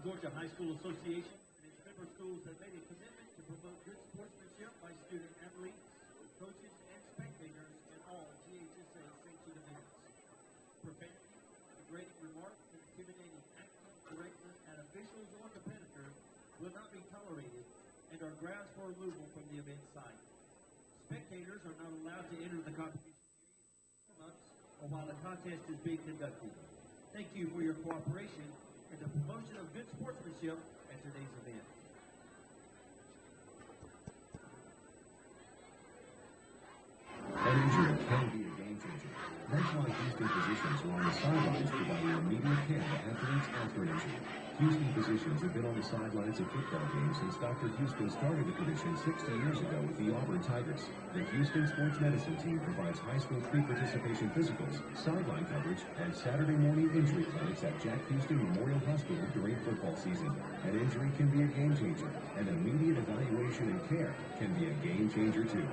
Georgia High School Association and its member schools have made a commitment to promote good sportsmanship by student athletes, coaches, and spectators in all GHSA sanctioned events. Profanity, degrading remarks, and intimidating actions directed at officials or competitors will not be tolerated and are grounds for removal from the event site. Spectators are not allowed to enter the competition months or while the contest is being conducted. Thank you for your cooperation in the promotion of good sportsmanship at today's event. An injury can be a game changer. That's why Houston physicians are on the sidelines providing immediate care to athletes after an injury. Houston physicians have been on the sidelines of football games since Dr. Houston started the tradition 60 years ago with the Auburn Tigers. The Houston Sports Medicine Team provides high school pre-participation physicals, sideline coverage, and Saturday morning injury clinics at Jack Houston Memorial Hospital during football season. An injury can be a game changer, and immediate evaluation and care can be a game changer too.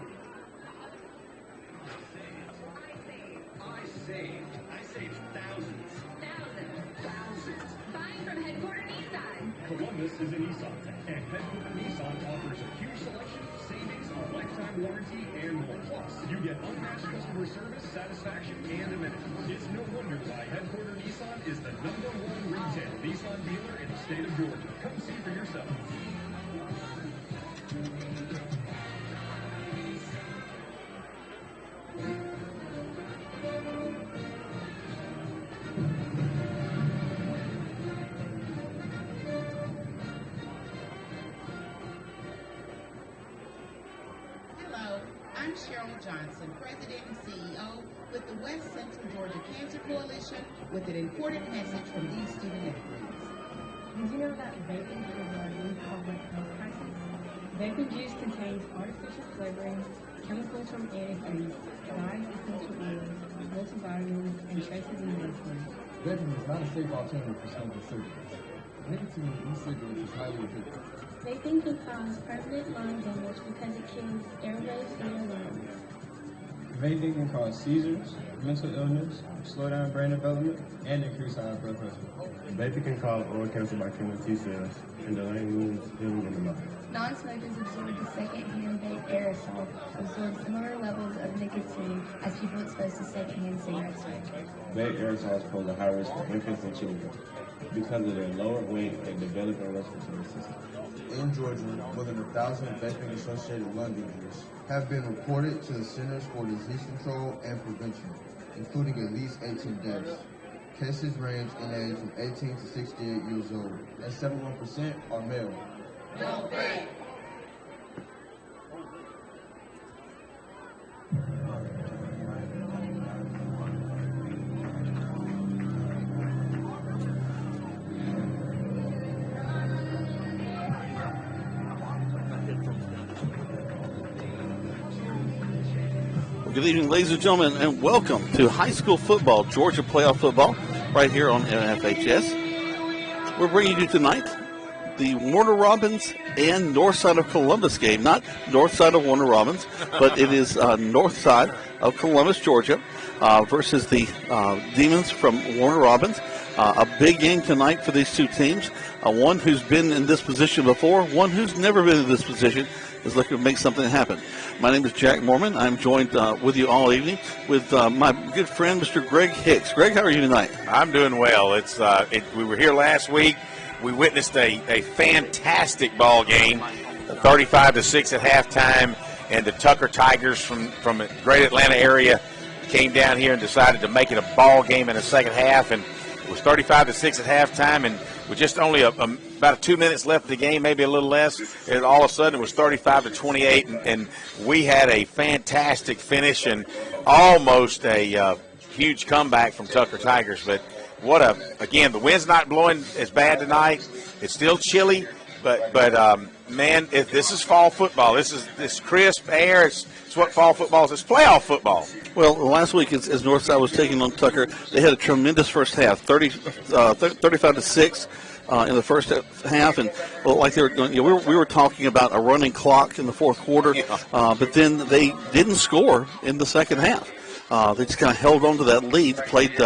I saved thousands. Buying from Headquarter Nissan. Columbus is a Nissan, and Headquarter Nissan offers a huge selection, savings, a lifetime warranty, and more. Plus, you get unmatched customer service, satisfaction, and amenities. It's no wonder why Headquarter Nissan is the #1 retail Nissan dealer in the state of Georgia. Come see for yourself. I'm Cheryl Johnson, President and CEO with the West Central Georgia Cancer Coalition, with an important message from these student athletes. Did you know that vaping is a youth public health crisis? Vaping juice contains artificial flavorings, chemicals from antifreeze, dyes, essential oils, multivitamins, and traces of medicine. Vaping is not a safe alternative for smoking cigarettes. Nicotine in e-cigarettes is highly addictive. Vaping can cause permanent lung damage because it kills airways in your lungs. Vaping can cause seizures, mental illness, slow down brain development, and increase high blood pressure. Vaping can cause oral cancer by killing T cells and delaying wounds healing in the mouth. Non-smokers absorb the second-hand vape aerosol, absorb similar levels of nicotine as people exposed to second-hand cigarette smoke. Vape aerosols pose a high risk for infants and children because of their lower weight and developing respiratory system. In Georgia, more than 1,000 vaping-associated lung injuries have been reported to the Centers for Disease Control and Prevention, including at least 18 deaths. Cases range in age from 18 to 68 years old, and 71% are male. Don't vape. Good evening, ladies and gentlemen, and welcome to high school football, Georgia playoff football, right here on NFHS. We're bringing you tonight the Warner Robins and Northside of Columbus game. Not Northside of Warner Robins, but it is Northside of Columbus, Georgia, versus the Demons from Warner Robins. A big game tonight for these two teams. One who's been in this position before, one who's never been in this position, is looking to make something happen. My name is Jack Mormon. I'm joined with you all evening with my good friend, Mr. Greg Hicks. Greg, how are you tonight? I'm doing well. We were here last week. We witnessed a fantastic ball game, 35-6 at halftime, and the Tucker Tigers from the great Atlanta area came down here and decided to make it a ball game in the second half, and it was 35-6 at halftime, and with just only about 2 minutes left of the game, maybe a little less, and all of a sudden it was 35-28, and we had a fantastic finish and almost a huge comeback from Tucker Tigers. But again, the wind's not blowing as bad tonight. It's still chilly, but man, this is fall football. This crisp air. It's what fall football is. It's playoff football. Well, last week, as Northside was taking on Tucker, they had a tremendous first half, 35-6 in the first half, and like they were doing, we were talking about a running clock in the fourth quarter, but then they didn't score in the second half. They just kind of held on to that lead, played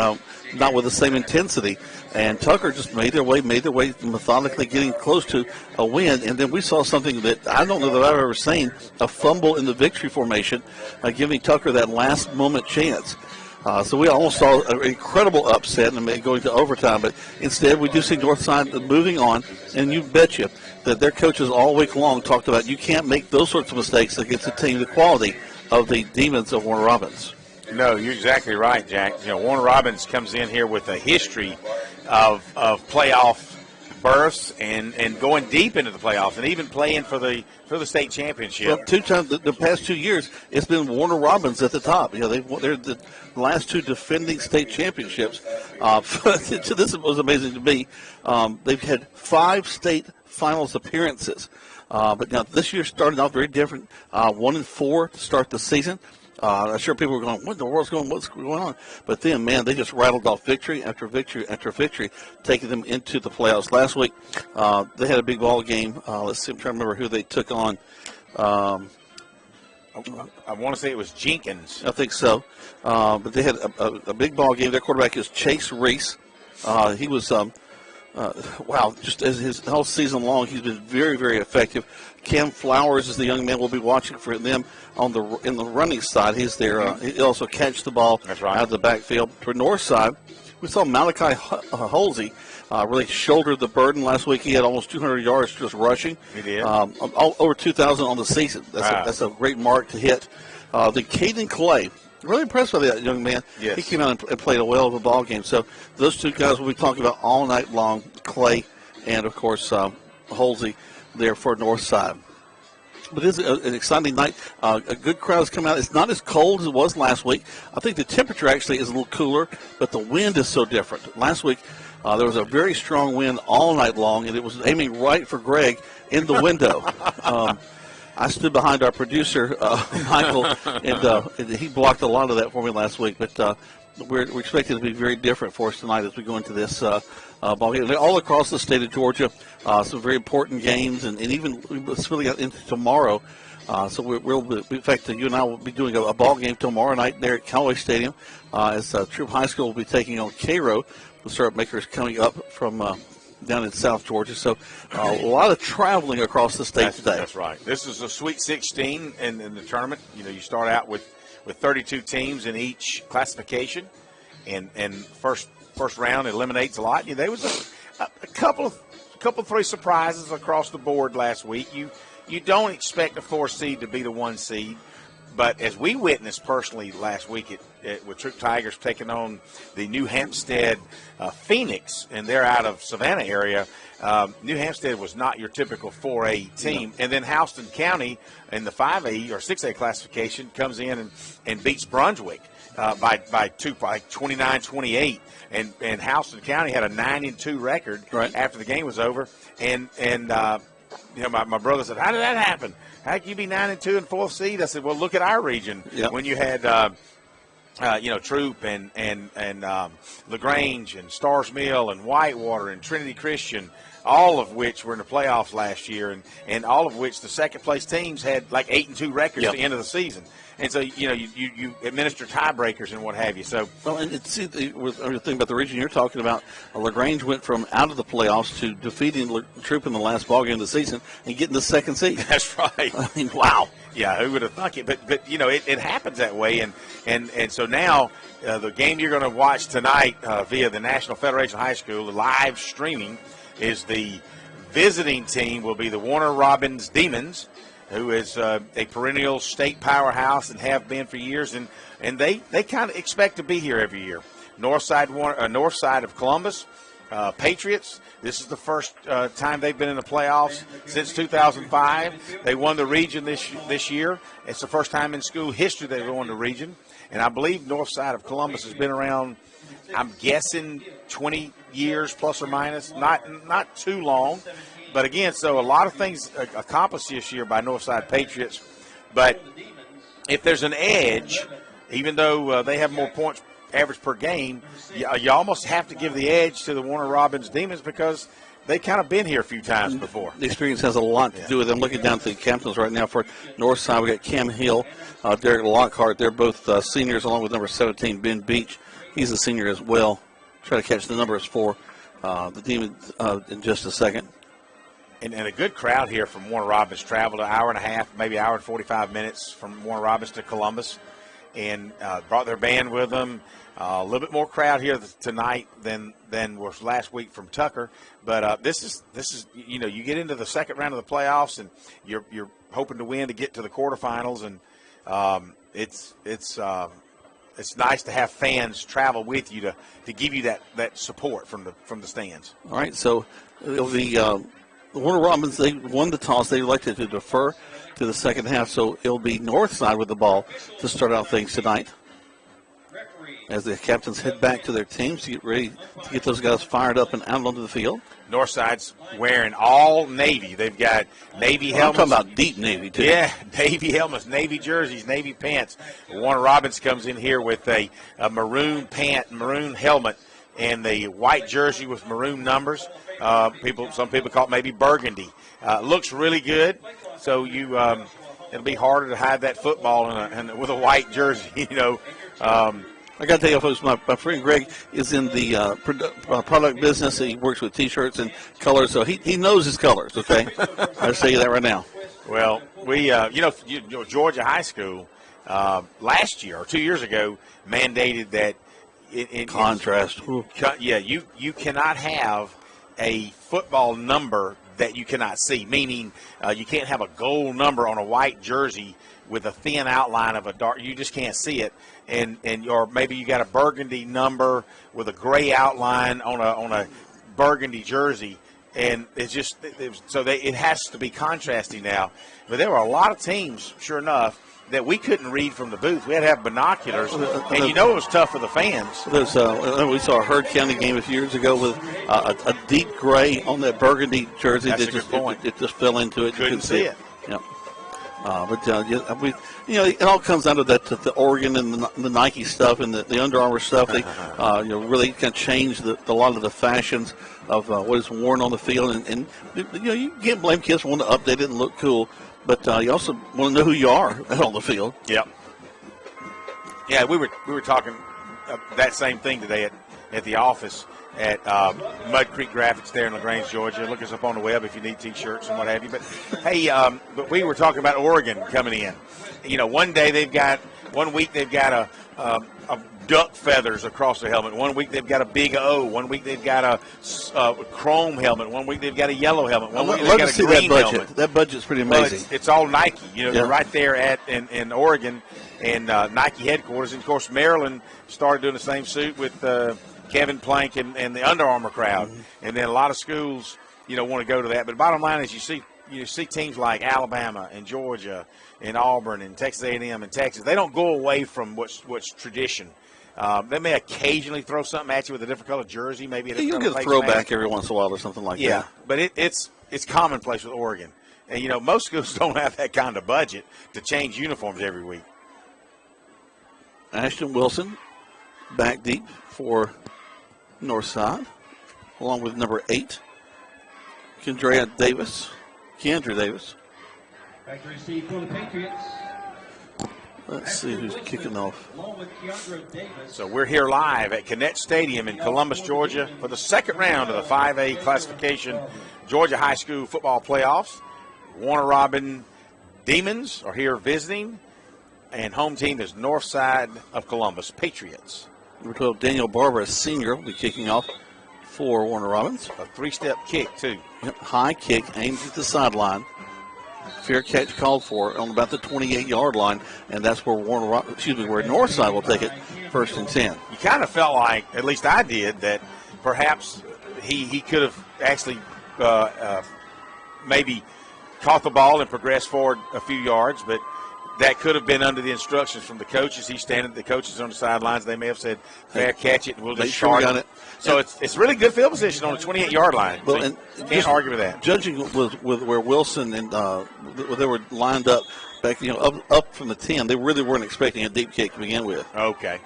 not with the same intensity. And Tucker just made their way methodically getting close to a win. And then we saw something that I don't know that I've ever seen, a fumble in the victory formation, giving Tucker that last moment chance. So we almost saw an incredible upset and going to overtime, but instead we do see Northside moving on, and you betcha that their coaches all week long talked about you can't make those sorts of mistakes against a team the quality of the Demons of Warner Robins. No, you're exactly right, Jack. Warner Robins comes in here with a history of playoff berths and going deep into the playoffs and even playing for the state championship. Well, 2 times the past 2 years, it's been Warner Robins at the top. They're the last 2 defending state championships. This was amazing to me. They've had 5 state finals appearances, but now this year started off very different. 1-4 to start the season. I'm sure people were going, what in the world's what's going on? But then, man, they just rattled off victory after victory after victory, taking them into the playoffs. Last week, they had a big ball game. Let's see, I'm trying to remember who they took on. I want to say it was Jenkins. I think so. But they had a big ball game. Their quarterback is Chase Reese. He was, just as his whole season long, he's been very, very effective. Cam Flowers is the young man we'll be watching for them in the running side. He's there. He also catch the ball out of the backfield. For Northside, we saw Malachi Holsey really shouldered the burden last week. He had almost 200 yards just rushing. He did. Over 2,000 on the season. That's a great mark to hit. The Caden Clay, really impressed by that young man. Yes. He came out and played a well of a ball game. So those 2 guys we'll be talking about all night long, Clay and, of course, Holsey there for Northside. But it is an exciting night. A good crowd has come out. It's not as cold as it was last week. I think the temperature actually is a little cooler, but the wind is so different. Last week, there was a very strong wind all night long, and it was aiming right for Greg in the window. I stood behind our producer, Michael, and he blocked a lot of that for me last week. But we're expecting it to be very different for us tonight as we go into this ball game. All across the state of Georgia, some very important games, and even spilling out into tomorrow. So we'll be, in fact, you and I will be doing a ball game tomorrow night there at Callaway Stadium as Troop High School will be taking on Cairo. The syrup makers coming up from down in South Georgia. So a lot of traveling across the state today. That's right. This is a Sweet 16 in the tournament. You start out with 32 teams in each classification, and first round eliminates a lot. There was a couple 3 surprises across the board last week. You don't expect a 4 seed to be the 1 seed, but as we witnessed personally last week with Troop Tigers taking on the New Hampstead Phoenix, and they're out of Savannah area. New Hampstead was not your typical 4A team. And then Houston County in the 5A or 6A classification comes in and beats Brunswick by 29-28. And Houston County had a 9-2 record after the game was over. And my brother said, how did that happen? How can you be 9-2 and 4th seed? I said, well, look at our region. Yep. When you had Troop and LaGrange and Stars Mill and Whitewater and Trinity Christian, all of which were in the playoffs last year, and all of which the second-place teams had like 8-2 records at the end of the season. And so, you administer tiebreakers and what have you. So, well, and see, the thing about the region you're talking about, LaGrange went from out of the playoffs to defeating Troop in the last ball game of the season and getting the 2nd seed. That's right. I mean, wow. Yeah, who would have thunk it? But it happens that way. And so now the game you're going to watch tonight via the National Federation of High School, live streaming, is the visiting team will be the Warner Robins Demons, who is a perennial state powerhouse and have been for years, and they kind of expect to be here every year. Northside of Columbus, Patriots. This is the first time they've been in the playoffs since 2005. They won the region this year. It's the first time in school history they've won the region, and I believe Northside of Columbus has been around, I'm guessing, 20 years plus or minus, not too long. But again, so a lot of things accomplished this year by Northside Patriots. But if there's an edge, even though they have more points average per game, you almost have to give the edge to the Warner Robins Demons because they've kind of been here a few times before. The experience has a lot to do with them. Looking down to the captains right now for Northside, we got Cam Hill, Derek Lockhart. They're both seniors, along with number 17, Ben Beach. He's a senior as well. try to catch the numbers for the Demons in just a second. And a good crowd here from Warner Robins. Traveled an hour and a half, maybe an hour and 45 minutes from Warner Robins to Columbus, and brought their band with them. A little bit more crowd here tonight than was last week from Tucker. But this is you know, you get into the second round of the playoffs, and you're hoping to win to get to the quarterfinals, and it's nice to have fans travel with you to give you that support from the stands. All right, so it'll be the Warner Robins. They won the toss. They elected to defer to the second half, so it'll be Northside with the ball to start out things tonight. As the captains head back to their teams to get ready to get those guys fired up and out onto the field. Northside's wearing all Navy. They've got Navy helmets. I'm talking about deep Navy, too. Yeah, Navy helmets, Navy jerseys, Navy pants. Warner Robins comes in here with a maroon pant, maroon helmet, and the white jersey with maroon numbers. Some people call it maybe burgundy. Looks really good. So it'll be harder to hide that football with a white jersey, you know. I got to tell you, folks, my friend Greg is in the product business. He works with T-shirts and colors, so he knows his colors, okay? I'll tell you that right now. Well, we, Georgia High School last year or 2 years ago mandated that contrast. You cannot have a football number that you cannot see, meaning you can't have a gold number on a white jersey with a thin outline of a dark. You just can't see it, or maybe you got a burgundy number with a gray outline on a burgundy jersey, and it has to be contrasting now. But there were a lot of teams, sure enough, that we couldn't read from the booth. We had to have binoculars, and it was tough for the fans. We saw a Heard County game a few years ago with a deep gray on that burgundy jersey. That's a good point. It just fell into it. Couldn't see it. Yep. It all comes down to the Oregon and the Nike stuff and the Under Armour stuff. They really kind of changed a lot of the fashions of what is worn on the field, and you can't blame kids for wanting to update it and look cool, but you also want to know who you are on the field. Yep. Yeah, we were talking that same thing today at the office at Mud Creek Graphics there in LaGrange, Georgia. Look us up on the web if you need T-shirts and what have you. But hey, but we were talking about Oregon coming in. One week they've got a duck feathers across their helmet. 1 week they've got a big O. 1 week they've got a chrome helmet. 1 week they've got a yellow helmet. 1 week they've got a green helmet. That budget's pretty amazing. Well, it's all Nike. They're right there in Oregon and Nike headquarters. And of course, Maryland started doing the same suit with Kevin Plank and the Under Armour crowd. Mm-hmm. And then a lot of schools, want to go to that. But the bottom line is you see teams like Alabama and Georgia and Auburn and Texas A&M and Texas. They don't go away from what's tradition. They may occasionally throw something at you with a different color jersey, maybe you get a throwback every once in a while or something like that. Yeah, but it's commonplace with Oregon. And, most schools don't have that kind of budget to change uniforms every week. Ashton Wilson back deep for Northside, along with number 8, Kendra Davis. Back to receive for the Patriots. Let's see who's kicking off. So we're here live at Connect Stadium in Columbus, Georgia for the second round of the 5A classification Georgia High School football playoffs. Warner Robin Demons are here visiting, and home team is Northside of Columbus Patriots. Number 12, Daniel Barber, a senior, will be kicking off for Warner Robins. A 3-step kick, too. Yep, high kick, aimed at the sideline. Fair catch called for on about the 28-yard line, and that's where where Northside will take it 1st and 10. You kind of felt like, at least I did, that perhaps he could have actually maybe caught the ball and progressed forward a few yards, but that could have been under the instructions from the coaches. He's standing, the coaches on the sidelines. They may have said, fair catch it, and we'll just start it. So it's really good field position on the 28-yard line. Well, so you can't argue with that. Judging with where Wilson and they were lined up back, up from the 10, they really weren't expecting a deep kick to begin with. Okay.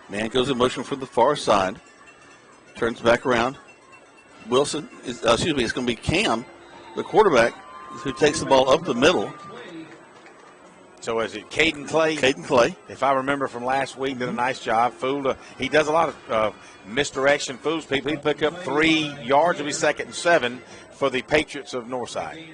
Man goes in motion from the far side, turns back around. Wilson, it's going to be Cam, the quarterback, who takes the ball up the middle. So is it Caden Clay? Caden Clay. If I remember from last week, did a nice job. He does a lot of misdirection, fools people. He pick up 3 yards. It'll be 2nd and 7 for the Patriots of Northside.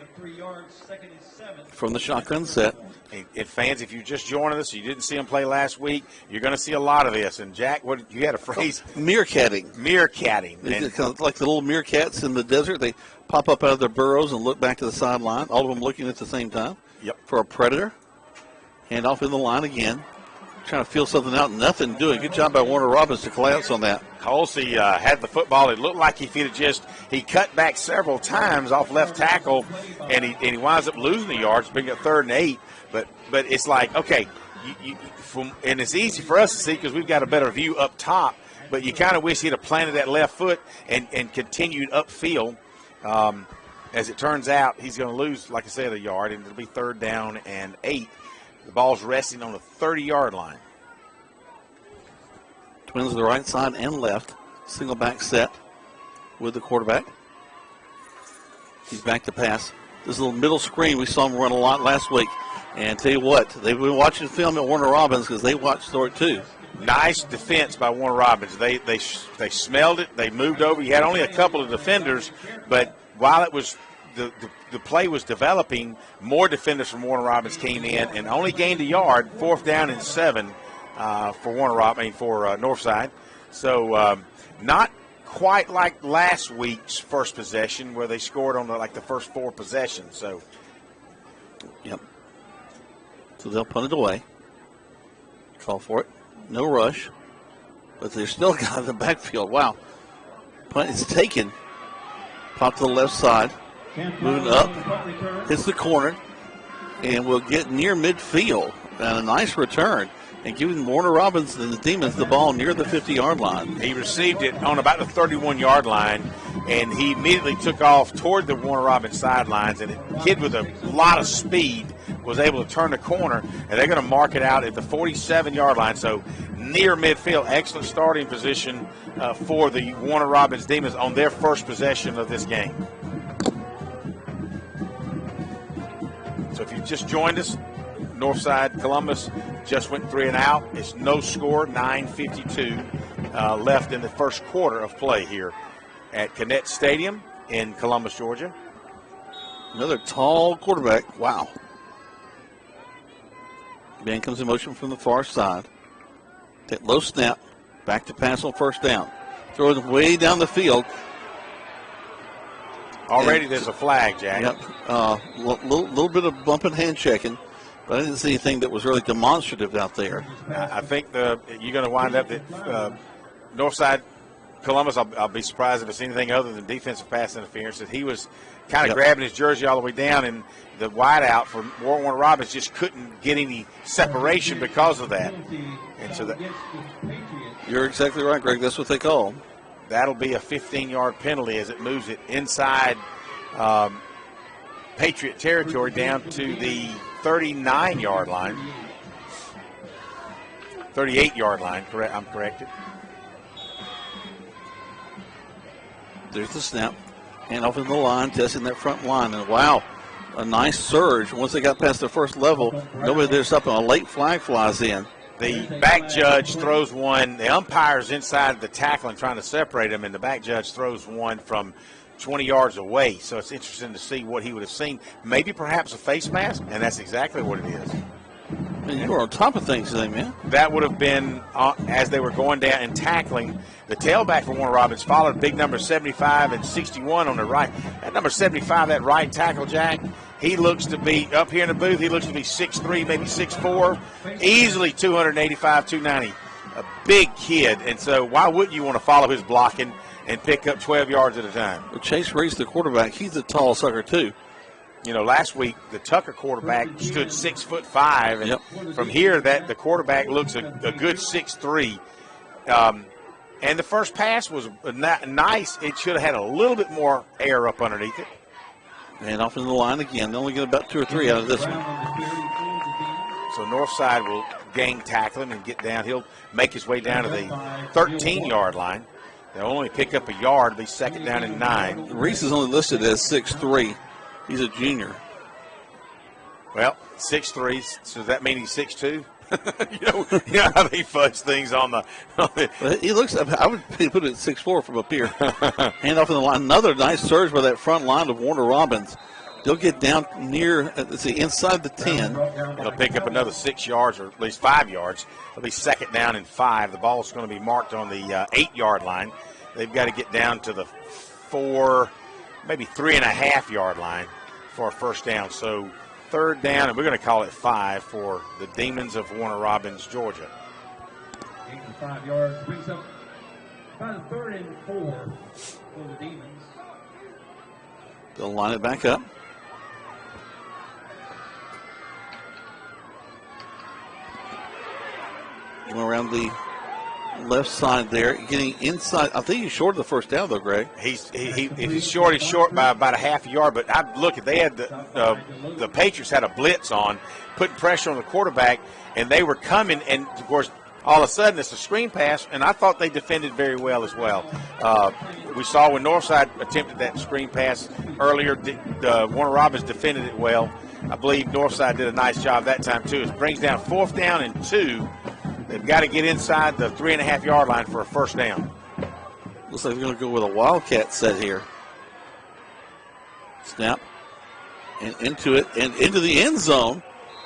From the shotgun set. And fans, if you're just joining us, you didn't see him play last week, you're going to see a lot of this. And Jack, what you had a phrase? Meerkatting. Meerkatting. Kind of like the little meerkats in the desert. They pop up out of their burrows and look back to the sideline, all of them looking at the same time. Yep. For a predator. Hand off in the line again. Trying to feel something out. Nothing doing. Good job by Warner Robbins to collapse on that. Halsey had the football. It looked like if he cut back several times off left tackle, and he winds up losing the yards, bringing up 3rd and 8. But it's like, okay, and it's easy for us to see because we've got a better view up top, but you kind of wish he'd have planted that left foot and continued upfield. As it turns out, he's going to lose, like I said, a yard, and it'll be 3rd down and 8. The ball's resting on the 30-yard line. Twins to the right side and left. Single back set with the quarterback. He's back to pass. This little middle screen, we saw him run a lot last week. And tell you what, they've been watching film at Warner Robbins because they watched for it too. Nice defense by Warner Robbins. They smelled it. They moved over. You had only a couple of defenders, but while it was the play was developing, more defenders from Warner Robbins came in and only gained a yard. 4th down and 7 for Northside. So not quite like last week's first possession where they scored on the first 4 possessions. So, yep. So they'll punt it away. Call for it. No rush. But they're still got in the backfield. Wow. Punt is taken. Pop to the left side. Moving up. Hits the corner. And will get near midfield. And a nice return. And giving Warner Robbins and the Demons the ball near the 50-yard line. He received it on about the 31-yard line. And he immediately took off toward the Warner Robbins sidelines. And a kid with a lot of speed was able to turn the corner, and they're going to mark it out at the 47-yard line. So near midfield, excellent starting position for the Warner Robbins Demons on their first possession of this game. So if you just joined us, Northside Columbus just went 3 and out. It's no score, 9:52 left in the first quarter of play here at Connect Stadium in Columbus, Georgia. Another tall quarterback. Wow. Man comes in motion from the far side. That low snap. Back to pass on 1st down. Throws it way down the field. Already there's a flag, Jack. Yep. Little bit of bumping hand checking. But I didn't see anything that was really demonstrative out there. I think you're going to wind up that Northside Columbus, I'll be surprised if it's anything other than defensive pass interference, that he was kind of grabbing his jersey all the way down, and the wideout for Warner Robbins just couldn't get any separation because of that. And so you're exactly right, Greg. That's what they call. That'll be a 15-yard penalty as it moves it inside Patriot territory down to the 39-yard line. 38-yard line, correct? I'm corrected. There's the snap. Hand off in the line, testing that front line. And wow, a nice surge. Once they got past the first level, nobody there's up, and a late flag flies in. The back judge throws one. The umpire's inside the tackle and trying to separate him, and the back judge throws one from 20 yards away. So it's interesting to see what he would have seen. Maybe perhaps a face mask, and that's exactly what it is. Man, you were on top of things today, man. That would have been as they were going down and tackling. The tailback for Warner Robbins followed big number 75 and 61 on the right. That number 75, that right tackle, Jack, he looks to be, up here in the booth, he looks to be 6'3", maybe 6'4", easily 285, 290. A big kid, and so why wouldn't you want to follow his blocking and pick up 12 yards at a time? Well, Chase Reese, the quarterback, he's a tall sucker, too. You know, last week the Tucker quarterback stood 6'5", and from here the quarterback looks a good 6'3". And the first pass was nice. It should have had a little bit more air up underneath it. And off in the line again. They only get about 2 or 3 out of this one. So Northside will gang tackle him and get down. He'll make his way down to the 13-yard line. They'll only pick up a yard. It'll be 2nd down and 9. Reese is only listed as 6'3". He's a junior. Well, 6'3", so does that mean he's 6'2"? you know how they fudge things on the. Well, he looks. I would put it at 6'4" from up here. Hand off in the line. Another nice surge by that front line of Warner Robbins. They'll get down near, let's see, inside the 10. They'll pick up another 6 yards, or at least 5 yards. It'll be second down and 5. The ball's going to be marked on the 8-yard line. They've got to get down to the 4, maybe 3.5 yard line for a first down. So third down, and we're going to call it 5 for the Demons of Warner Robbins, Georgia. 8 to 5 yards brings up about a 3rd and 4 for the Demons. They'll line it back up. Going around the left side there, getting inside. I think he's short of the first down, though, Greg. If he's short by about a half a yard. But they had the Patriots had a blitz on, putting pressure on the quarterback, and they were coming. And of course, all of a sudden, it's a screen pass, and I thought they defended very well as well. We saw when Northside attempted that screen pass earlier, Warner Robbins defended it well. I believe Northside did a nice job that time too. It brings down 4th down and 2. They've got to get inside the 3.5 yard line for a first down. Looks like they're going to go with a Wildcat set here. Snap. And into it. And into the end zone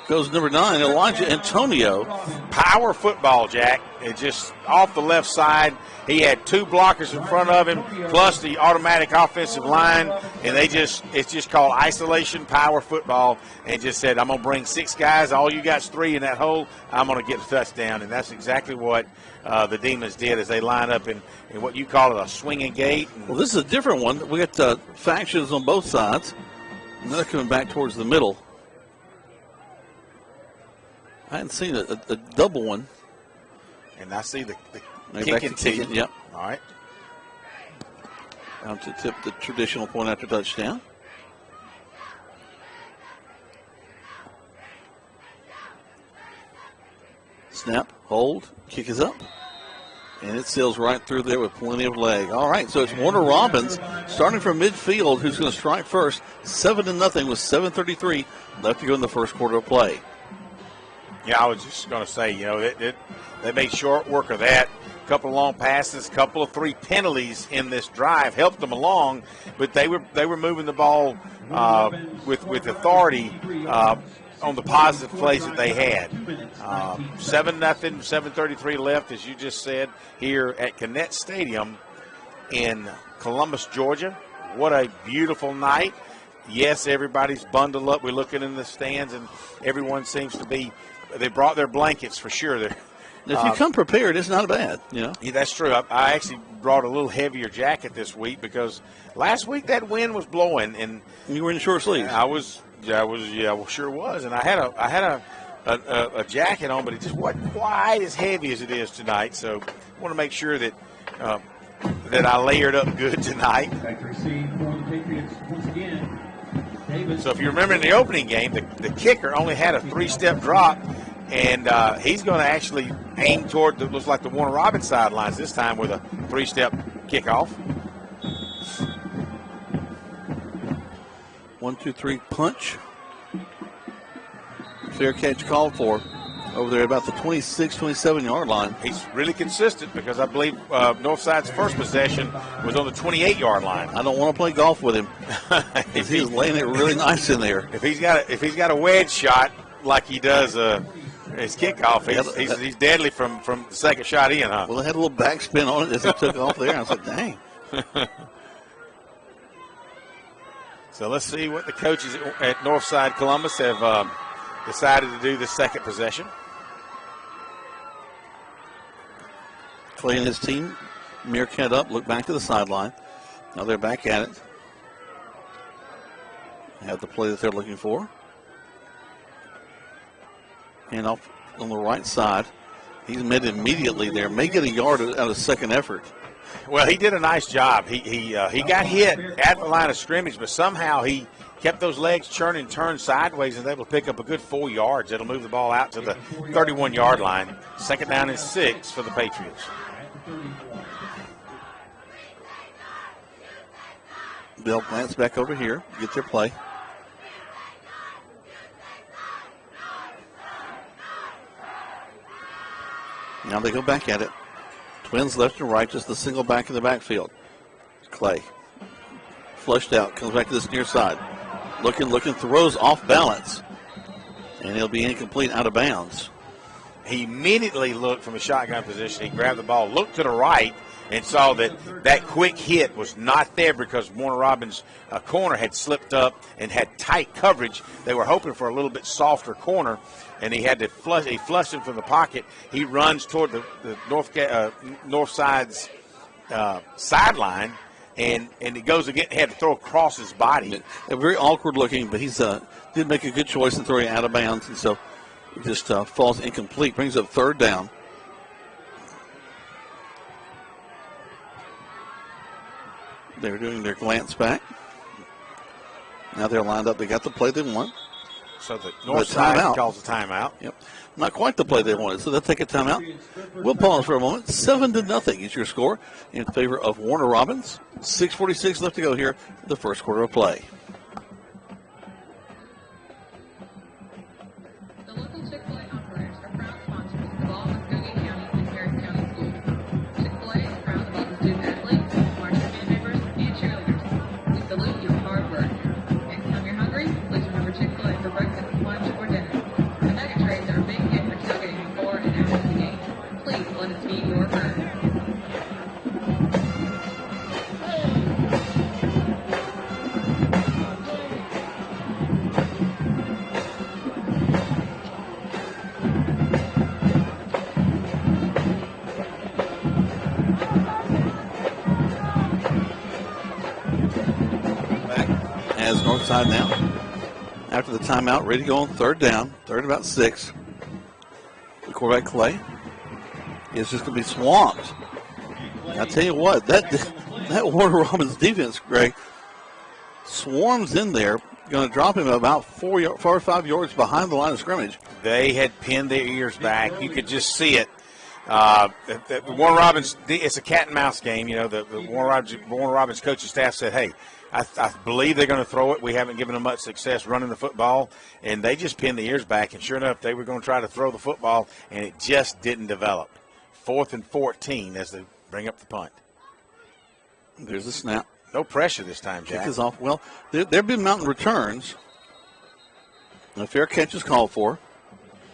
goes number 9, Elijah Antonio. Power football, Jack. It just off the left side. He had 2 blockers in front of him, plus the automatic offensive line, and it's just called isolation power football, and just said, I'm going to bring 6 guys. All you got's 3 in that hole. I'm going to get a touchdown, and that's exactly what the Demons did as they line up in what you call it a swinging gate. Well, this is a different one. We got factions on both sides, and they're coming back towards the middle. I hadn't seen a double one. And I see the kicking team. Yep. All right. Down to tip the traditional point after touchdown. Snap, hold, kick is up. And it sails right through there with plenty of leg. All right, so it's Warner Robbins starting from midfield who's going to strike first. 7-0 with 7:33 left to go in the first quarter of play. Yeah, I was just going to say, they made short work of that. A couple of long passes, a couple of 3 penalties in this drive helped them along, but they were moving the ball with authority on the positive plays that they had. 7-0, 7:33 left, as you just said, here at Connect Stadium in Columbus, Georgia. What a beautiful night. Yes, everybody's bundled up. We're looking in the stands, and everyone seems to be. They brought their blankets for sure. If you come prepared, it's not bad. Yeah, that's true. I actually brought a little heavier jacket this week because last week that wind was blowing, and you were in short sleeves. Sure was, and I had a jacket on, but it just wasn't quite as heavy as it is tonight. So I want to make sure that I layered up good tonight. So if you remember in the opening game, the kicker only had a 3-step drop, and he's going to actually aim toward looks like the Warner Robbins sidelines this time with a 3-step kickoff. 1, 2, 3 punch. Fair catch called for over there about the 26, 27-yard line. He's really consistent because I believe Northside's first possession was on the 28-yard line. I don't want to play golf with him. He's laying it really nice in there. If he's got a wedge shot like he does his kickoff, he's deadly from the second shot in, huh? Well, it had a little backspin on it as it took off there. I was like, dang. So let's see what the coaches at Northside Columbus have decided to do this second possession. Clay and his team, meerkat up, look back to the sideline. Now they're back at it. They have the play that they're looking for. And off on the right side. He's met immediately there. May get a yard out of second effort. Well, he did a nice job. He got hit at the line of scrimmage, but somehow he kept those legs churning, turned sideways, and able to pick up a good 4 yards. It'll move the ball out to the 31-yard line. Second down and 6 for the Patriots. They'll glance back over here, get their play. Now they go back at it. Twins left and right, just the single back in the backfield. Clay. Flushed out, comes back to this near side. Looking, throws off balance. And he'll be incomplete, out of bounds. He immediately looked from a shotgun position. He grabbed the ball, looked to the right, and saw that quick hit was not there because Warner Robins' corner had slipped up and had tight coverage. They were hoping for a little bit softer corner, and he had to flush. He flushed him from the pocket. He runs toward the north side's sideline, and he goes again. He had to throw across his body. Very awkward looking, but he's did make a good choice in throwing out of bounds, and so it just falls incomplete. Brings up third down. They were doing their glance back. Now they're lined up. They got the play they want. So the Northside calls a timeout. Yep. Not quite the play they wanted, so they'll take a timeout. We'll pause for a moment. 7-0 is your score in favor of Warner Robins. 6:46 left to go here in the first quarter of play. The local Chick-fil-A operators are proud sponsors of the ball Muskogee County and Harris County schools. Chick-fil-A is proud of all the student athletes, marching band members, and cheerleaders. We salute your hard work. Next time you're hungry, please remember Chick-fil-A for breakfast, lunch, or dinner. The nugget trays are a big hit for tailgating before and after the game. Please let us feed your herd. As Northside now, after the timeout, ready to go on third down, third and about 6. The quarterback, Clay, is just going to be swamped. I tell you what, that Warner Robins defense, Greg, swarms in there, going to drop him about 4 or 5 yards behind the line of scrimmage. They had pinned their ears back. You could just see it. The Warner Robins, it's a cat and mouse game. You know, the Warner Robins coaching staff said, hey, I believe they're going to throw it. We haven't given them much success running the football, and they just pinned the ears back. And sure enough, they were going to try to throw the football, and it just didn't develop. 4th and 14 as they bring up the punt. There's the snap. No pressure this time, Jack. Kick is off. Well, there have been mountain returns. A fair catch is called for.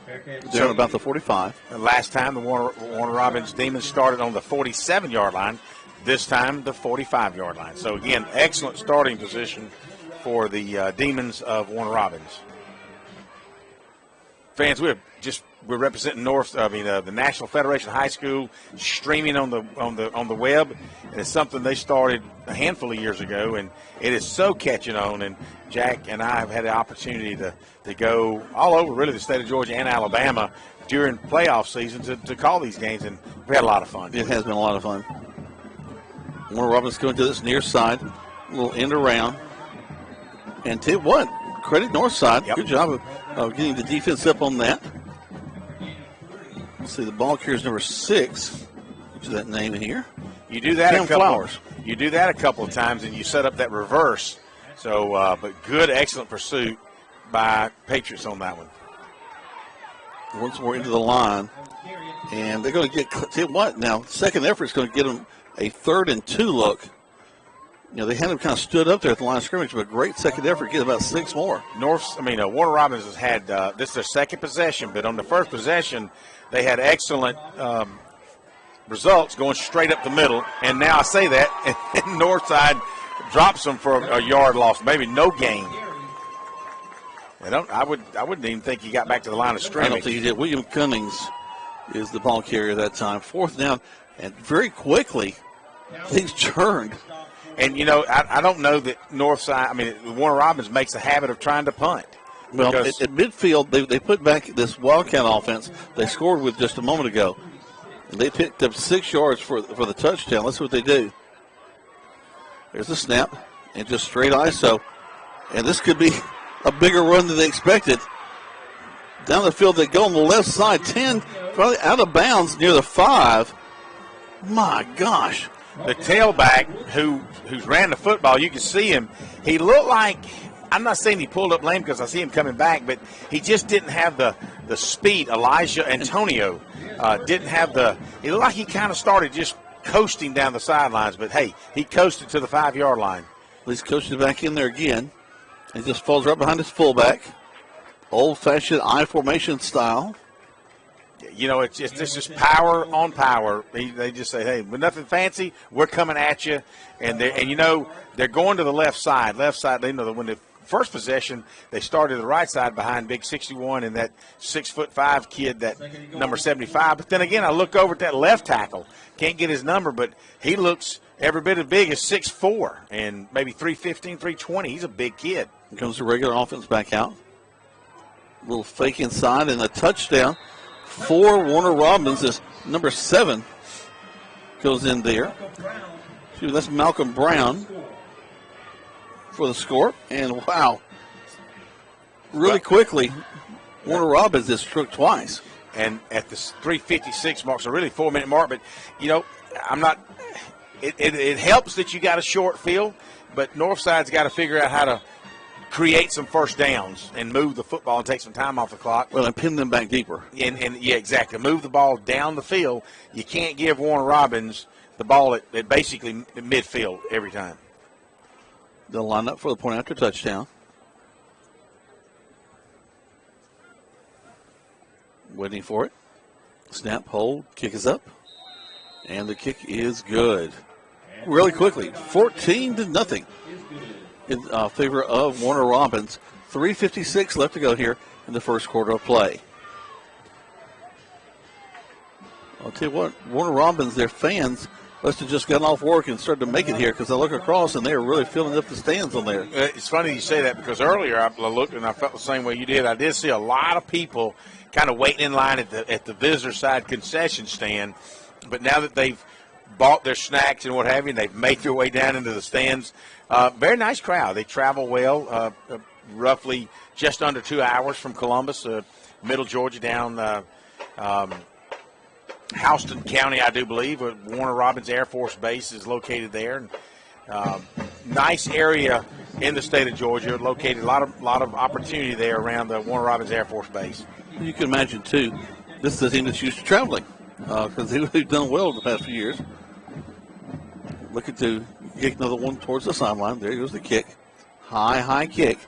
They're at about the 45. And last time, the Warner Robins Demons started on the 47-yard line. This time, the 45-yard line. So, again, excellent starting position for the Demons of Warner Robins. Fans, we're representing the National Federation of High School, streaming on the web. And it's something they started a handful of years ago, and it is so catching on. And Jack and I have had the opportunity to go all over, really, the state of Georgia and Alabama during playoff season to call these games, and we had a lot of fun. It has been a lot of fun. Warner Robins going to this near side, a little end around. And tell you what, credit Northside. Yep. Good job of getting the defense up on that. Let's see, the ball carrier is number 6. Which is that name in here? You do that Flowers. You do that a couple of times, and you set up that reverse. So, but good, excellent pursuit by Patriots on that one. Once more into the line, and they're going to get. Tell you what, now second effort is going to get them a 3rd and 2 look. You know, they had him kind of stood up there at the line of scrimmage, but great second effort, get about 6 more. Warner Robins has had this is their second possession, but on the first possession, they had excellent results going straight up the middle. And now I say that, and Northside drops them for a yard loss, maybe no gain. I wouldn't even think he got back to the line of scrimmage. I don't think he did. William Cummings is the ball carrier that time. 4th down, and very quickly things turned. And, you know, I don't know that Warner Robins makes a habit of trying to punt. Well, at midfield, they put back this Wildcat offense they scored with just a moment ago. And they picked up 6 yards for the touchdown. That's what they do. There's the snap, and just straight ISO. And this could be a bigger run than they expected. Down the field they go on the left side, 10, probably out of bounds near the 5. My gosh. The tailback who's ran the football, you can see him. He looked like I'm not saying he pulled up lame because I see him coming back, but he just didn't have the speed. Elijah Antonio didn't have the – it looked like he kind of started just coasting down the sidelines, but, hey, he coasted to the 5-yard line. He's coasted back in there again. He just falls right behind his fullback. Old-fashioned I formation style. You know, it's just this is power on power. They just say, hey, with nothing fancy, we're coming at you. And you know, they're going to the left side. Left side, they know that when the first possession, they started the right side behind Big 61 and that 6'5" kid, that number 75. But then again, I look over at that left tackle. Can't get his number, but he looks every bit as big as 6'4" and maybe 315, 320. He's a big kid. Here comes the regular offense back out. A little fake inside and a touchdown for Warner Robins. Is number 7 goes in there. That's Malcolm Brown for the score. And wow, really quickly, Warner Robins is struck twice. And at the 3:56 mark, so really 4-minute mark. But you know, I'm not. It helps that you got a short field, but Northside's got to figure out how to create some first downs and move the football and take some time off the clock. Well, and pin them back deeper. And yeah, exactly. Move the ball down the field. You can't give Warner Robins the ball at basically midfield every time. They'll line up for the point after touchdown. Waiting for it. Snap, hold, kick is up. And the kick is good. Really quickly, 14-0 in favor of Warner Robins. 3:56 left to go here in the first quarter of play. I'll tell you what, Warner Robins, their fans must have just gotten off work and started to make it here, because I look across and they are really filling up the stands on there. It's funny you say that, because earlier I looked and I felt the same way you did. I did see a lot of people kind of waiting in line at the visitor side concession stand, but now that they've bought their snacks and what have you, and they've made their way down into the stands. Very nice crowd. They travel well, roughly just under 2 hours from Columbus, middle Georgia, down Houston County, I do believe. Warner Robins Air Force Base is located there. Nice area in the state of Georgia, located a lot of opportunity there around the Warner Robins Air Force Base. You can imagine, too, this is a team that's used to traveling, because they've done well in the past few years. Looking to kick another one towards the sideline. There goes the kick. High kick.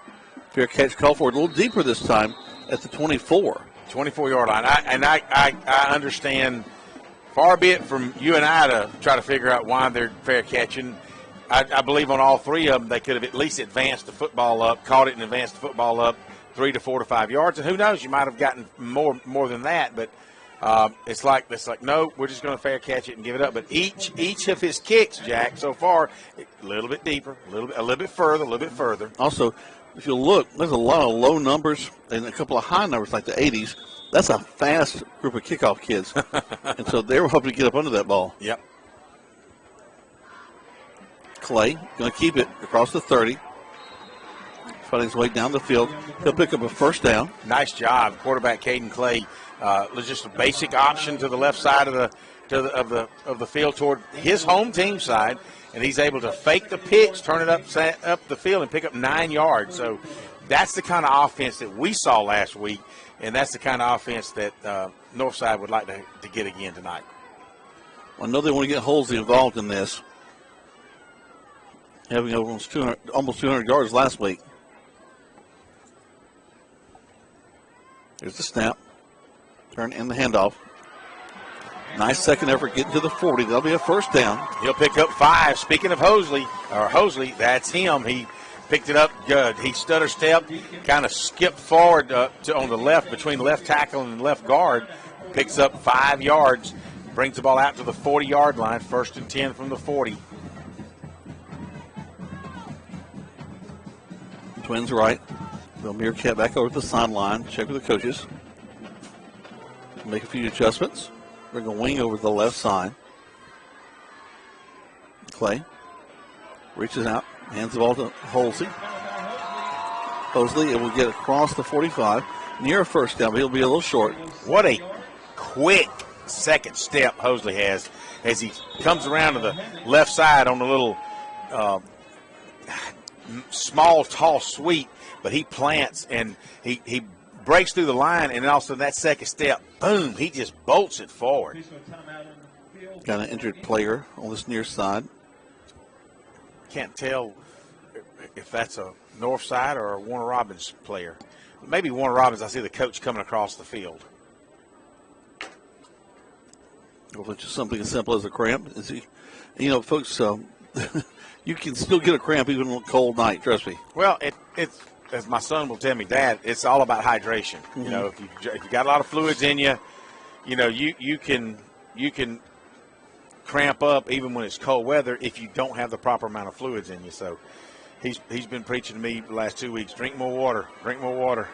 Fair catch call for it. A little deeper this time at the 24. 24-yard line. I understand, far be it from you and I to try to figure out why they're fair catching. I believe on all three of them they could have at least advanced the football up, caught it and advanced the football up 3 to 4 to 5 yards. And who knows, you might have gotten more than that. But it's like no, we're just going to fair catch it and give it up. But each of his kicks, Jack, so far, a little bit deeper, a little bit further. Also, if you look, there's a lot of low numbers and a couple of high numbers like the 80s. That's a fast group of kickoff kids. And so they were hoping to get up under that ball. Yep. Clay going to keep it across the 30. Fighting his way down the field. He'll pick up a first down. Nice job, quarterback Caden Clay. Just a basic option to the left side of the field toward his home team side, and he's able to fake the pitch, turn it up the field, and pick up 9 yards. So that's the kind of offense that we saw last week, and that's the kind of offense that Northside would like to get again tonight. I know they want to get Holsey involved in this, having almost 200 yards last week. There's the snap. Turn in the handoff. Nice second effort getting to the 40. That'll be a first down. He'll pick up 5. Speaking of Hosley, that's him. He picked it up good. He stutter stepped, kind of skipped forward on the left between left tackle and left guard. Picks up 5 yards. Brings the ball out to the 40-yard line. 1st and 10 from the 40. Twins right. They'll Meerkat back over to the sideline. Check with the coaches. Make a few adjustments. Bring a wing over to the left side. Clay reaches out, hands the ball to Holsey. It will get across the 45. Near a first down, but he'll be a little short. What a quick second step Hosley has as he comes around to the left side on the little small, tall sweep, but he plants and he breaks through the line, and then all of a sudden that second step, boom, he just bolts it forward. Got an injured player on this near side. Can't tell if that's a Northside or a Warner Robins player. Maybe Warner Robins. I see the coach coming across the field. Well, it's just something as simple as a cramp. Is he? You know, folks, you can still get a cramp even on a cold night. Trust me. Well, it's as my son will tell me, Dad, it's all about hydration. Mm-hmm. You know, if you got a lot of fluids in you, you know, you can cramp up even when it's cold weather if you don't have the proper amount of fluids in you. So he's been preaching to me the last 2 weeks, drink more water.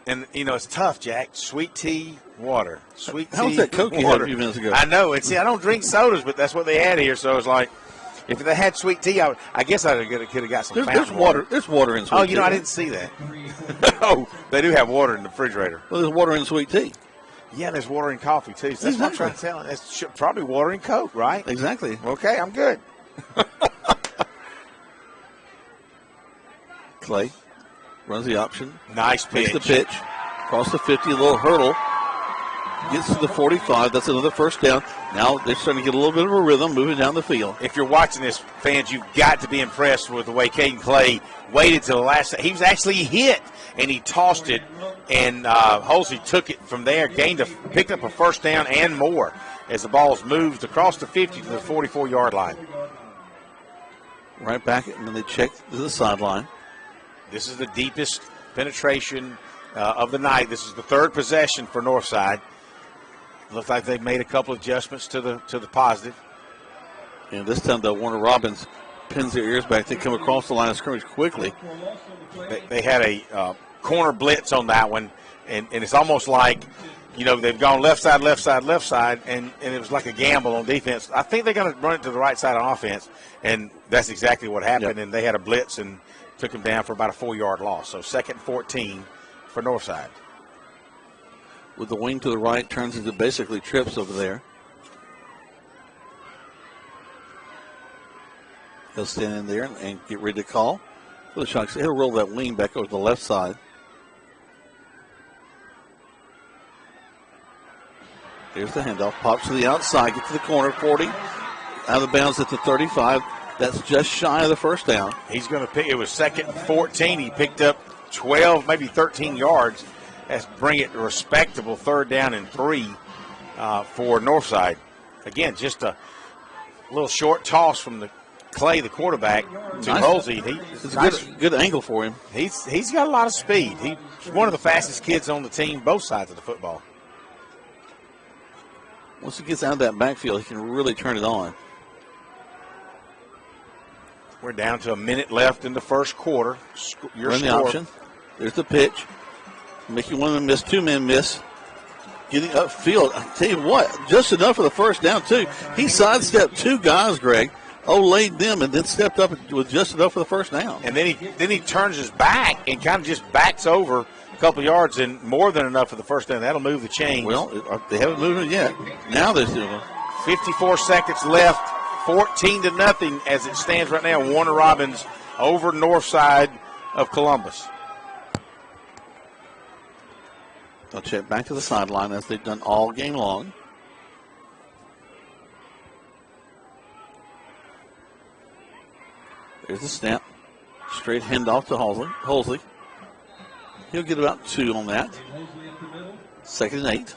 And, you know, it's tough, Jack. Sweet tea, water. Sweet tea, How was that Coke you had a few minutes ago? I know. And see, I don't drink sodas, but that's what they had here. So it's like, if they had sweet tea, I guess I could have got some There's water. There's water in sweet tea. Oh, you know, I didn't see that. Oh, they do have water in the refrigerator. Well, there's water in sweet tea. Yeah, there's water in coffee, too. So that's what I'm trying to tell you. It's probably water in Coke, right? Exactly. Okay, I'm good. Clay runs the option. Nice pitch. Makes the pitch. Across the 50, a little hurdle. Gets to the 45. That's another first down. Now they're starting to get a little bit of a rhythm moving down the field. If you're watching this, fans, you've got to be impressed with the way Caden Clay waited till the last. He was actually hit, and he tossed it, and Halsey took it from there, picked up a first down and more as the ball's moved across the 50 to the 44-yard line. Right back, and then they check to the sideline. This is the deepest penetration of the night. This is the third possession for Northside. Looks like they've made a couple adjustments to the positive. And this time the Warner Robins pins their ears back. They come across the line of scrimmage quickly. They had a corner blitz on that one, and it's almost like, you know, they've gone left side, and it was like a gamble on defense. I think they're going to run it to the right side on offense, and that's exactly what happened. Yep. And they had a blitz and took him down for about a 4-yard loss. So 2nd and 14 for Northside. With the wing to the right, turns into basically trips over there. He'll stand in there and get ready to call for the Sharks. He'll roll that wing back over to the left side. There's the handoff. Pops to the outside, gets to the corner, 40. Out of bounds at the 35. That's just shy of the first down. He's going to pick. It was 2nd and 14. He picked up 12, maybe 13 yards. That's bring it to respectable 3rd down and 3 for Northside. Again, just a little short toss from the Clay, the quarterback, to Halsey. It's a good angle for him. He's got a lot of speed. He's one of the fastest kids on the team, both sides of the football. Once he gets out of that backfield, he can really turn it on. We're down to a minute left in the first quarter. Run the option. There's the pitch. Making one of them miss, 2 men miss. Getting upfield. I tell you what, just enough for the first down, too. He sidestepped 2 guys, Greg. Laid them and then stepped up with just enough for the first down. And then he turns his back and kind of just backs over a couple yards and more than enough for the first down. That'll move the chains. Well, they haven't moved it yet. Now they're doing 54 seconds left, 14-0 as it stands right now. Warner Robins over Northside of Columbus. They'll check back to the sideline as they've done all game long. There's the snap. Straight handoff to Halsey. He'll get about 2 on that. 2nd and 8.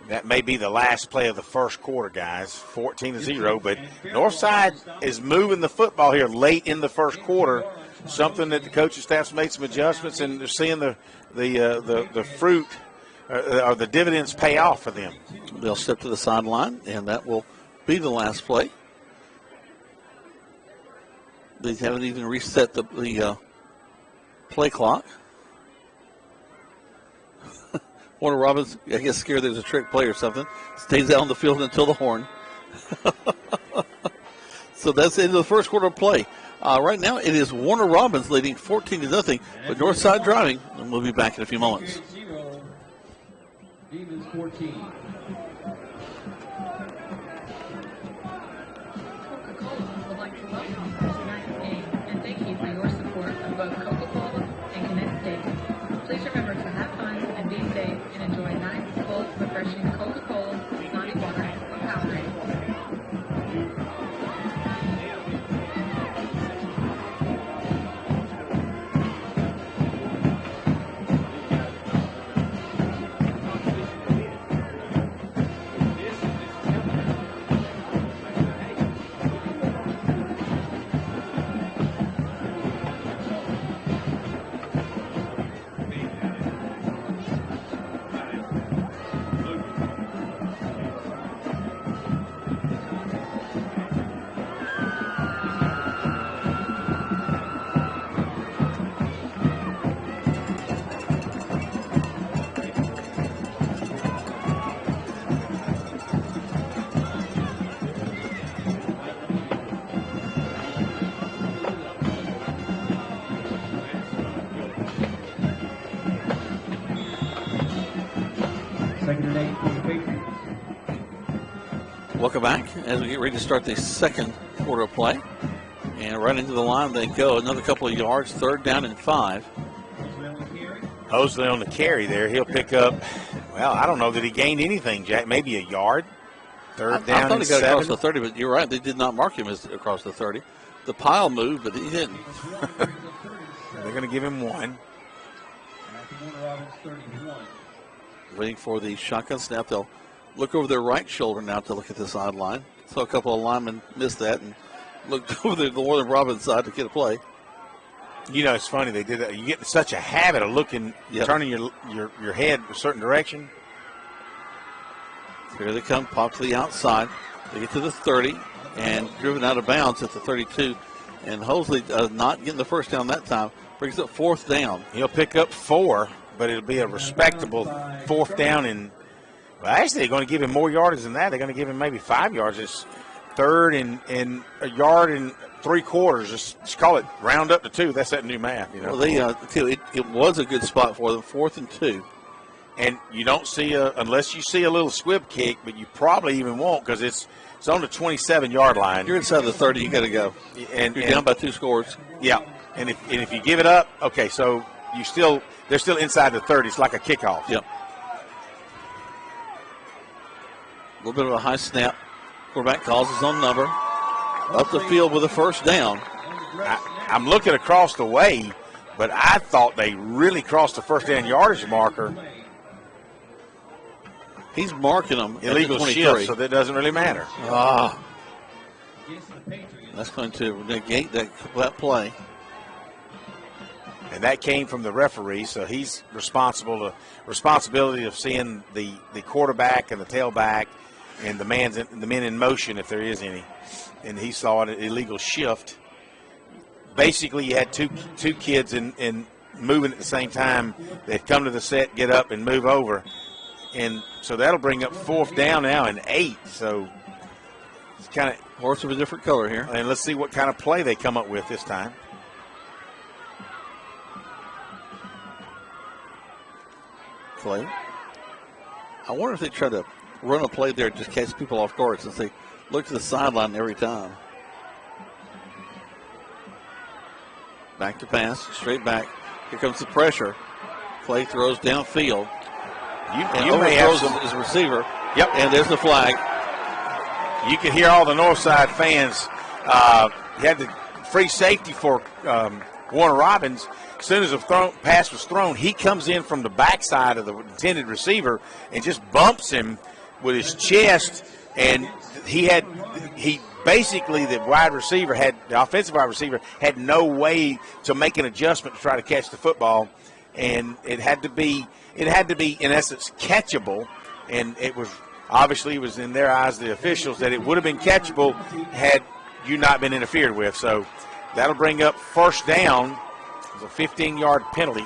That may be the last play of the first quarter, guys. 14-0, but Northside is moving the football here late in the first quarter. Something that the coaching staff's made some adjustments, and they're seeing the fruit or the dividends pay off for them. They'll step to the sideline, and that will be the last play. They haven't even reset the play clock. Warner Robins, I guess, scared there's a trick play or something. Stays out on the field until the horn. So that's the end of the first quarter of play. Right now, it is Warner Robins leading 14-0, but Northside driving, and we'll be back in a few moments. Demons 14. Coca-Cola would like to welcome Welcome back as we get ready to start the second quarter of play. And right into the line they go. Another couple of yards, 3rd down and 5. Mosley on the carry there. He'll pick up, well, I don't know that he gained anything, Jack. Maybe a yard. 3rd down I thought and he got 7. across the 30, but you're right. They did not mark him as across the 30. The pile moved, but he didn't. They're going to give him 1. Waiting for the shotgun snap. They'll look over their right shoulder now to look at the sideline. So a couple of linemen missed that and looked over the Northern Robins side to get a play. You know, it's funny. They did that. You get in such a habit of looking, turning your head a certain direction. Here they come, pop to the outside. They get to the 30 and driven out of bounds at the 32. And Hosley not getting the first down that time. Brings up 4th down. He'll pick up 4, but it'll be a respectable 4th down. And well, actually, they're going to give him more yardage than that. They're going to give him maybe 5 yards. It's 3rd and a yard and 3/4. Just call it round up to 2. That's that new math. You know. Well, it was a good spot for them, 4th and 2. And you don't see unless you see a little squib kick, but you probably even won't because it's on the 27-yard line. You're inside the 30, you got to go. And you're down by 2 scores. Yeah, and if you give it up, okay, so they're still inside the 30. It's like a kickoff. Yep. A little bit of a high snap. Quarterback calls his own number. Up the field with a 1st down. I'm looking across the way, but I thought they really crossed the 1st down yardage marker. He's marking them illegal shift, so that doesn't really matter. That's going to negate that play. And that came from the referee, so he's responsibility of seeing the quarterback and the tailback and the men in motion if there is any. And he saw an illegal shift. Basically, you had two kids in moving at the same time. They'd come to the set, get up, and move over. And so that'll bring up 4th down now and 8. So it's kind of horse of a different color here. And let's see what kind of play they come up with this time. Clay. I wonder if they try to run a play there, just catch people off guard since they look to the sideline every time. Back to pass, straight back. Here comes the pressure. Clay throws downfield. You may have his receiver. Yep. And there's the flag. You can hear all the Northside fans. He had the free safety for Warner Robins. As soon as the pass was thrown, he comes in from the backside of the intended receiver and just bumps him with his chest. And the offensive wide receiver had no way to make an adjustment to try to catch the football. And it had to be, in essence, catchable. And it was in their eyes, the officials, that it would have been catchable had you not been interfered with. So that'll bring up 1st down. It's a 15-yard penalty.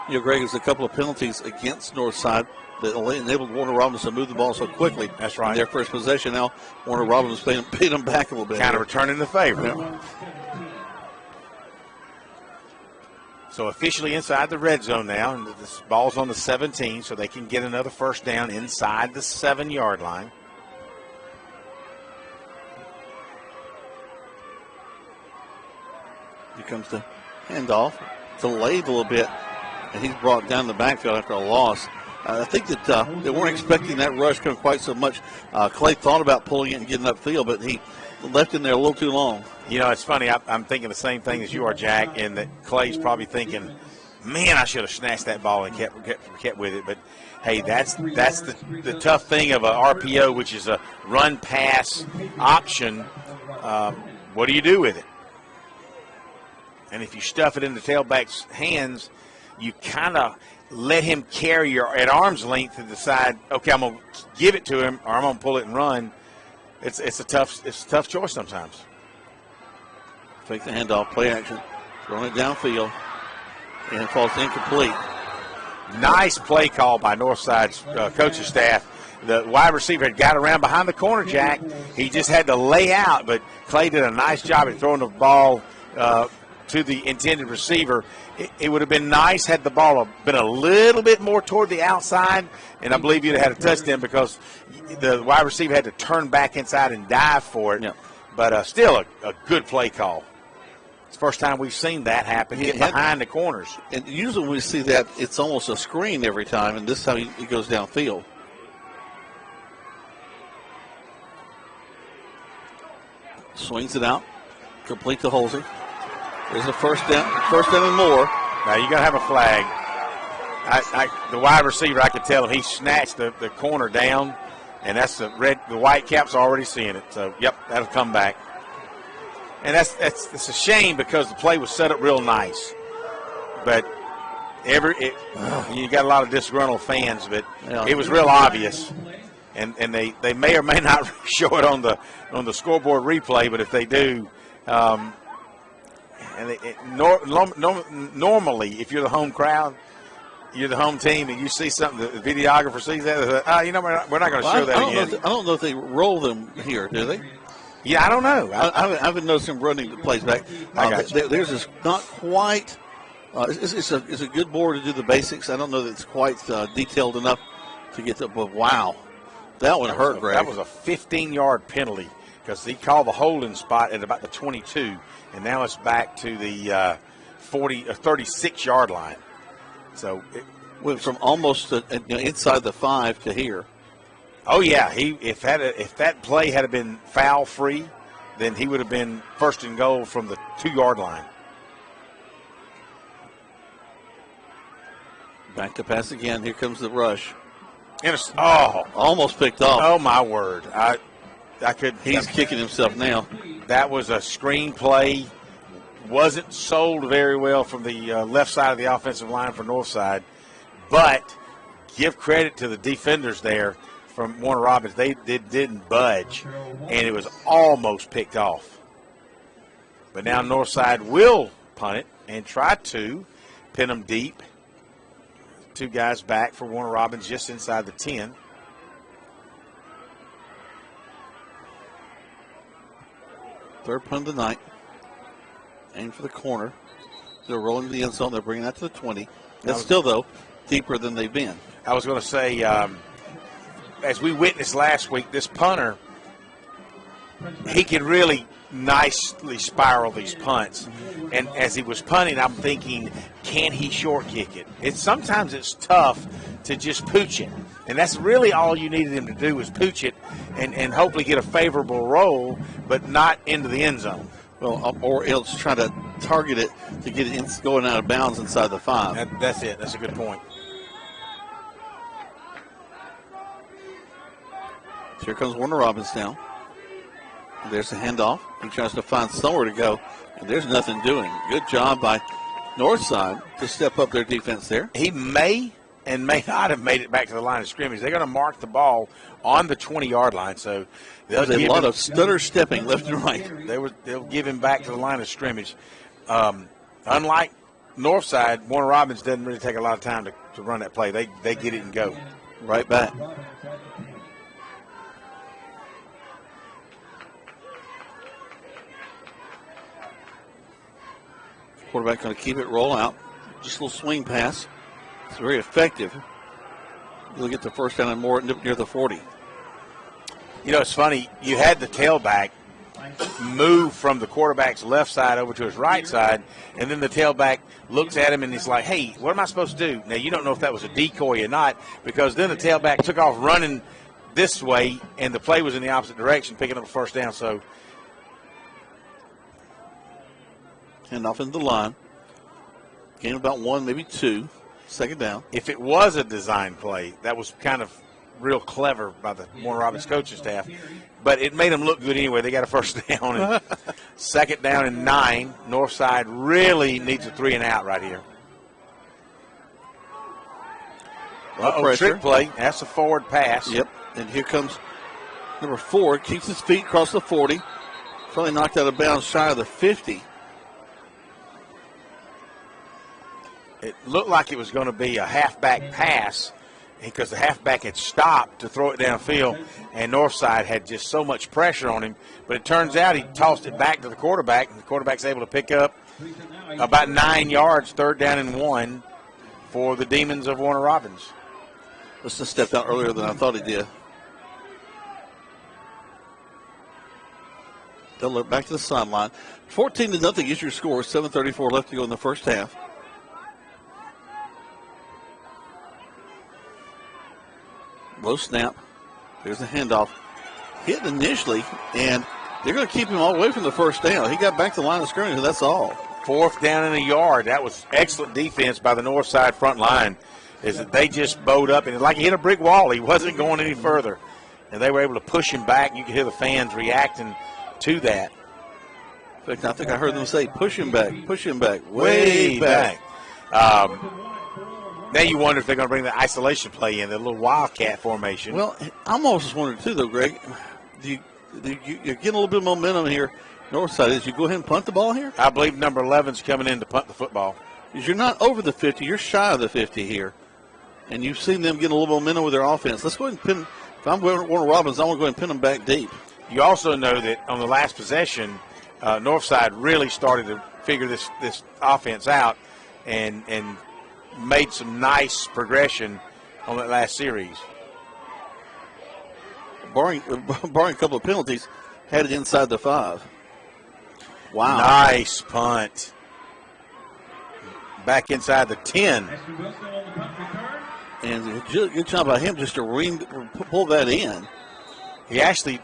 You know, Greg, there's a couple of penalties against Northside that enabled Warner Robins to move the ball so quickly. That's right. In their first possession. Now Warner Robins paid them back a little bit. Kind of returning the favor. Yeah. So officially inside the red zone now, and this ball's on the 17, so they can get another 1st down inside the 7-yard line. Here comes the handoff. Delayed a little bit, and he's brought down the backfield after a loss. I think that they weren't expecting that rush coming quite so much. Clay thought about pulling it and getting upfield, but he left in there a little too long. You know, it's funny. I'm thinking the same thing as you are, Jack, and that Clay's probably thinking, man, I should have snatched that ball and kept with it. But, hey, that's the tough thing of a RPO, which is a run-pass option. What do you do with it? And if you stuff it in the tailback's hands, you kind of let him carry you at arm's length to decide, okay, I'm going to give it to him or I'm going to pull it and run. It's a tough choice sometimes. Fake the handoff, play action, throwing it downfield, and it falls incomplete. Nice play call by Northside's coaching staff. The wide receiver had got around behind the corner, Jack. He just had to lay out, but Clay did a nice job at throwing the ball to the intended receiver. It would have been nice had the ball been a little bit more toward the outside, and I believe you'd have had a touchdown because the wide receiver had to turn back inside and dive for it. Yeah. But still a good play call. It's the first time we've seen that happen, get behind the corners. And usually when we see that, it's almost a screen every time, and this time he goes downfield. Swings it out, complete to Halsey. There's a first down and more. Now you got to have a flag. The wide receiver, I could tell him he snatched the corner down, and that's the white cap's already seeing it. So, yep, that'll come back. And it's a shame because the play was set up real nice. But you got a lot of disgruntled fans, but it was real obvious. And they may or may not show it on the scoreboard replay, but if they do, normally if you're the home crowd, you're the home team, and you see something, the videographer sees that, we're not going to show that again. I don't know if they roll them here, do they? Yeah, I don't know. I haven't noticed him running the plays back. There's just not quite. It's a good board to do the basics. I don't know that it's quite detailed enough to get to. But wow, that one hurt, Greg. That was a 15-yard penalty because he called the holding spot at about the 22, and now it's back to the 36-yard line. So it went from almost inside the 5 to here. Oh yeah, if that play had been foul free, then he would have been first and goal from the 2-yard line. Back to pass again. Here comes the rush. Almost picked off. Oh my word! He's kicking himself now. That was a screen play. Wasn't sold very well from the left side of the offensive line for Northside, but give credit to the defenders there from Warner Robins. They didn't budge, and it was almost picked off. But now Northside will punt it and try to pin them deep. 2 guys back for Warner Robins just inside the 10. Third punt of the night. Aim for the corner. They're rolling to the end zone. They're bringing that to the 20. That's still, though, deeper than they've been. I was going to say, as we witnessed last week, this punter, he can really nicely spiral these punts. And as he was punting, I'm thinking, can he short kick it? Sometimes it's tough to just pooch it. And that's really all you needed him to do was pooch it and hopefully get a favorable roll, but not into the end zone. Well, or else try to target it to get it going out of bounds inside the 5. That's it. That's a good point. Here comes Warner Robins now. There's the handoff. He tries to find somewhere to go, and there's nothing doing. Good job by Northside to step up their defense there. He may and may not have made it back to the line of scrimmage. They're going to mark the ball on the 20-yard line, so there's a lot of stutter stepping left and right. They'll give him back to the line of scrimmage. Unlike Northside, Warner Robins doesn't really take a lot of time to run that play. They get it and go. Right back. Quarterback going to keep it roll out. Just a little swing pass. It's very effective. You'll get the first down and more near the 40. You know, it's funny. You had the tailback move from the quarterback's left side over to his right side, and then the tailback looks at him and he's like, hey, what am I supposed to do? Now, you don't know if that was a decoy or not, because then the tailback took off running this way, and the play was in the opposite direction, picking up a first down. So, and off into the line. Gain about 1, maybe 2. Second down. If it was a design play, that was kind of real clever by the Warner Robins coaching staff. But it made them look good anyway. They got a first down. And second down and 9. Northside really needs a 3-and-out right here. Trick play. That's a forward pass. Yep. And here comes number 4. Keeps his feet across the 40. Probably knocked out of bounds shy of the 50. It looked like it was going to be a halfback pass because the halfback had stopped to throw it downfield, and Northside had just so much pressure on him. But it turns out he tossed it back to the quarterback, and the quarterback's able to pick up about 9 yards, 3rd down and 1 for the Demons of Warner Robins. Just stepped out earlier than I thought he did. They'll look back to the sideline. 14-0 is your score. 7:34 left to go in the first half. Low snap. There's a handoff. Hit initially, and they're going to keep him all the way from the first down. He got back to the line of scrimmage, and that's all. 4th down and a yard. That was excellent defense by the Northside front line. Is that they just bowed up, and it's like he hit a brick wall. He wasn't going any further. And they were able to push him back. You could hear the fans reacting to that. In fact, I think I heard them say, push him back, way back. Now you wonder if they're going to bring the isolation play in, the little wildcat formation. Well, I'm almost wondering, too, though, Greg, you're getting a little bit of momentum here. Northside, is you go ahead and punt the ball here? I believe number 11's coming in to punt the football. Because you're not over the 50, you're shy of the 50 here. And you've seen them get a little momentum with their offense. Let's go ahead and pin. If I'm Warner Robins, I want to go ahead and pin them back deep. You also know that on the last possession, Northside really started to figure this offense out and made some nice progression on that last series. Barring a couple of penalties, had it inside the 5. Wow. Nice punt. Back inside the 10. And good job by him just to pull that in. He actually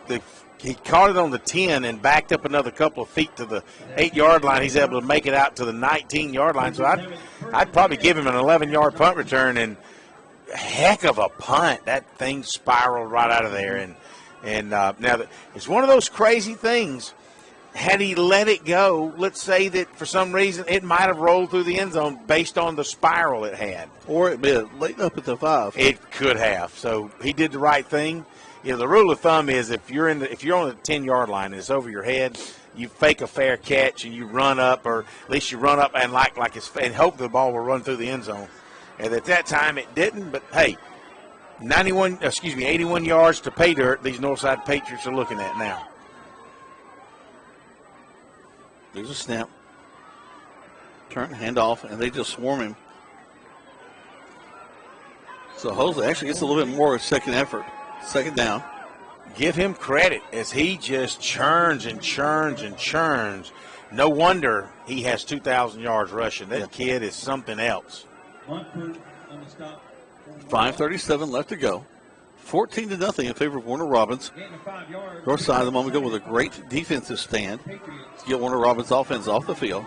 he caught it on the 10 and backed up another couple of feet to the 8-yard line. He's able to make it out to the 19-yard line. So I'd probably give him an 11-yard punt return, and heck of a punt. That thing spiraled right out of there. And now it's one of those crazy things. Had he let it go, let's say that for some reason it might have rolled through the end zone based on the spiral it had. Or it may have laid up at the 5. It could have. So he did the right thing. You know, the rule of thumb is if you're on the 10-yard line and it's over your head, you fake a fair catch and you run up, or at least you run up and like it's and hope the ball will run through the end zone. And at that time it didn't, but hey, 81 yards to pay dirt these Northside Patriots are looking at now. There's a snap. Turn, hand off, and they just swarm him. So Hosley actually gets a little bit more second effort. Second down. Give him credit as he just churns and churns and churns. No wonder he has 2,000 yards rushing. That kid is something else. 5:37 left to go. 14-0 in favor of Warner Robins. Northside a moment ago with a great defensive stand to get Warner Robins offense off the field.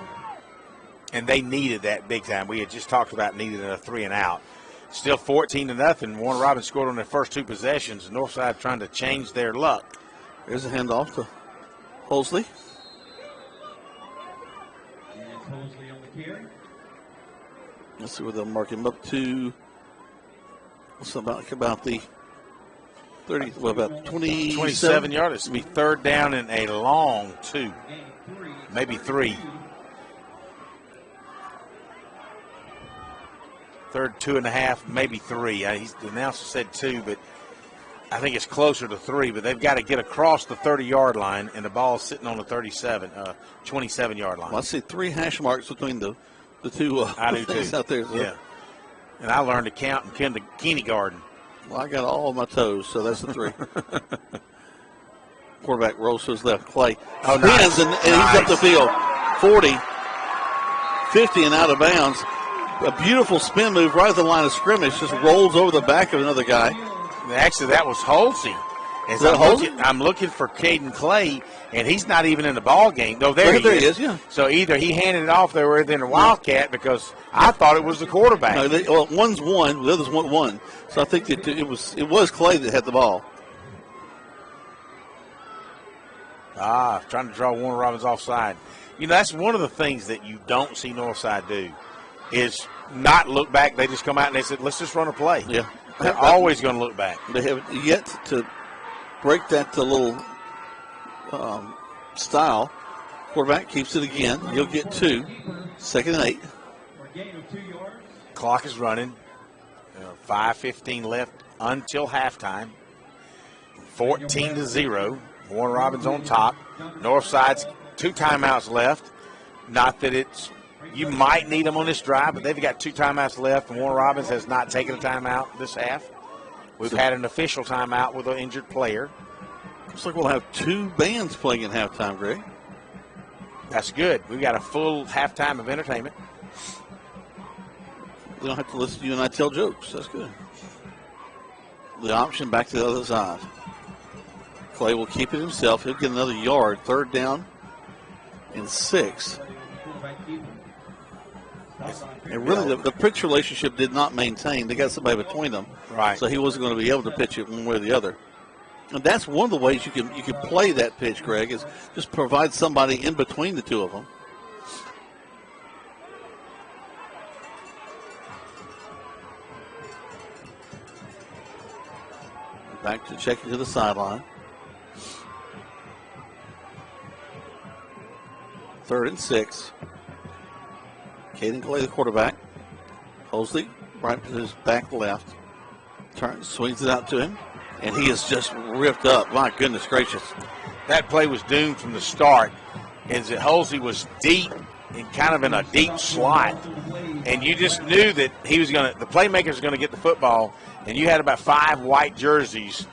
And they needed that big time. We had just talked about needing a 3-and-out. Still 14-0. Warner Robins scored on their first 2 possessions. Northside trying to change their luck. There's a handoff to Hosley. Let's see where they'll mark him up to. What's about the 30? What about 27 yards? It's going to be 3rd down and a long 2, maybe 3. 3rd 2.5, maybe 3. The announcer said 2, but I think it's closer to 3. But they've got to get across the 30-yard line, and the ball's sitting on the 27-yard line. Well, I see 3 hash marks between the two I do things too. out there. So. Yeah, and I learned to count in kindergarten. Well, I got all of my toes, so that's the 3. Quarterback rolls to his left. Clay spins, nice. and he's up the field. 40, 50, and out of bounds. A beautiful spin move right at the line of scrimmage. Just rolls over the back of another guy. Actually, that was Halsey. Is that Halsey? I'm looking for Caden Clay, and he's not even in the ball game. No, there he is. Yeah. So either he handed it off there or then a Wildcat, because I thought it was the quarterback. No, one's 1, the other's 1. So I think that it was Clay that had the ball. Trying to draw Warner Robins offside. You know, that's one of the things that you don't see Northside do, is not look back. They just come out and they said, let's just run a play. Yeah. They're always going to look back. They have yet to break that little style. Quarterback keeps it again. He'll get 2. 2nd and 8. Clock is running. 5:15 left until halftime. 14-0. Warner Robins on top. Northside's 2 timeouts left. Not that it's you might need them on this drive, but they've got 2 timeouts left, and Warner Robins has not taken a timeout this half. We've had an official timeout with an injured player. Looks like we'll have 2 bands playing at halftime, Greg. That's good. We've got a full halftime of entertainment. We don't have to listen to you and I tell jokes. That's good. The option back to the other side. Clay will keep it himself. He'll get another yard. 3rd down and 6. And really, the pitch relationship did not maintain. They got somebody between them, right? So he wasn't going to be able to pitch it one way or the other. And that's one of the ways you can play that pitch, Greg, is just provide somebody in between the 2 of them. Back to checking to the sideline. 3rd and 6. Caden Clay, the quarterback. Hosley right to his back left. Turns, swings it out to him, and he is just ripped up. My goodness gracious. That play was doomed from the start. As Hosley was deep and kind of in a deep slot. And you just knew that he was the playmaker was going to get the football, and you had about 5 white jerseys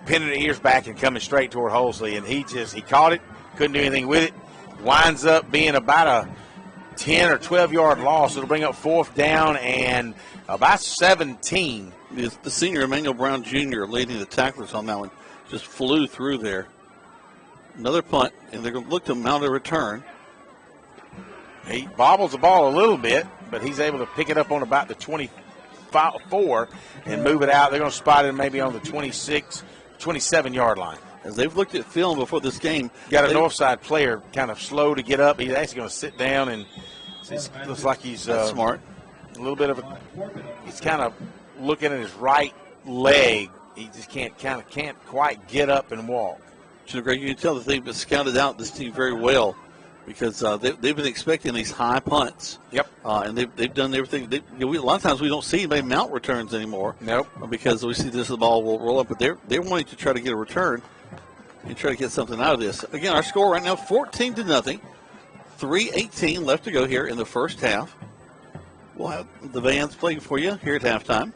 pinning the ears back and coming straight toward Hosley. And he caught it, couldn't do anything with it. Winds up being about a 10 or 12-yard loss. It'll bring up 4th down and about 17. The senior Emmanuel Brown Jr. leading the tacklers on that one just flew through there. Another punt, and they're going to look to mount a return. He bobbles the ball a little bit, but he's able to pick it up on about the 24 and move it out. They're going to spot it maybe on the 26, 27-yard line. As they've looked at film before this game. Got a Northside player kind of slow to get up. He's actually going to sit down, and it looks like he's smart. A little bit of he's kind of looking at his right leg. He just can't quite get up and walk. So, Greg, you can tell that they've scouted out this team very well because they've been expecting these high punts. Yep. And they've done everything. A lot of times we don't see anybody mount returns anymore. Nope. Because we see the ball will roll up, but they're wanting to try to get a return and try to get something out of this. Again, our score right now 14-0. 3:18 left to go here in the first half. We'll have the bands playing for you here at halftime.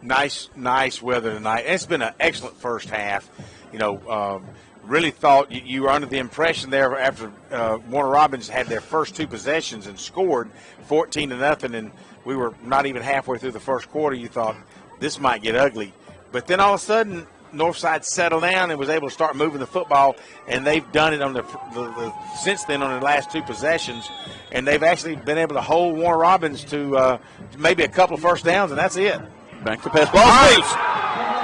Nice weather tonight. It's been an excellent first half. Really thought you were under the impression there after Warner Robins had their first 2 possessions and scored 14-0, and we were not even halfway through the first quarter. You thought this might get ugly. But then all of a sudden, Northside settled down and was able to start moving the football, and they've done it on since then on the last 2 possessions, and they've actually been able to hold Warner Robins to maybe a couple of first downs, and that's it. Back to pass. Ball escapes.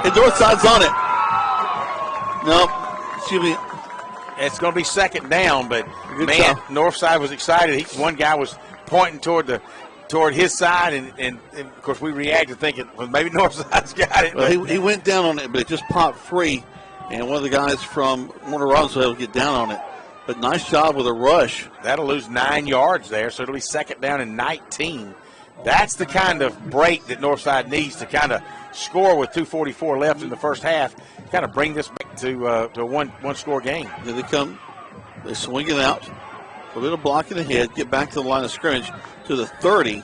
And Northside's on it. Nope. Excuse me. It's going to be 2nd down, but Good man, job. Northside was excited. One guy was pointing toward his side, and of course we reacted thinking, well, maybe Northside's got it. Well, he went down on it, but it just popped free, and one of the guys from Warner Robins was able to get down on it. But nice job with a rush. That'll lose 9 yards there, so it'll be 2nd down and 19. That's the kind of break that Northside needs to kind of score with 2:44 left in the first half, kind of bring this back to a one-score game. Then they come, they swing it out, a little blocking ahead, get back to the line of scrimmage to the 30.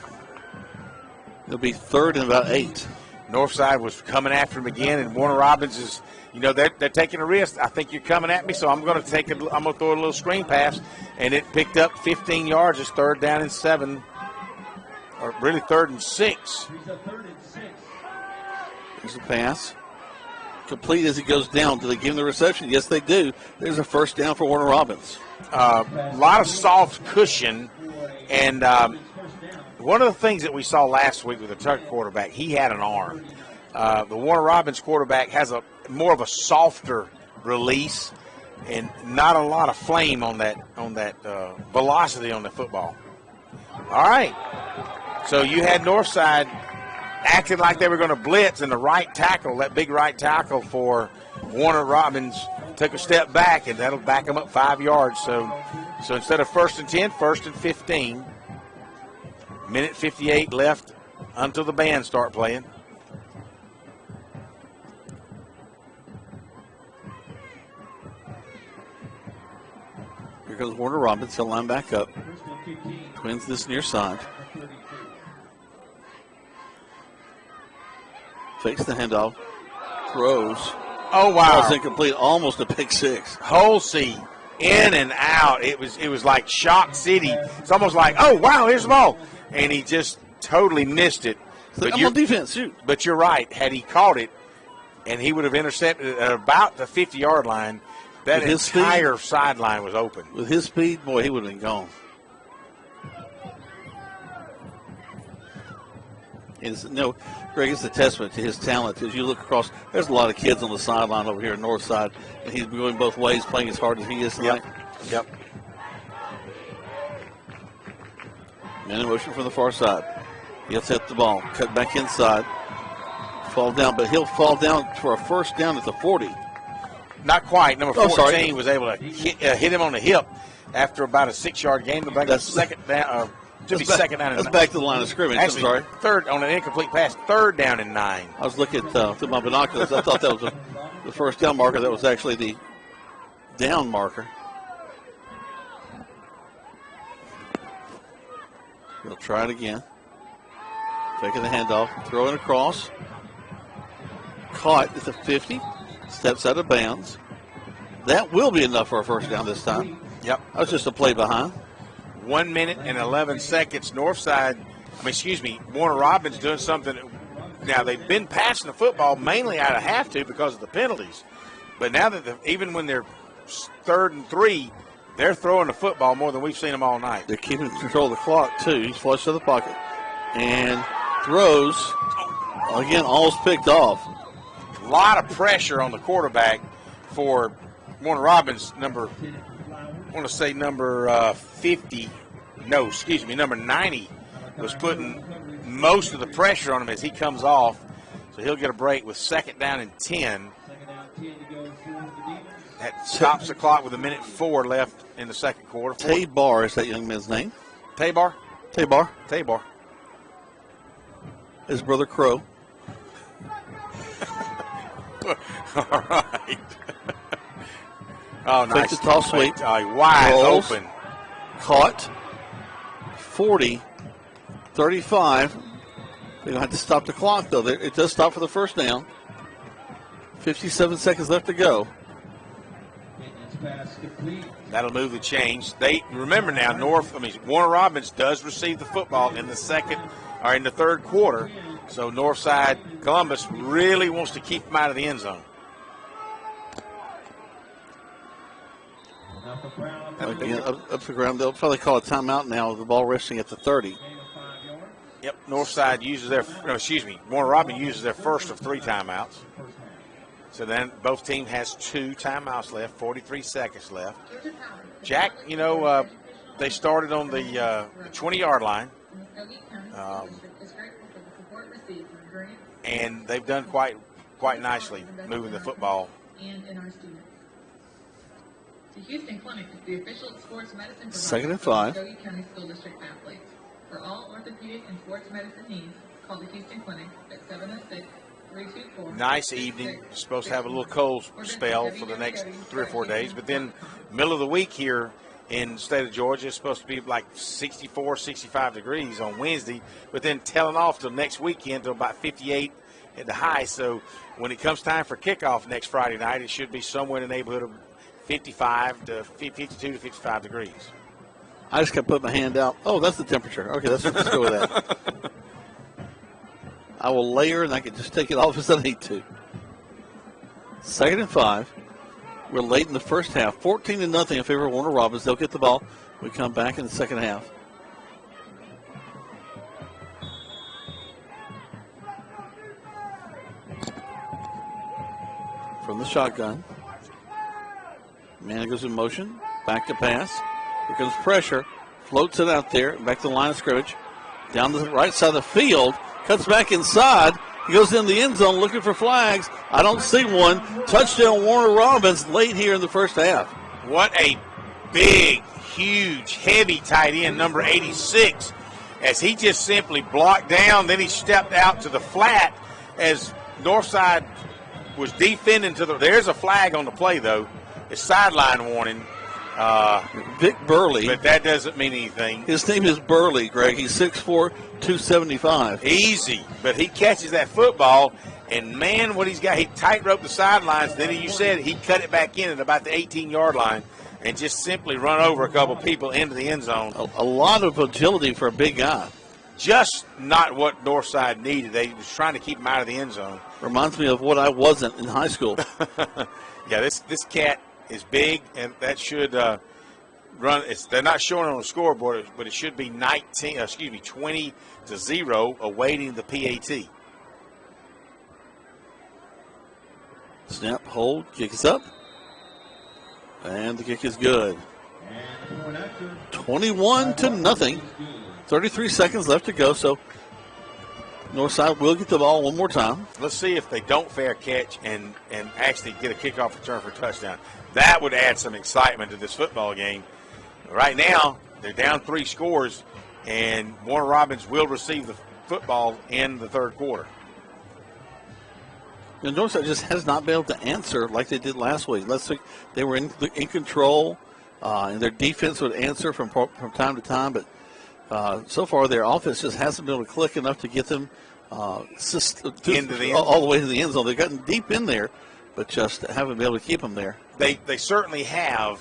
It'll be 3rd and about 8. Northside was coming after him again, and Warner Robins is, they're taking a risk. I think you're coming at me, so I'm going to throw a little screen pass, and it picked up 15 yards. It's 3rd down and 7. Or really 3rd and 6. There's a pass. Complete as he goes down. Do they give him the reception? Yes, they do. There's a first down for Warner Robins. A lot of soft cushion. And one of the things that we saw last week with the Tucker quarterback, he had an arm. The Warner Robins quarterback has more of a softer release and not a lot of flame on that velocity on the football. All right. So you had Northside acting like they were going to blitz, and the right tackle, that big right tackle for Warner Robins, took a step back, and that'll back them up 5 yards. So instead of 1st and 10, 1st and 15. Minute 58 left until the band start playing. comes Warner Robbins. He'll line back up. Twins this near side. Fakes the handoff. Throws. Oh, wow. That was incomplete. Almost a pick six. Holsey in and out. It was like Shock City. It's almost like, oh, wow, here's the ball. And he just totally missed it. But I'm on defense, shoot. But you're right. Had he caught it, and he would have intercepted it at about the 50-yard line, that entire sideline was open. With his speed, boy, he would have been gone. Greg, it's a testament to his talent. As you look across, there's a lot of kids on the sideline over here in Northside, and he's going both ways, playing as hard as he is tonight. Yep. Man in motion from the far side. He'll hit the ball, cut back inside, fall down, but he'll fall down for a first down at the 40. Not quite. Number 14 was able to hit him on the hip after about a 6-yard gain. That's second down. Second down. That's back to the line of scrimmage. Actually, I'm sorry. Third on an incomplete pass. 3rd down and 9. I was looking through my binoculars. I thought that was the first down marker. That was actually the down marker. He'll try it again. Faking the handoff. Throw it across. Caught at the 50. Steps out of bounds. That will be enough for a first down this time. Yep. That was just a play behind. 1 minute and 11 seconds. Warner Robbins doing something. Now, they've been passing the football mainly out of have to because of the penalties. But now that even when they're 3rd and 3, they're throwing the football more than we've seen them all night. They're keeping control of the clock, too. He's flushed to the pocket. And throws. Again, all's picked off. A lot of pressure on the quarterback for Warner Robbins, number 50. No, excuse me, number 90 was putting most of the pressure on him as he comes off. So he'll get a break with 2nd down and 10. That stops the clock with 1:04 left in the second quarter. Tabar is that young man's name. Tabar? Tabar. His brother Crow. All right. Oh, nice. Fake the toss sweep. Wide rolls, open. Caught. 40. 35. They're going to have to stop the clock, though. It does stop for the first down. 57 seconds left to go. That'll move the change. Remember now, Warner Robbins does receive the football in the third quarter. So Northside Columbus really wants to keep him out of the end zone. Again, up the ground. They'll probably call a timeout now with the ball resting at the 30. Yep, Northside Warner Robbins uses their first of 3 timeouts. So then both teams has 2 timeouts left, 43 seconds left. Jack, they started on the 20-yard line. And they've done quite nicely moving the football. And in our students. The Houston Clinic is the official sports medicine provider 2nd and 5. for Muskogee County School District athletes. For all orthopedic and sports medicine needs, call the Houston Clinic at 706-324. Nice evening. Supposed to have a little cold spell for the next 3 or 4 days, but then middle of the week here in the state of Georgia, it's supposed to be like 64, 65 degrees on Wednesday, but then tailing off till next weekend to about 58 at the high. So when it comes time for kickoff next Friday night, it should be somewhere in the neighborhood of 52 to 55 degrees. I just got to put my hand out. Oh, that's the temperature. Okay, let's go with that. I will layer and I can just take it off as I need to. 2nd and 5. We're late in the first half. 14-0 in favor of Warner Robbins. They'll get the ball. We come back in the second half. From the shotgun. Man goes in motion. Back to pass. Here comes pressure. Floats it out there. Back to the line of scrimmage. Down the right side of the field. Cuts back inside. He goes in the end zone looking for flags. I don't see one. Touchdown Warner Robbins late here in the first half. What a big, huge, heavy tight end, number 86, as he just simply blocked down. Then he stepped out to the flat as Northside was defending to the – there's a flag on the play, though. It's sideline warning. Vic Burley. But that doesn't mean anything. His name is Burley, Greg. He's 6'4", 275. Easy. But he catches that football, and, man, what he's got, he tightrope the sidelines. Then you said he cut it back in at about the 18-yard line and just simply run over a couple people into the end zone. A lot of agility for a big guy. Just not what Northside needed. They was trying to keep him out of the end zone. Reminds me of what I wasn't in high school. Yeah, this cat is big, and that should run. They're not showing it on the scoreboard, but it should be 20-0, awaiting the PAT. Snap, hold, kick is up. And the kick is good. 21-0. 33 seconds left to go, so Northside will get the ball one more time. Let's see if they don't fair catch and actually get a kickoff return for a touchdown. That would add some excitement to this football game. Right now, they're down 3 scores, and Warner Robins will receive the football in the third quarter. And Northside just has not been able to answer like they did last week. Last week they were in control, and their defense would answer from time to time, but so far their offense just hasn't been able to click enough to get them all the way to the end zone. They've gotten deep in there, but just haven't been able to keep them there. They certainly have,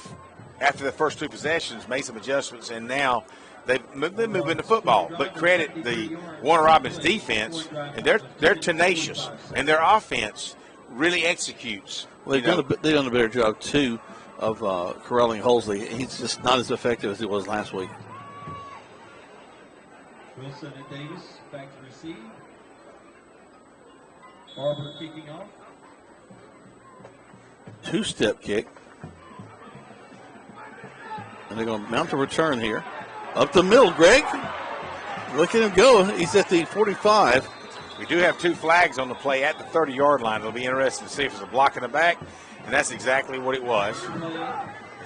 after the first 2 possessions, made some adjustments, and now they've been moving to football. But credit the Warner Robins defense, and they're tenacious, and their offense really executes. Well, they've done a better job, too, of corralling Holsley. He's just not as effective as he was last week. Wilson and Davis back to receive. Barber kicking off. 2-step kick. And they're going to mount a return here. Up the middle, Greg. Look at him go. He's at the 45. We do have 2 flags on the play at the 30-yard line. It'll be interesting to see if it's a block in the back, and that's exactly what it was.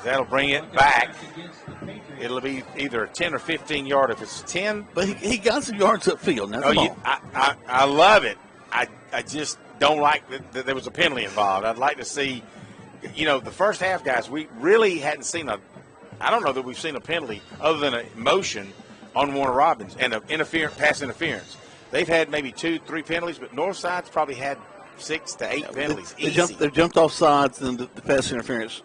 That'll bring it back. It'll be either a 10 or 15-yard. If it's 10. But he got some yards upfield. I love it. I just don't like that there was a penalty involved. I'd like to see, the first half, guys, we really hadn't seen I don't know that we've seen a penalty other than a motion on Warner Robins and an pass interference. They've had maybe 2-3 penalties, but Northside's probably had 6 to 8 penalties. They've jumped off sides and the pass interference.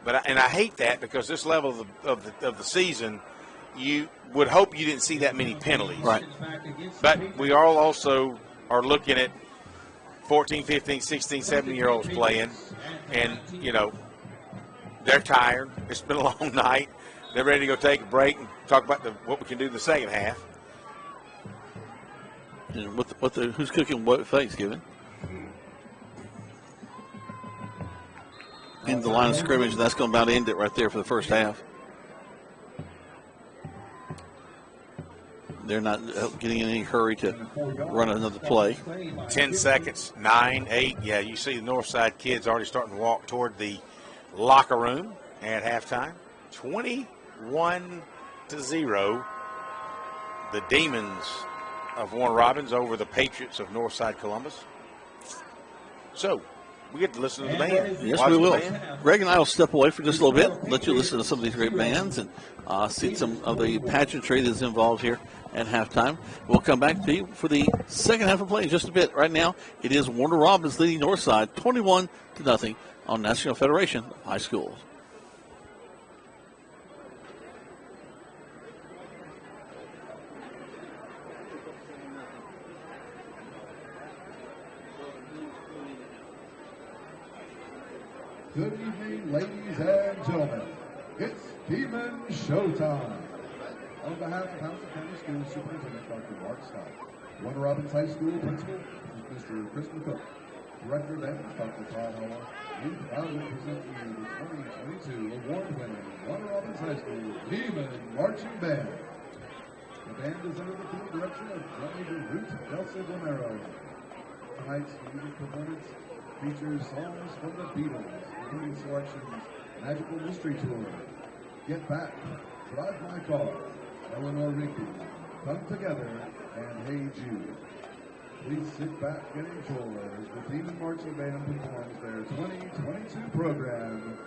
But I hate that because this level of the season, you would hope you didn't see that many penalties. Right. But we all also are looking at 14, 15, 16, 17-year-olds playing, and, they're tired. It's been a long night. They're ready to go take a break and talk about what we can do in the second half. And who's cooking what at Thanksgiving? In the line of scrimmage, that's going to about end it right there for the first half. They're not getting in any hurry to run another play. 10 seconds, 9, 8. Yeah, you see the Northside kids already starting to walk toward the locker room at halftime. 21-0. The Demons of Warner Robins over the Patriots of Northside Columbus. So, we get to listen to the band. Yes, we will. Greg and I will step away for just a little bit, let you listen to some of these great bands and see some of the pageantry that's involved here at halftime. We'll come back to you for the second half of play in just a bit. Right now, it is Warner Robins leading Northside 21-0 on National Federation of High Schools. Good evening, ladies and gentlemen. It's Demon Showtime. On behalf of House County School Superintendent Dr. Mark Scott, Warner Robins High School Principal is Mr. Chris McCook, Director of Bands Dr. Todd Howell. We proudly present to you the 2022 award-winning Warner Robins High School Demon Marching Band. The band is under the field direction of Drum Major Ruth Delsa Romero. Tonight's music performance features songs from the Beatles, including selections Magical Mystery Tour, Get Back, Drive My Car, Eleanor Rigby, Come Together, and Hey Jude. Please sit back and enjoy as the Demon Marching Band performs their 2022 program,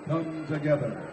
come together.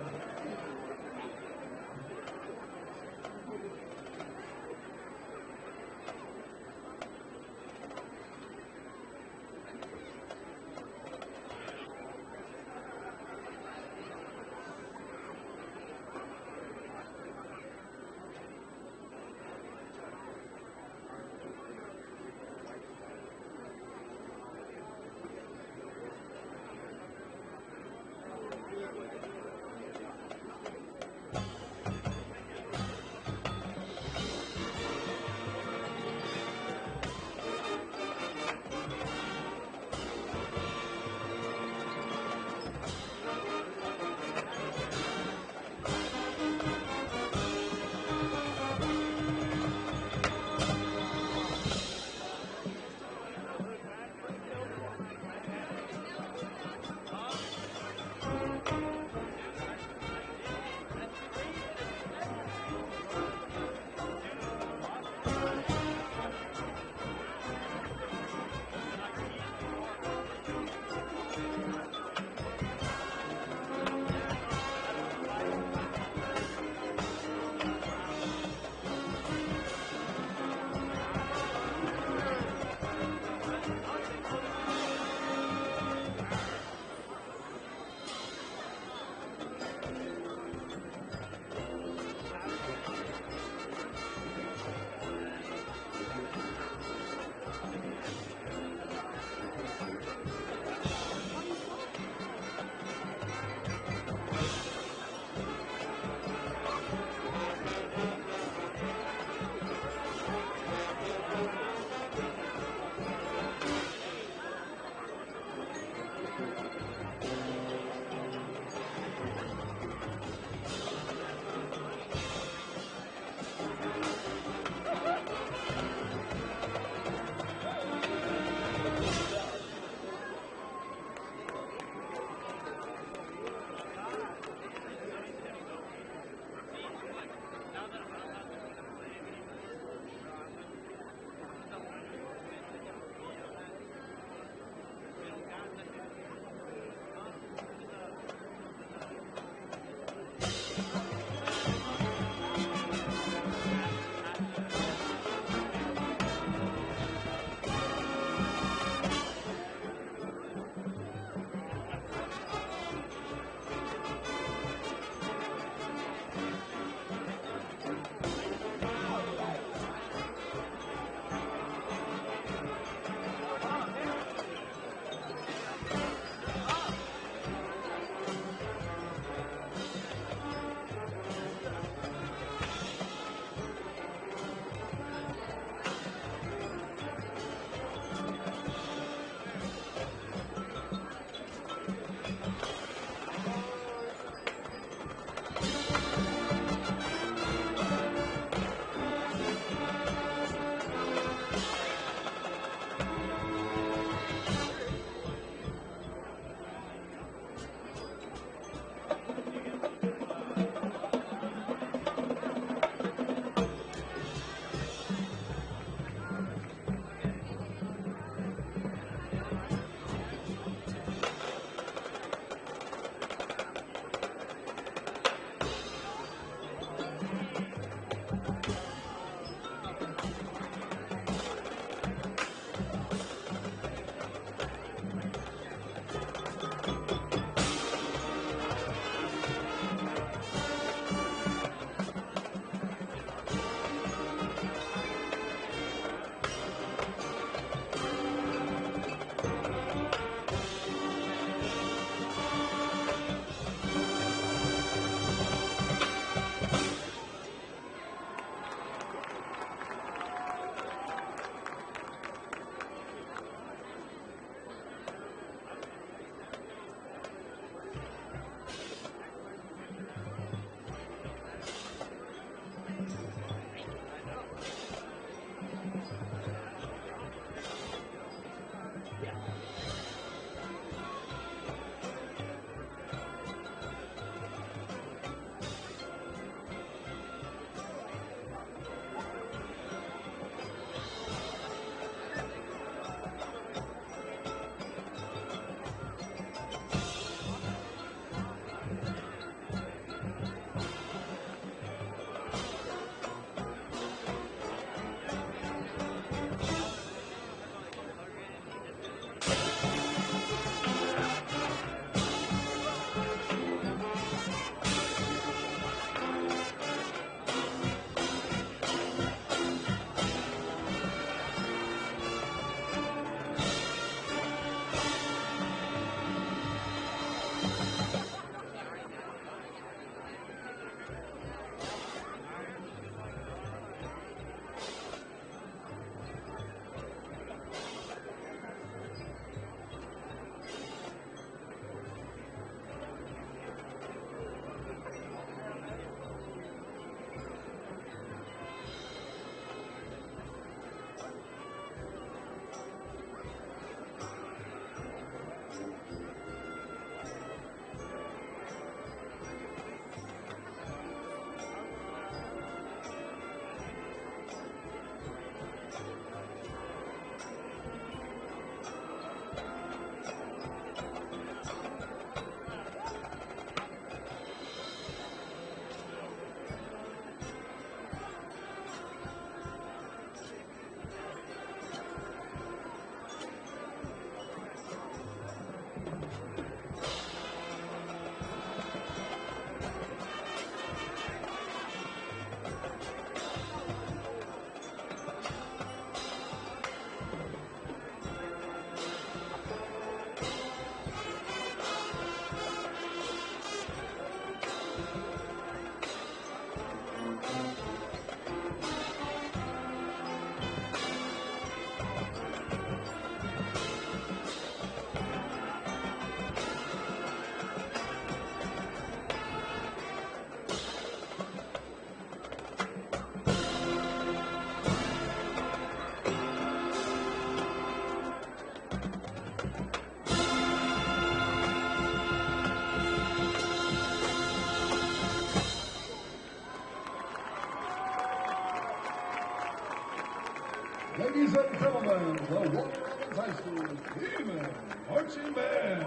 Demon Marching Band.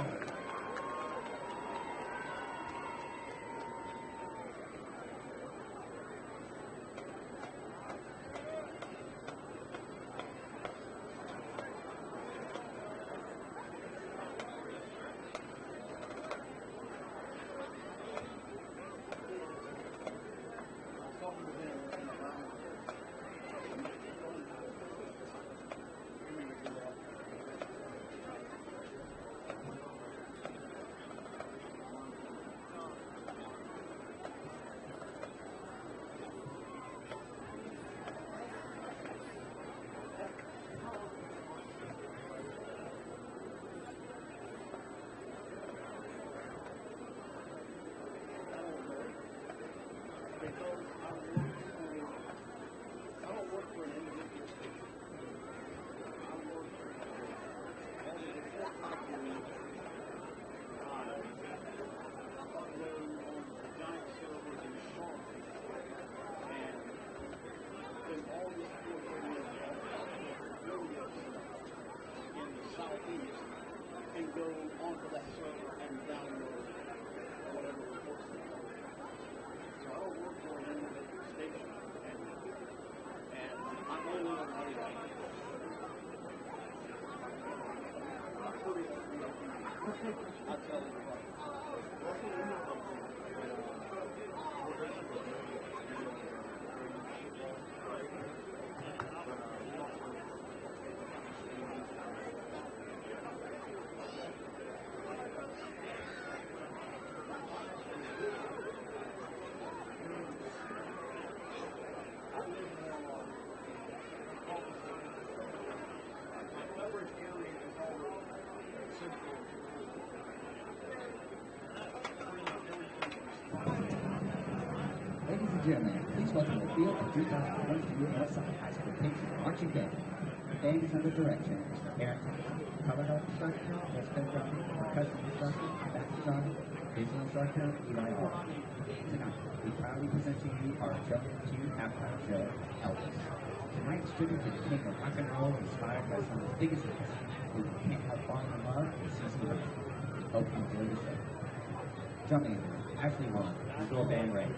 And go onto that server and download whatever reports they have. So I don't work for an individual station, and I'm only on radio. I'll tell you what. Ladies and gentlemen, please welcome the field of 2022 Northside High School Patriot Marching Band. The band is under direction of Mr. Aaron Thompson, color guard instructor, Jessica Drummond, percussion instructor, Matthew Johnson, visual instructor, Eli Hall. Tonight, we proudly present to you our Children 2 halftime show, Elvis. Tonight's tribute to the king of rock and roll inspired by some of the biggest hits who can't help falling in love with season one. Hope you enjoy the show. Drumming, Ashley Warren, Door Band Ray.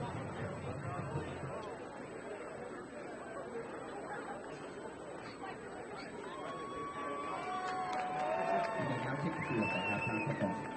You may now take the field for halftime performance.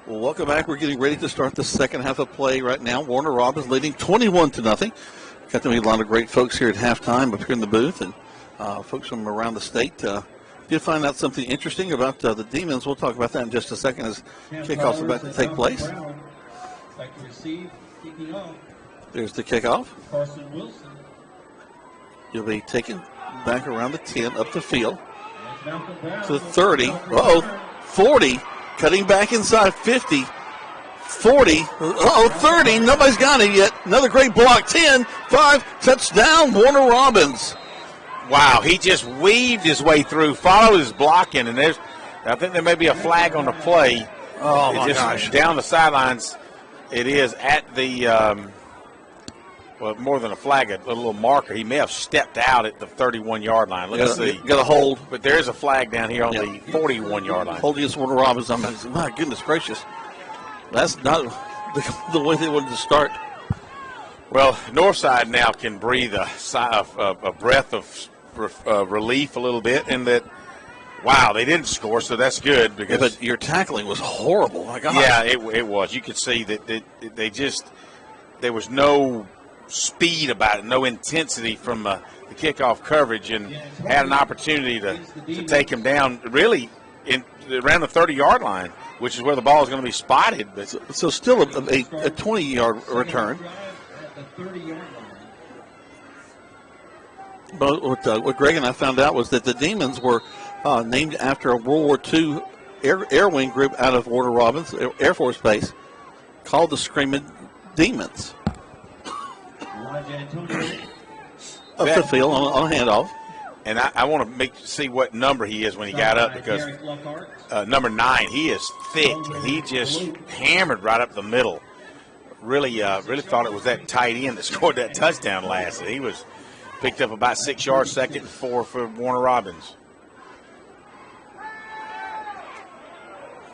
Well, welcome back. We're getting ready to start the second half of play right now. Warner Robins leading 21-0. Got to meet a lot of great folks here at halftime up here in the booth, and folks from around the state. Did find out something interesting about the Demons. We'll talk about that in just a second as kickoff's about to take place. Back to receive, kicking off. There's the kickoff. Carson Wilson. You'll be taken back around the 10 up the field Brown. to 30. 40. Cutting back inside 50. 40. 30. Nobody's got it yet. Another great block. 10. 5. Touchdown, Warner Robins. Wow, he just weaved his way through, followed his blocking, and I think there may be a flag on the play. Oh, my gosh. Down the sidelines, it is at the, well, more than a flag, a little marker. He may have stepped out at the 31-yard line. Let's see. Got a hold. But there is a flag down here on the 41-yard line. Hold against Warner Robins. My goodness gracious. That's not the way they wanted to start. Well, Northside now can breathe a breath of relief a little bit in that, wow, they didn't score, so that's good. Because but your tackling was horrible. My God. Yeah, it was. You could see that there was no speed about it, no intensity from the kickoff coverage, and had an opportunity to take him down really around the 30-yard line, which is where the ball is going to be spotted. But so still a 20-yard return. The 30-yard line. But what Greg and I found out was that the Demons were named after a World War II air wing group out of Warner Robins Air Force Base called the Screaming Demons. Up the field on a handoff. And I want to see what number he is when he got up, because number 9, he is thick, and he just hammered right up the middle. Really thought it was that tight end that scored that touchdown last. He was picked up about 6 yards, second and 4 for Warner Robins.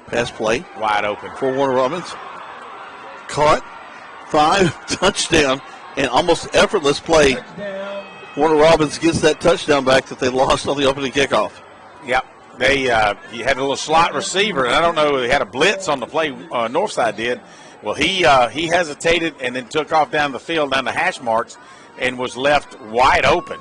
Pass play. Wide open. For Warner Robins. Caught. 5. Touchdown. And almost effortless play. Warner Robins gets that touchdown back that they lost on the opening kickoff. Yep. They you had a little slot receiver, and I don't know, they had a blitz on the play, Northside did. Well, he hesitated and then took off down the field, down the hash marks, and was left wide open.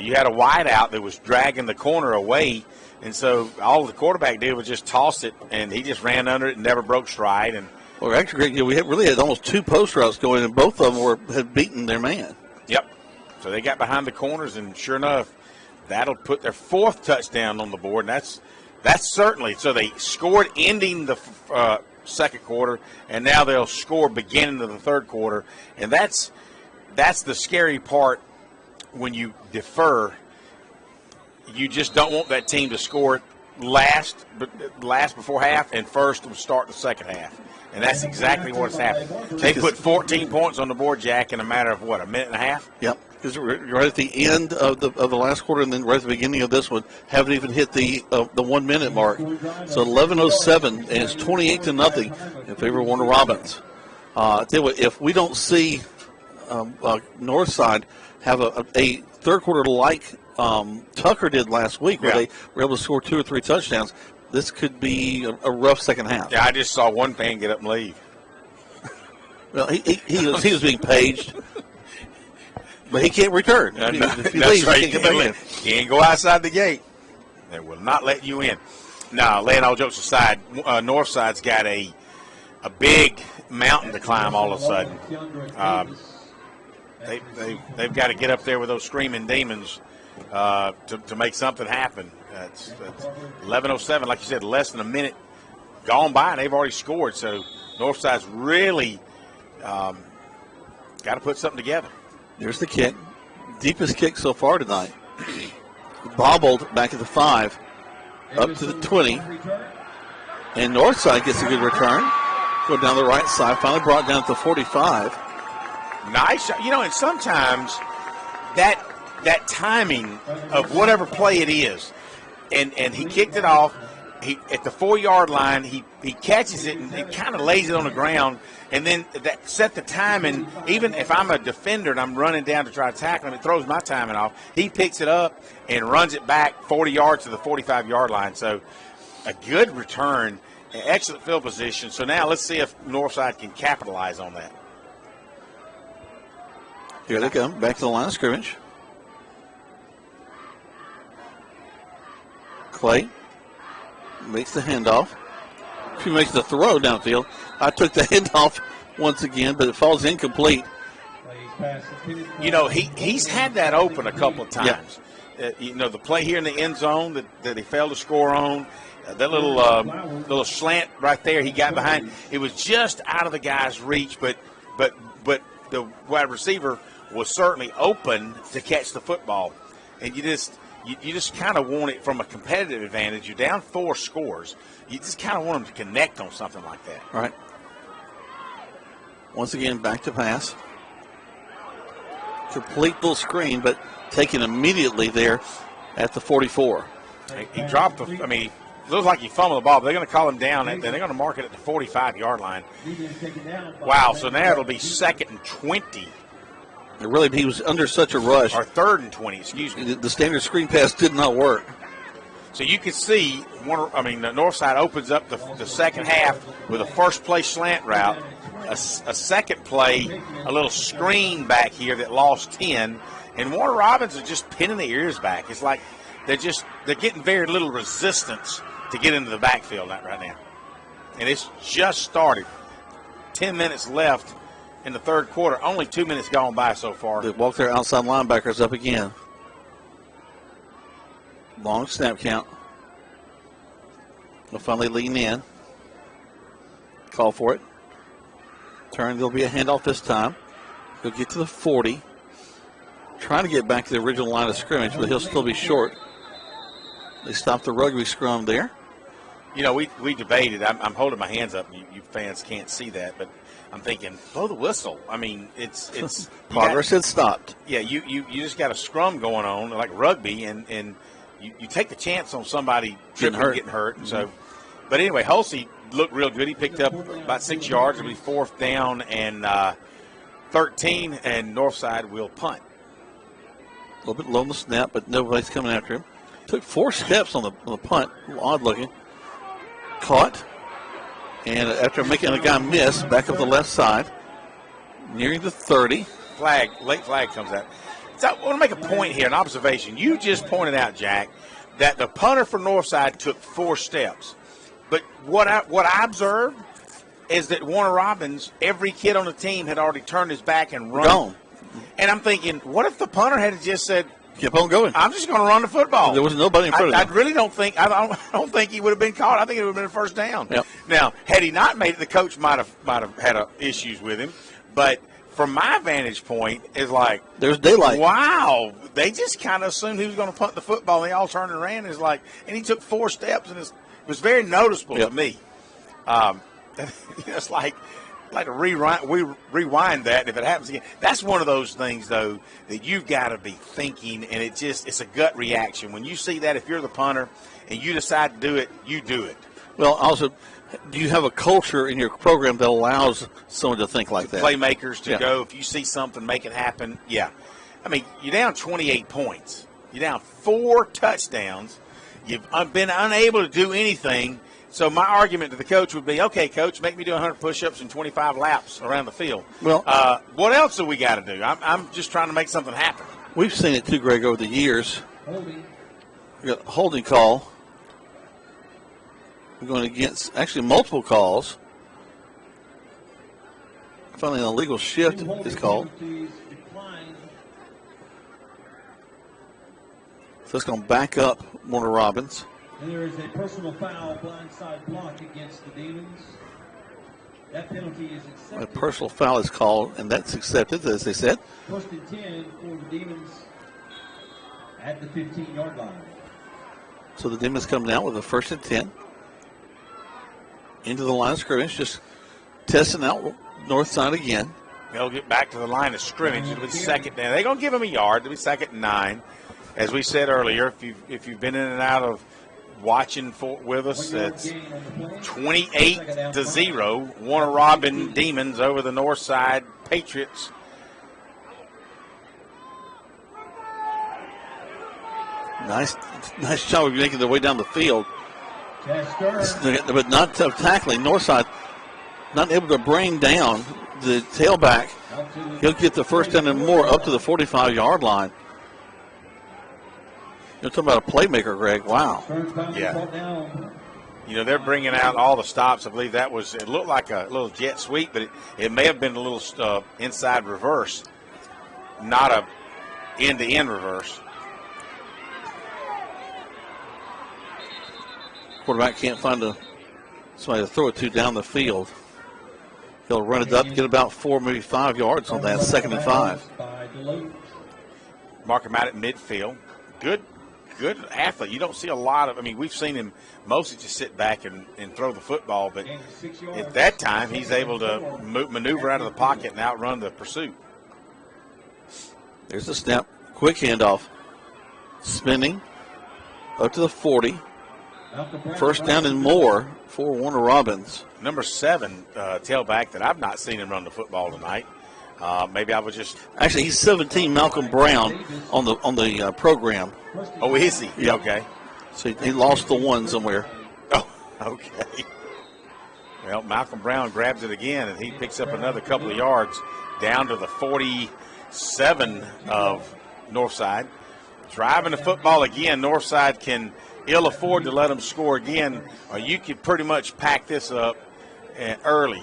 You had a wide out that was dragging the corner away, and so all the quarterback did was just toss it, and he just ran under it and never broke stride. And well, actually, we really had almost 2 post routes going, and both of them had beaten their man. Yep. So they got behind the corners, and sure enough, that'll put their 4th touchdown on the board. And that's certainly, so they scored ending the second quarter, and now they'll score beginning of the third quarter. And that's the scary part when you defer. You just don't want that team to score it last before half and first to start the second half. And that's exactly what's happened. They put 14 points on the board, Jack, in a matter of, a minute and a half? Yep. Because right at the end of the last quarter and then right at the beginning of this one, haven't even hit the 1 minute mark. So 11:07, and it's 28-0 in favor of Warner Robins. I tell you what, if we don't see Northside have a third quarter like Tucker did last week, where they were able to score 2 or 3 touchdowns, this could be a rough second half. Yeah, I just saw one fan get up and leave. Well, he was being paged, but he can't return. If he That's leaves, right. he can't get back in. You can't go outside the gate. They will not let you in. Now, laying all jokes aside, Northside's got a big mountain to climb all of a sudden. They've got to get up there with those screaming demons to make something happen. It's 11:07, like you said, less than a minute gone by, and they've already scored. So Northside's really got to put something together. There's the kick. Deepest kick so far tonight. Bobbled back at the 5, up to the 20. And Northside gets a good return. Go down the right side, finally brought down to the 45. Nice. And sometimes that timing of whatever play it is, and he kicked it off. He at the 4-yard line, he catches it and kind of lays it on the ground, and then that set the timing. Even if I'm a defender and I'm running down to try to tackle him, it throws my timing off. He picks it up and runs it back 40 yards to the 45-yard line. So a good return, an excellent field position. So now let's see if Northside can capitalize on that. Here they come, back to the line of scrimmage. Clay makes the handoff. She makes the throw downfield. I took the handoff once again, but it falls incomplete. He's had that open a couple of times. Yeah. The play here in the end zone that he failed to score on, that little slant right there he got behind. It was just out of the guy's reach, but the wide receiver was certainly open to catch the football. And you just kind of want it from a competitive advantage. You're down 4 scores. You just kind of want them to connect on something like that. All right. Once again, back to pass. Complete little screen, but taken immediately there at the 44. He dropped it looks like he fumbled the ball, but they're going to call him down, and they're going to mark it at the 45-yard line. Wow, so now it'll be 2nd and 20. He was under such a rush. Or 3rd and 20, excuse me. The standard screen pass did not work. So you can see, the Northside opens up the second half with a first play slant route, a second play, a little screen back here that lost 10, and Warner Robins are just pinning their ears back. It's like they're getting very little resistance to get into the backfield right now. And it's just started. 10 minutes left in the third quarter. Only 2 minutes gone by so far. They walk their outside linebackers up again. Long snap count. They'll finally lean in. Call for it. Turn. There'll be a handoff this time. He'll get to the 40. Trying to get back to the original line of scrimmage, but he'll still be short. They stopped the rugby scrum there. We debated. I'm holding my hands up. You fans can't see that, but I'm thinking, blow the whistle. It's progress had stopped. Yeah, you just got a scrum going on like rugby, and you take the chance on somebody tripping and getting hurt. Mm-hmm. So, but anyway, Hulsey looked real good. He picked up about 6 yards. It'll be 4th down and 13, and Northside will punt. A little bit low on the snap, but nobody's coming after him. Took 4 steps on the punt. A little odd looking. Caught. And after making a guy miss, back up the left side. Nearing the 30. Late flag comes out. So I want to make a point here, an observation. You just pointed out, Jack, that the punter for Northside took 4 steps. But what I observed is that Warner Robins, every kid on the team had already turned his back and run. Gone. And I'm thinking, what if the punter had just said, keep on going, I'm just going to run the football? There was nobody in front of him. I really don't think he would have been caught. I think it would have been a first down. Yep. Now, had he not made it, the coach might have had issues with him. But from my vantage point, it's like, there's daylight. Wow, they just kind of assumed he was going to punt the football, and they all turned and ran. And he took 4 steps, and it was very noticeable to me. It's like to rewind that if it happens again. That's one of those things, though, that you've got to be thinking, and it's a gut reaction. When you see that, if you're the punter and you decide to do it, you do it. Well, also, do you have a culture in your program that allows someone to think like that? Playmakers to go, if you see something, make it happen. Yeah. You're down 28 points. You're down 4 touchdowns. You've been unable to do anything So my argument to the coach would be, okay, coach, make me do 100 push-ups and 25 laps around the field. Well, what else do we got to do? I'm just trying to make something happen. We've seen it too, Greg, over the years. Holding. We got a holding call. We're going against actually multiple calls. Finally, an illegal shift is called. So it's going to back up Warner Robbins. And there is a personal foul, blindside block against the Demons. That penalty is accepted. A personal foul is called, and that's accepted, as they said. First and 10 for the Demons at the 15-yard line. So the Demons come down with a first and 10. Into the line of scrimmage, just testing out Northside again. They'll get back to the line of scrimmage. It'll be second down. They're going to give them a yard. It'll be second and 9. As we said earlier, if you've been in and out of watching with us, it's 28-0. Warner Robin Demons over the Northside Patriots. Nice job of making their way down the field. But not tough tackling. Northside not able to bring down the tailback. He'll get the first down and more up to the 45-yard line. You're talking about a playmaker, Greg. Wow. Yeah. You know, they're bringing out all the stops. I believe it looked like a little jet sweep, but it may have been a little inside reverse, not a end-to-end reverse. Quarterback can't find somebody to throw it to down the field. He'll run it up, get about 4, maybe 5 yards on that, second and 5. Mark him out at midfield. Good athlete. You don't see a lot of, we've seen him mostly just sit back and throw the football, but at that time he's able to maneuver out of the pocket and outrun the pursuit. There's the snap. Quick handoff. Spinning up to the 40. First down and more for Warner Robbins. Number 7 tailback that I've not seen him run the football tonight. Maybe I was just actually he's 17. Malcolm Brown on the program. Oh, is he? Yeah. Okay. So he lost the one somewhere. Oh, okay. Well, Malcolm Brown grabs it again, and he picks up another couple of yards down to the 47 of Northside. Driving the football again. Northside can ill afford to let them score again, or you could pretty much pack this up early.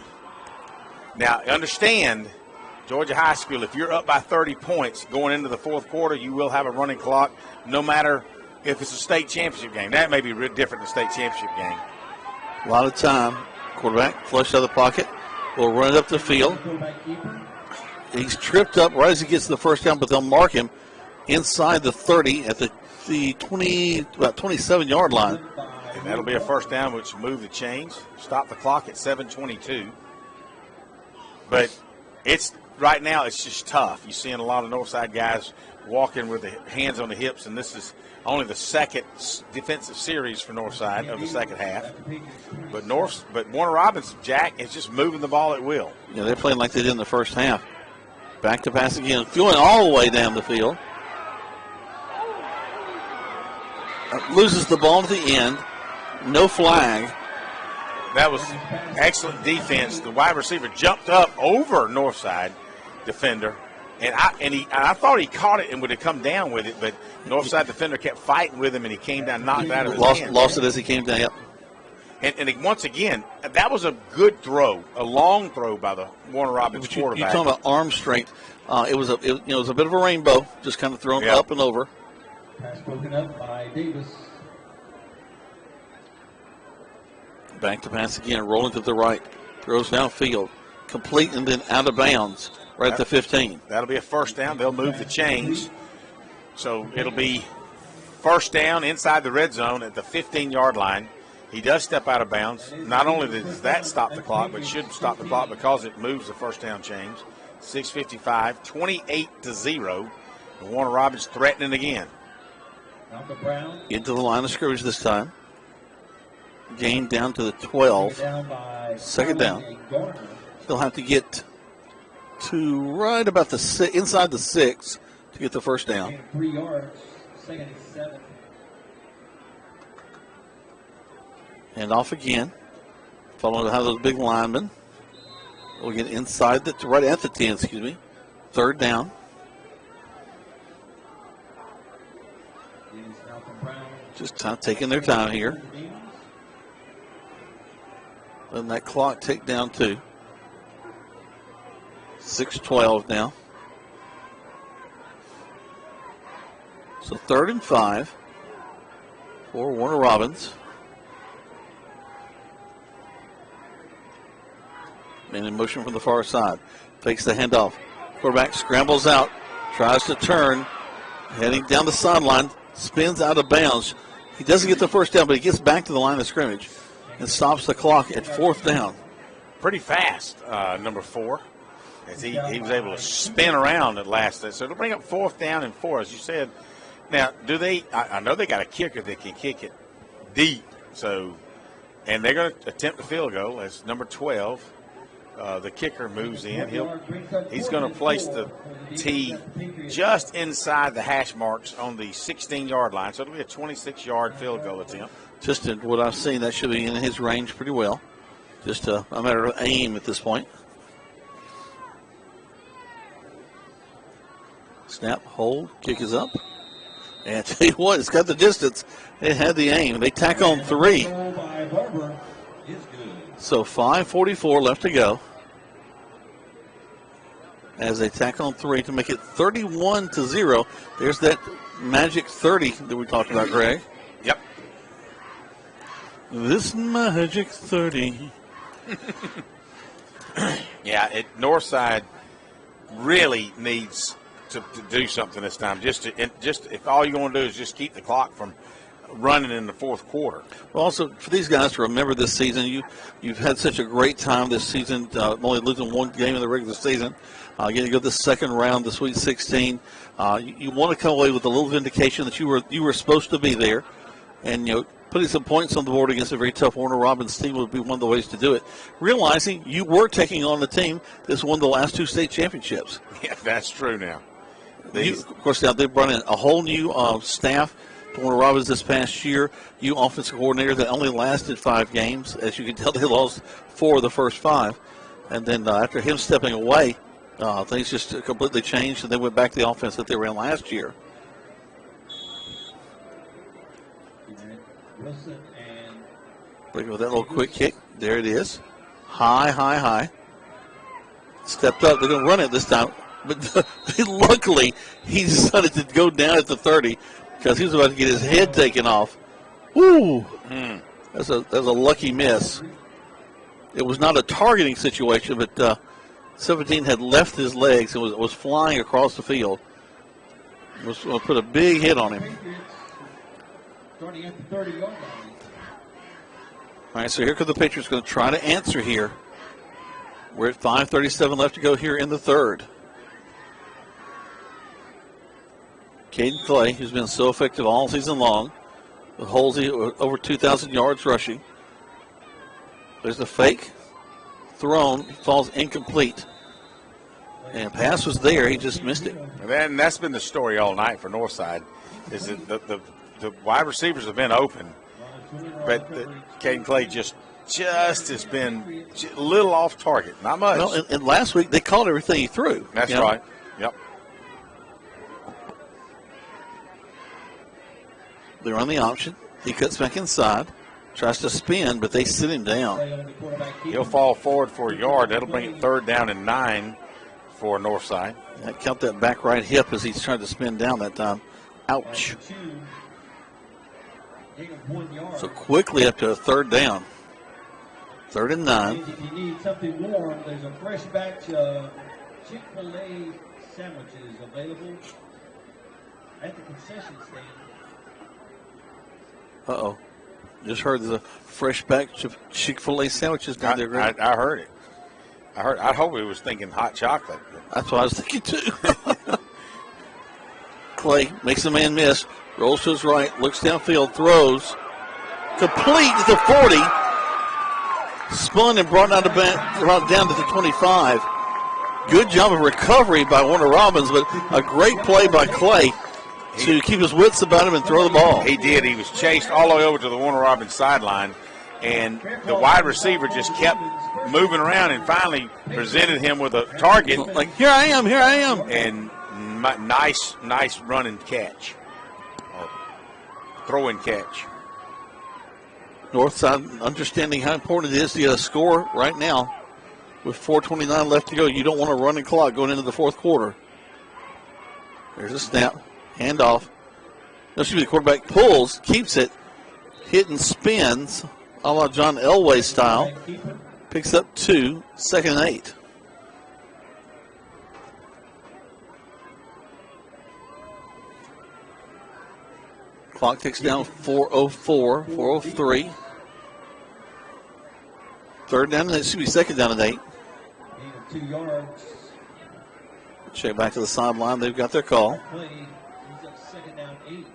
Now, understand, Georgia High School, if you're up by 30 points going into the fourth quarter, you will have a running clock, no matter if it's a state championship game. That may be different than a state championship game. A lot of time. Quarterback flushed out of the pocket. Will run it up the field. He's tripped up right as he gets to the first down, but they'll mark him inside the 30 at the 27-yard line. And that'll be a first down, which move the chains, stop the clock at 7:22. But right now it's just tough. You're seeing a lot of Northside guys walking with the hands on the hips, and this is only the second defensive series for Northside of the second half. But Warner Robbins, Jack, is just moving the ball at will. Yeah, they're playing like they did in the first half. Back to pass again, going all the way down the field. Loses the ball at the end. No flag. That was excellent defense. The wide receiver jumped up over Northside defender, and I thought he caught it and would have come down with it, but Northside defender kept fighting with him, and he came down, knocked out of his hand. Lost it as he came down. Yep. And once again, that was a good throw, a long throw by the Warner Robbins quarterback. You're talking about arm strength. It was a bit of a rainbow, just kind of thrown up and over. Pass broken up by Davis. Back to pass again, rolling to the right. Throws downfield. Complete and then out of bounds right at the 15. That'll be a first down. They'll move the chains. So it'll be first down inside the red zone at the 15-yard line. He does step out of bounds. Not only does that stop the clock, but should stop the clock because it moves the first down chains. 6:55, 28-0. And Warner Robbins threatening again. Into the line of scrimmage this time. Gain down to the 12. Second down. He'll have to get to right about inside the 6 to get the first down. 3 yards. Second and 7. And off again. Following how those big linemen. We'll get inside right at the 10, excuse me. Third down. Just taking their time here. Letting that clock tick down to 6:12 now. So 3rd and 5 for Warner Robins. Man in motion from the far side. Takes the handoff. Quarterback scrambles out. Tries to turn. Heading down the sideline. Spins out of bounds. He doesn't get the first down, but he gets back to the line of scrimmage and stops the clock at 4th down. Pretty fast, number 4, as he was able to spin around at last. So it'll bring up 4th down and 4, as you said. Now, I know they got a kicker that can kick it deep. So, and they're going to attempt the field goal as number 12. The kicker moves in. He's going to place the tee just inside the hash marks on the 16-yard line. So it'll be a 26-yard field goal attempt. Just in what I've seen, that should be in his range pretty well. Just a matter of aim at this point. Snap, hold, kick is up. And I tell you what, it's got the distance. It had the aim. They tack on 3. So 5:44 left to go. As they tack on 3 to make it 31-0. There's that magic 30 that we talked about, Greg. Yep. This magic 30. Yeah, Northside really needs to do something this time. Just if all you're going to do is just keep the clock from running in the 4th quarter. Well, also for these guys to remember this season, you've had such a great time this season, only losing 1 game in the regular season. Getting to go to the 2nd round, the Sweet 16. You want to come away with a little vindication that you were supposed to be there, and putting some points on the board against a very tough Warner Robins team would be one of the ways to do it. Realizing you were taking on the team that's won the last 2 state championships. Yeah, that's true now. Of course, now they've brought in a whole new staff for Warner Robins this past year. You offensive coordinator that only lasted 5 games. As you can tell, they lost 4 of the first 5. And then after him stepping away, things just completely changed, and they went back to the offense that they ran last year. Looking with that little quick kick. There it is. High. Stepped up. They're going to run it this time. But luckily, he decided to go down at the 30 because he was about to get his head taken off. Woo! That's a lucky miss. It was not a targeting situation, but 17 had left his legs and was flying across the field. Was going to put a big hit on him. Starting at the 30-yard line. All right, so here comes the Patriots going to try to answer here. We're at 5:37 left to go here in the 3rd. Caden Clay, who's been so effective all season long, with Halsey over 2,000 yards rushing. There's the fake. Thrown, falls incomplete. And pass was there, he just missed it. And that's been the story all night for Northside, is that the wide receivers have been open, but Caden Clay just has been a little off target, not much. Well, and last week they caught everything he threw. That's right. Yep. They run the option. He cuts back inside, tries to spin, but they sit him down. He'll fall forward for a yard. That'll bring it 3rd down and 9 for Northside. Count that back right hip as he's trying to spin down that time. Ouch. So quickly up to a 3rd down. 3rd and 9. If you need something warm, there's a fresh batch of Chick-fil-A sandwiches available at the concession stand. Uh-oh. Just heard there's a fresh batch of Chick-fil-A sandwiches down there, Greg. I heard it. I hope he was thinking hot chocolate. That's what I was thinking, too. Clay makes the man miss. Rolls to his right. Looks downfield. Throws. Complete to the 40. Spun and brought down to the 25. Good job of recovery by Warner Robins, but a great play by Clay to keep his wits about him and throw the ball. He did. He was chased all the way over to the Warner Robins sideline and the wide receiver just kept moving around and finally presented him with a target. Like, here I am. And nice run and catch. Throw and catch. Northside understanding how important it is to get a score right now. With 4:29 left to go, you don't want a running clock going into the fourth quarter. There's a snap, handoff. The quarterback pulls, keeps it, hit and spins, a la John Elway style. Picks up 2, 2nd and 8. Clock ticks down, 4:04, 4:03. Second down and 8. 2 yards. Check back to the sideline. They've got their call. Second down 8.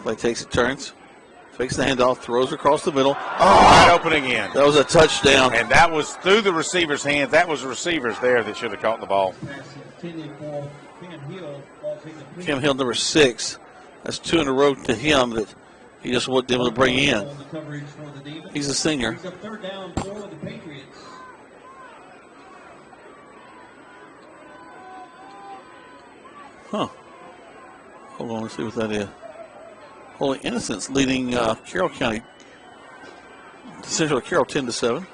Play takes it, turns, fakes the handoff, throws across the middle. Wide open again. That was a touchdown. And that was through the receiver's hands. That was the receivers there that should have caught the ball. Cam Hill, number 6. That's 2 in a row to him that he just wasn't able to bring in. He's a senior. He's up third down for the Patriots. Huh. Hold on, let's see what that is. Holy Innocents leading Carroll County, Central Carroll 10-7.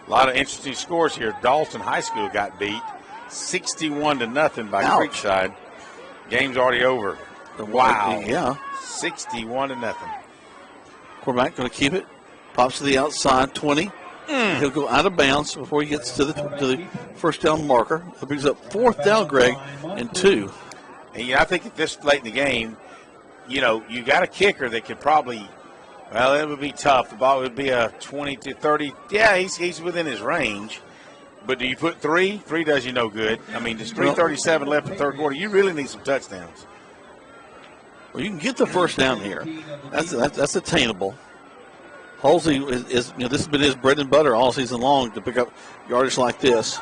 A lot of interesting scores here. Dalton High School got beat 61-0 by Creekside. Game's already over. Wow. Yeah. 61-0. Quarterback going to keep it. Pops to the outside, 20. He'll go out of bounds before he gets to the first down marker. That brings up 4th down, Greg, and 2. And I think at this late in the game, you got a kicker that could probably, well, it would be tough. The ball would be a 20-30. Yeah, he's within his range. But do you put 3? 3 does you no good. I mean, there's 3:37 left in the third quarter. You really need some touchdowns. Well, you can get the first down here. That's attainable. Halsey is this has been his bread and butter all season long to pick up yardage like this.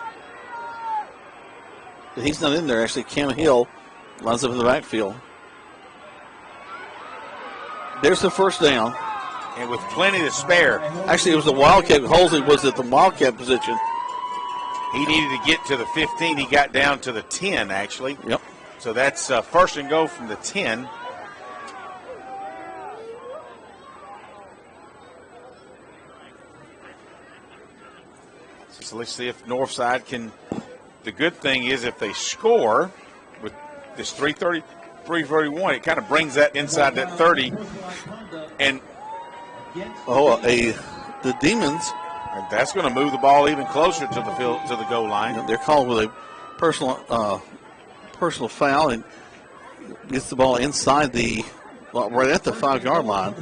But he's not in there, actually. Cam Hill lines up in the backfield. There's the first down. And with plenty to spare. Actually, it was the Wildcat. Halsey was at the Wildcat position. He needed to get to the 15. He got down to the 10, actually. Yep. So that's first and go from the 10. So let's see if Northside can. The good thing is if they score with this 3:31, it kind of brings that inside that 30. And the Demons. And that's going to move the ball even closer to the field, to the goal line. They're called with a personal foul and gets the ball inside right at the 5-yard line.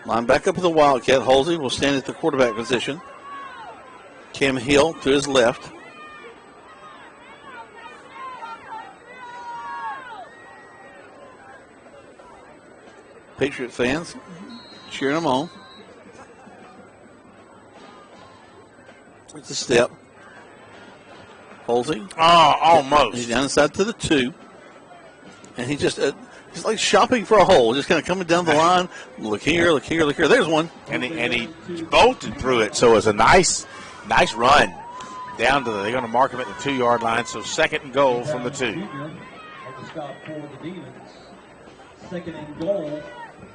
Line back up with the Wildcat. Halsey will stand at the quarterback position. Cam Hill to his left. Patriot fans cheering them on. It's a step. Halsey. Oh, almost. He's down inside to the 2. And he just he's like shopping for a hole, just kind of coming down the line. Look here, look here, look here. There's one. And he bolted through it. So it was a nice run down to they're going to mark him at the 2-yard line. So second and goal from the 2. Stop for the Demons. Second and goal.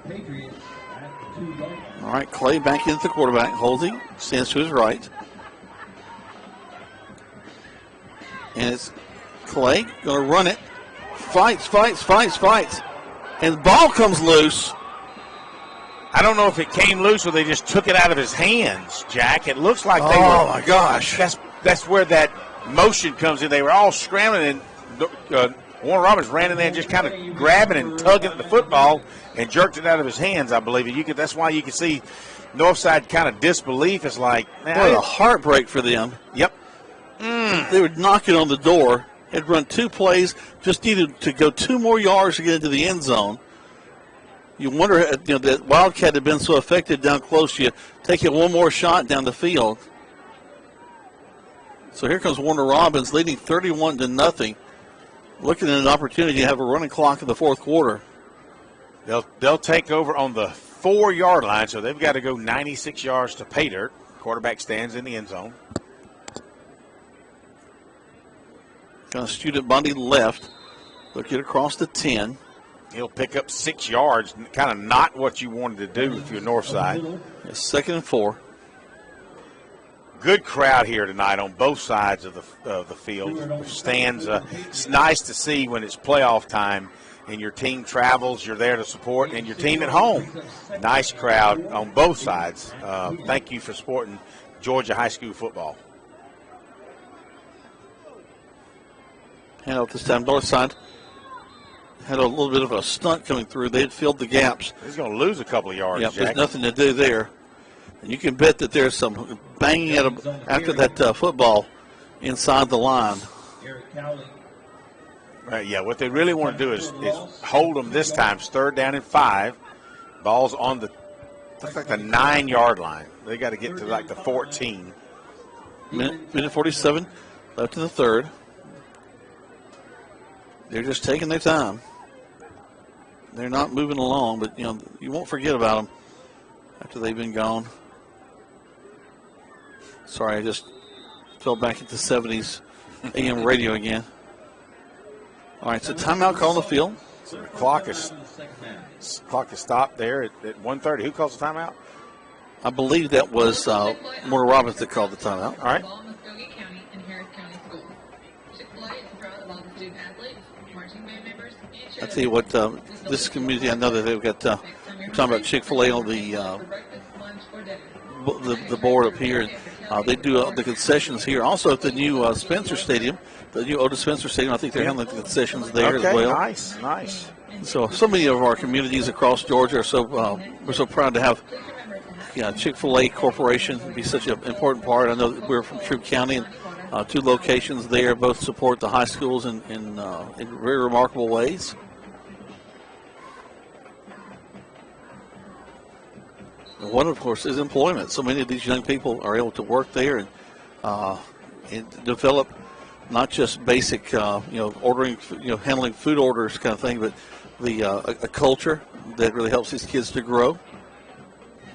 Patriots at the 2-yard line. All right, Clay back into the quarterback. Halsey stands to his right. And it's Clay going to run it. Fights. And the ball comes loose. I don't know if it came loose or they just took it out of his hands, Jack. It looks like they were. Oh, my gosh. That's where that motion comes in. They were all scrambling, and Warren Roberts ran in there and just kind of grabbing and tugging at the football and jerked it out of his hands, I believe. That's why you can see Northside kind of disbelief. It's like, man, what a heartbreak for them. Yep. They were knocking on the door. Had run 2 plays, just needed to go 2 more yards to get into the end zone. You wonder, that Wildcat had been so affected down close, you take it one more shot down the field. So here comes Warner Robbins leading 31-0. looking at an opportunity to have a running clock in the fourth quarter. They'll take over on the 4-yard line, so they've got to go 96 yards to pay dirt. Quarterback stands in the end zone. Got a Student Bundy left. They'll get across the 10. He'll pick up 6 yards, kind of not what you wanted to do if you're Northside. It's 2nd and 4. Good crowd here tonight on both sides of the field. Stands. It's nice to see when it's playoff time and your team travels, you're there to support, and your team at home. Nice crowd on both sides. Thank you for supporting Georgia high school football. Hand out this time. Northside had a little bit of a stunt coming through. They had filled the gaps. He's going to lose a couple of yards, Yep, Jack. there's nothing to do there. And you can bet that there's some banging after that football inside the line. Right, yeah, what they really want to do is hold them this time. It's 3rd down and 5. Ball's on the 9-yard line. They got to get to like the 14. Minute 47 left in the third. They're just taking their time. They're not moving along, but you won't forget about them after they've been gone. Sorry, I just fell back at the 70s AM radio again. All right, so timeout call on the field. So the clock is stopped there at 1:30. Who calls the timeout? I believe that was Moore Robbins that called the timeout. All right. Muskogee County and Harris County Schools. Chick-fil-A is proud of all the student athletes, marching band members, and I tell you what, this community, I know that they've got, we're talking about Chick-fil-A on the board up here. They do the concessions here. Also at the new Spencer Stadium, the new Otis Spencer Stadium, I think they're handling the concessions there as well. Nice. So many of our communities across Georgia are we're so proud to have Chick-fil-A Corporation be such an important part. I know that we're from Troup County, and 2 locations there both support the high schools in very remarkable ways. And one, of course, is employment. So many of these young people are able to work there and develop not just basic, ordering, handling food orders kind of thing, but a culture that really helps these kids to grow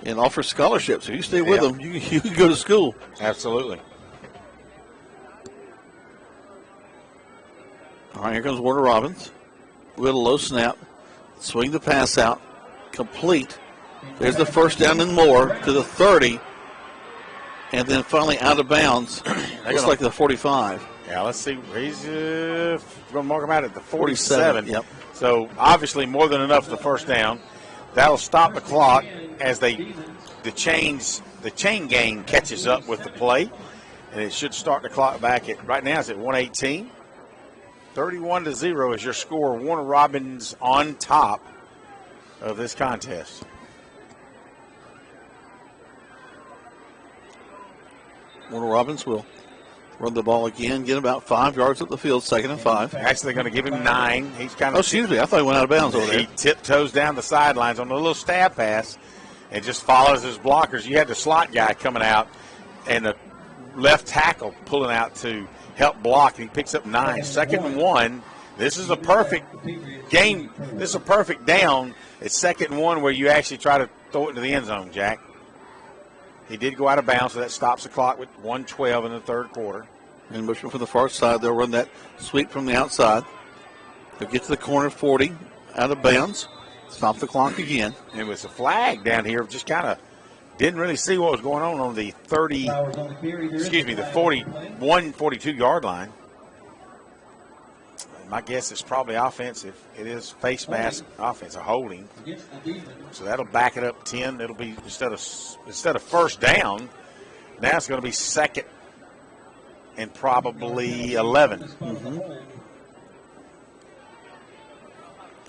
and offers scholarships. If you stay with them, you can go to school. Absolutely. All right, here comes Warner Robbins with a low snap. Swing the pass out. Complete. There's the 1st down and more to the 30. And then finally out of bounds. Looks like the 45. Yeah, let's see. He's going to mark him out at the 47. Yep. So obviously more than enough for the 1st down. That'll stop the clock as the chain gang catches up with the play. And it should start the clock back at, right now it's at 118. 31-0 is your score. Warner Robbins on top of this contest. Warner Robbins will run the ball again, get about 5 yards up the field, 2nd and 5. Actually, they're going to give him 9. He's kind of. Oh, excuse me. I thought he went out of bounds over there. He tiptoes down the sidelines on a little stab pass and just follows his blockers. You had the slot guy coming out and the left tackle pulling out to help block, and he picks up 9. 2nd and 1. This is a perfect game. This is a perfect down. It's 2nd and 1 where you actually try to throw it into the end zone, Jack. He did go out of bounds, so that stops the clock with 1:12 in the 3rd quarter. And motion from the far side, they'll run that sweep from the outside. They'll get to the corner 40, out of bounds, stop the clock again. It was a flag down here, just kind of didn't really see what was going on the 41, 42-yard line. My guess is probably offensive. It is face mask offense, a holding. So that'll back it up 10. It'll be instead of 1st down, now it's going to be 2nd and probably 11.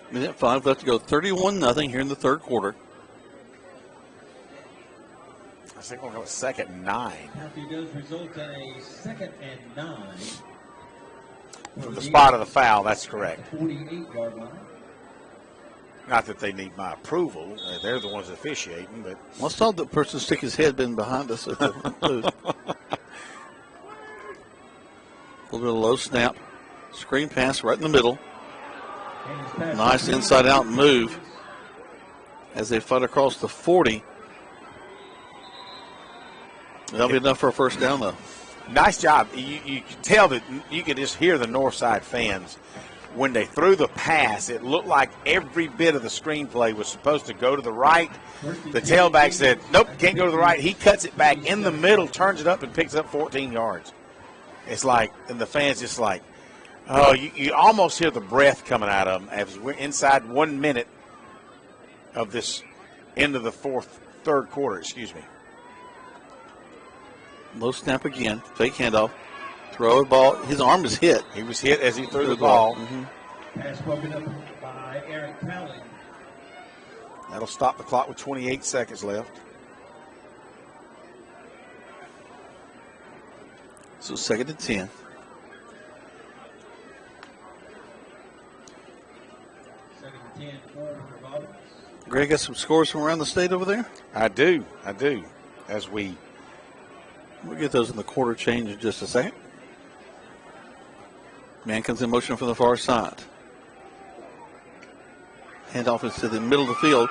Minute 5 left to go. 31-0 here in the 3rd quarter. I think we're going to go 2nd and 9. Penalty does result in a 2nd and 9. From the spot of the foul, that's correct. 48-yard line. Not that they need my approval. They're the ones officiating, but. Well, I saw the person stick his head in behind us at the booth. A little bit of low snap. Screen pass right in the middle. Nice inside out move as they fight across the 40. That'll be enough for a first down, though. Nice job. You could tell that you could just hear the Northside fans. When they threw the pass, it looked like every bit of the screenplay was supposed to go to the right. The tailback said, nope, can't go to the right. He cuts it back in the middle, turns it up, and picks up 14 yards. It's like, and the fans just like, oh, you almost hear the breath coming out of them as we're inside 1 minute of this end of the third quarter, excuse me. Low snap again, fake handoff. Throw a ball. His arm is hit. He was hit as he threw the ball. Pass broken up by Eric Kelly. That'll stop the clock with 28 seconds left. So 2nd and 10. Greg, got some scores from around the state over there? I do. As we'll get those in the quarter change in just a second. Man comes in motion from the far side. Handoff is to the middle of the field.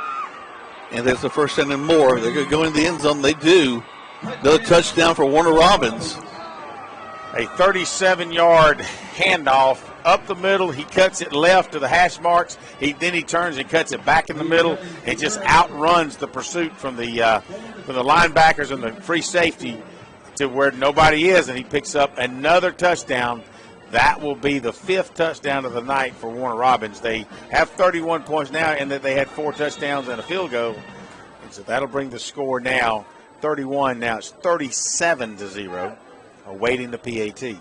And there's the first down and more. They're going to go in the end zone. They do. Another touchdown for Warner Robbins. A 37-yard handoff up the middle. He cuts it left to the hash marks. Then he turns and cuts it back in the middle and just outruns the pursuit from the linebackers and the free safety to where nobody is, and he picks up another touchdown. That will be the 5th touchdown of the night for Warner Robbins. They have 31 points now, and that they had 4 touchdowns and a field goal. And so that'll bring the score now 31. Now it's 37-0, awaiting the PAT.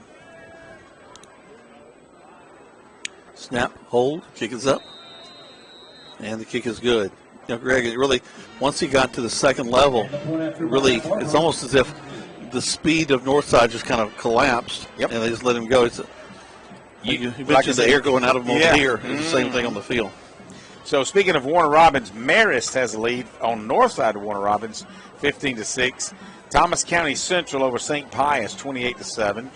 Snap, hold, kick is up, and the kick is good. You know, Greg, it really, once he got to the second level, it's almost as if the speed of Northside just kind of collapsed, and they just let him go. You mentioned the air going out of him over here. It's the same thing on the field. So speaking of Warner Robbins, Marist has a lead on north side of Warner Robbins, 15-6. Thomas County Central over St. Pius, 28-7.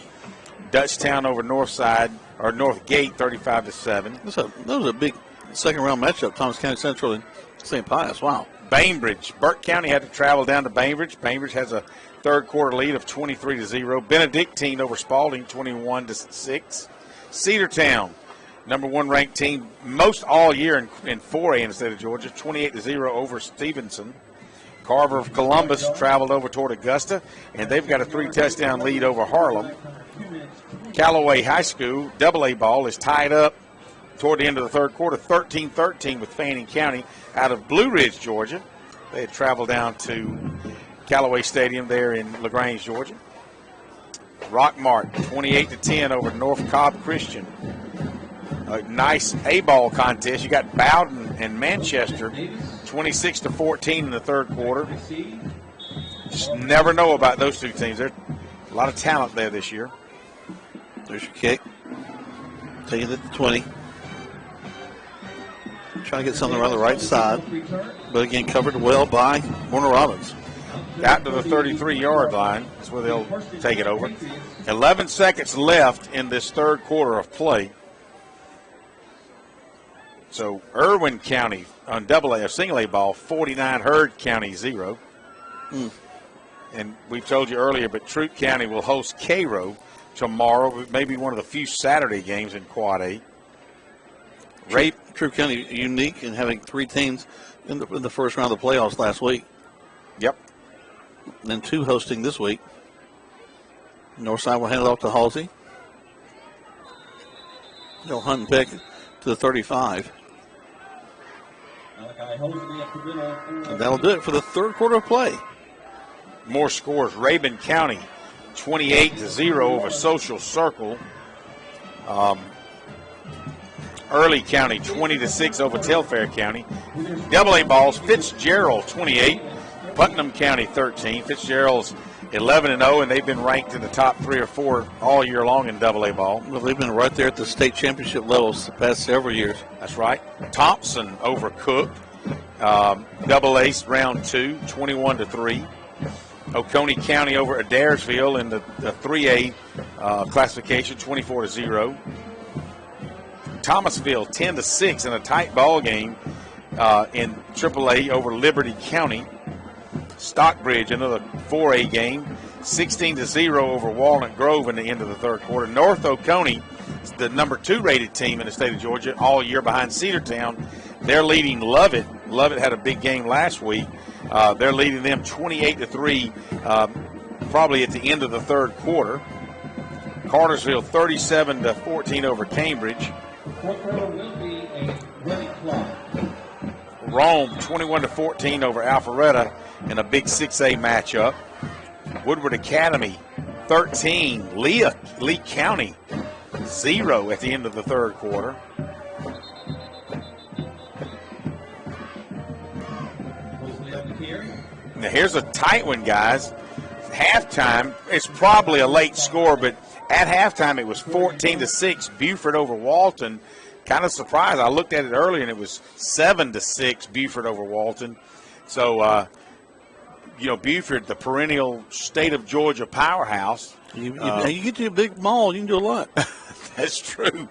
Dutchtown over Northgate, 35-7. That was a big second-round matchup, Thomas County Central and St. Pius. Wow. Bainbridge. Burke County had to travel down to Bainbridge. Bainbridge has a third-quarter lead of 23-0. Benedictine over Spalding, 21-6. Cedartown, number 1 ranked team most all year in 4A in the state of Georgia, 28-0 over Stevenson. Carver of Columbus traveled over toward Augusta, and they've got a 3-touchdown lead over Harlem. Callaway High School, AA ball, is tied up toward the end of the third quarter, 13-13 with Fanning County out of Blue Ridge, Georgia. They had traveled down to Callaway Stadium there in LaGrange, Georgia. Rockmart, 28-10 over North Cobb Christian. A nice A-ball contest. You got Bowden and Manchester, 26-14 in the third quarter. Just never know about those two teams. There's a lot of talent there this year. There's your kick. Taking it to 20. Trying to get something around the right side. But again, covered well by Warner Robbins. Out to the 33-yard line. That's where they'll take it over. 11 seconds left in this third quarter of play. So Irwin County on AA or single A ball, 49, Heard County 0. And we told you earlier, but Troup County will host Cairo tomorrow. Maybe one of the few Saturday games in Quad A. Troup County unique in having 3 teams in the first round of the playoffs last week. Yep. And then 2 hosting this week. Northside will hand it off to Halsey. They'll hunt and pick to the 35. And that'll do it for the third quarter of play. More scores. Rabun County 28-0 over Social Circle. Early County 20-6 over Telfair County. AA balls, Fitzgerald 28, Putnam County 13. Fitzgerald's 11-0, and they've been ranked in the top 3 or 4 all year long in AA ball. Well, they've been right there at the state championship levels the past several years. That's right. Thompson over Cook, AA round 2, 21-3. Oconee County over Adairsville in the 3A classification, 24-0. Thomasville 10-6 in a tight ball game in AAA over Liberty County. Stockbridge, another 4A game, 16-0 over Walnut Grove in the end of the third quarter. North Oconee, the number 2 rated team in the state of Georgia, all year behind Cedartown. They're leading Lovett. Lovett had a big game last week. They're leading them 28-3, probably at the end of the third quarter. Cartersville 37-14 over Cambridge. Fourth quarter will be a running clock. Rome 21-14 over Alpharetta in a big 6A matchup. Woodward Academy 13, Lee County 0 at the end of the third quarter. Now here's a tight one, guys. Halftime, it's probably a late score, but at halftime it was 14-6, Buford over Walton. Kind of surprised. I looked at it earlier, and it was 7-6, Buford over Walton. So, Buford, the perennial state of Georgia powerhouse. You get to a big mall, you can do a lot. That's true.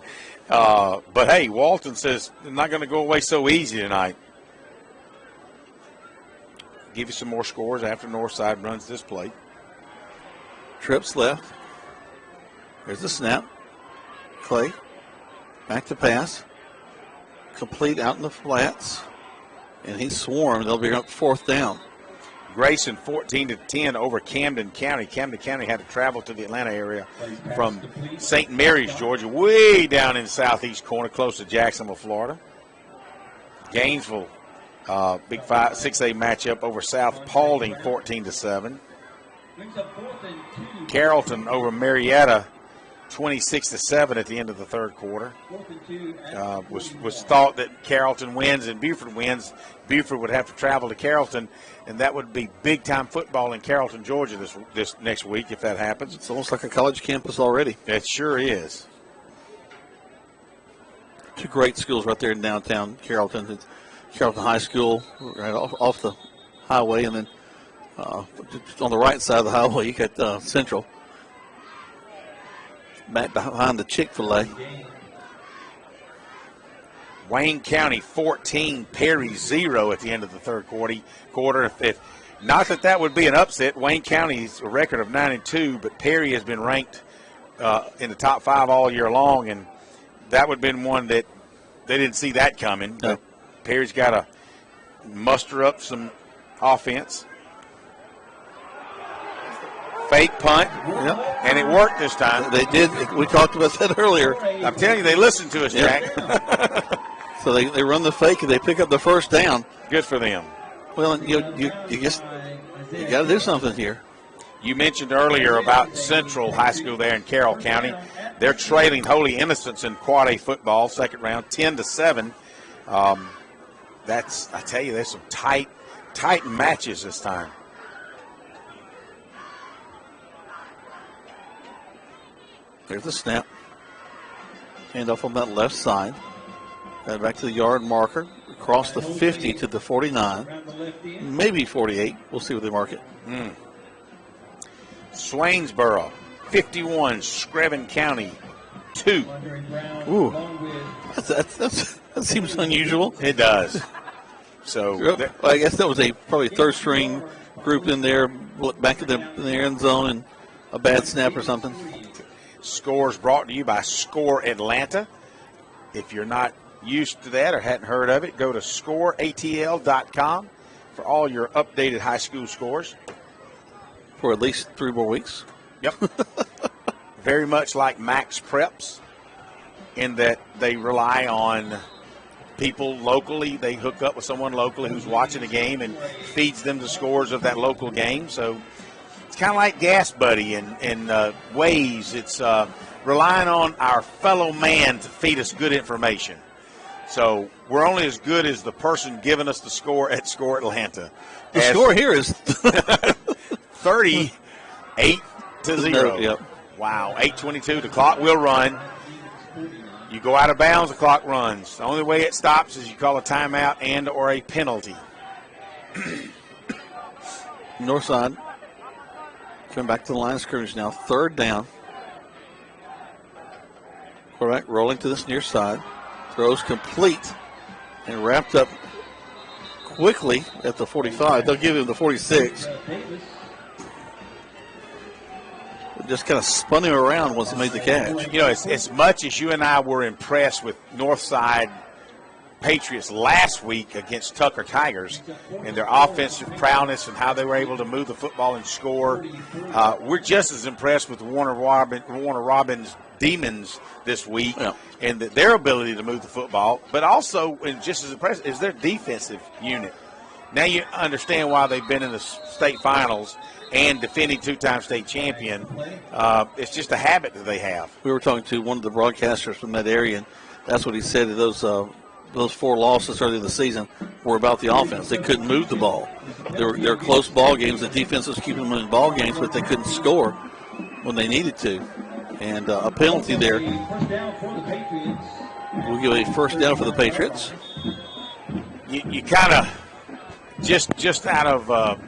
But, hey, Walton says they're not going to go away so easy tonight. Give you some more scores after Northside runs this play. Trips left. There's the snap. Clay. Back to pass. Complete out in the flats. And he's swarmed. They'll be up fourth down. Grayson 14-10 over Camden County. Camden County had to travel to the Atlanta area from St. Mary's, Georgia, way down in the southeast corner, close to Jacksonville, Florida. Gainesville, big 6A matchup over South Paulding, 14-7. Carrollton over Marietta, 26-7 at the end of the third quarter. Was thought that Carrollton wins and Buford wins. Buford would have to travel to Carrollton, and that would be big-time football in Carrollton, Georgia this next week if that happens. It's almost like a college campus already. It sure is. 2 great schools right there in downtown Carrollton. It's Carrollton High School right off the highway, and then on the right side of the highway you got Central. Back behind the Chick-fil-A. Wayne County 14, Perry 0 at the end of the third quarter. If not that would be an upset. Wayne County's a record of 9-2, but Perry has been ranked in the top 5 all year long, and that would have been one that they didn't see that coming. No. But Perry's got to muster up some offense. Fake punt, and it worked this time. They did. We talked about that earlier. I'm telling you, they listened to us, Jack. So they run the fake and they pick up the first down. Good for them. Well, you got to do something here. You mentioned earlier about Central High School there in Carroll County. They're trailing Holy Innocents in Quad A football, second round, 10-7. I tell you, there's some tight matches this time. There's the snap. Handoff on that left side. Got back to the yard marker. Across the 50 to the 49. Maybe 48. We'll see what they mark it. Swainsboro, 51. Screven County, 2. Ooh. That seems unusual. It does. So I guess that was probably a third string group in there, back in the end zone, and a bad snap or something. Scores brought to you by Score Atlanta. If you're not used to that or hadn't heard of it, go to scoreatl.com for all your updated high school scores. For at least 3 more weeks. Yep. Very much like Max Preps in that they rely on people locally. They hook up with someone locally who's watching a game and feeds them the scores of that local game. So it's kind of like Gas Buddy and Waze. It's relying on our fellow man to feed us good information. So we're only as good as the person giving us the score at Score Atlanta. The score here is 38-0. Yep. Wow, 8:22. The clock will run. You go out of bounds, the clock runs. The only way it stops is you call a timeout and or a penalty. Northside coming back to the line of scrimmage now. 3rd down. Quarterback rolling to this near side. Throws complete and wrapped up quickly at the 45. They'll give him the 46. Just kind of spun him around once he made the catch. You know, as much as you and I were impressed with Northside Patriots last week against Tucker Tigers and their offensive prowess and how they were able to move the football and score, we're just as impressed with Warner Robins Demons this week and their ability to move the football, but also, and just as impressive, is their defensive unit. Now you understand why they've been in the state finals and defending two-time state champion. It's just a habit that they have. We were talking to one of the broadcasters from that area, and that's what he said. Those 4 losses early in the season were about the offense. They couldn't move the ball. They were close ball games. The defense was keeping them in ball games, but they couldn't score when they needed to. And a penalty there. We'll give a first down for the Patriots. You kind of just out of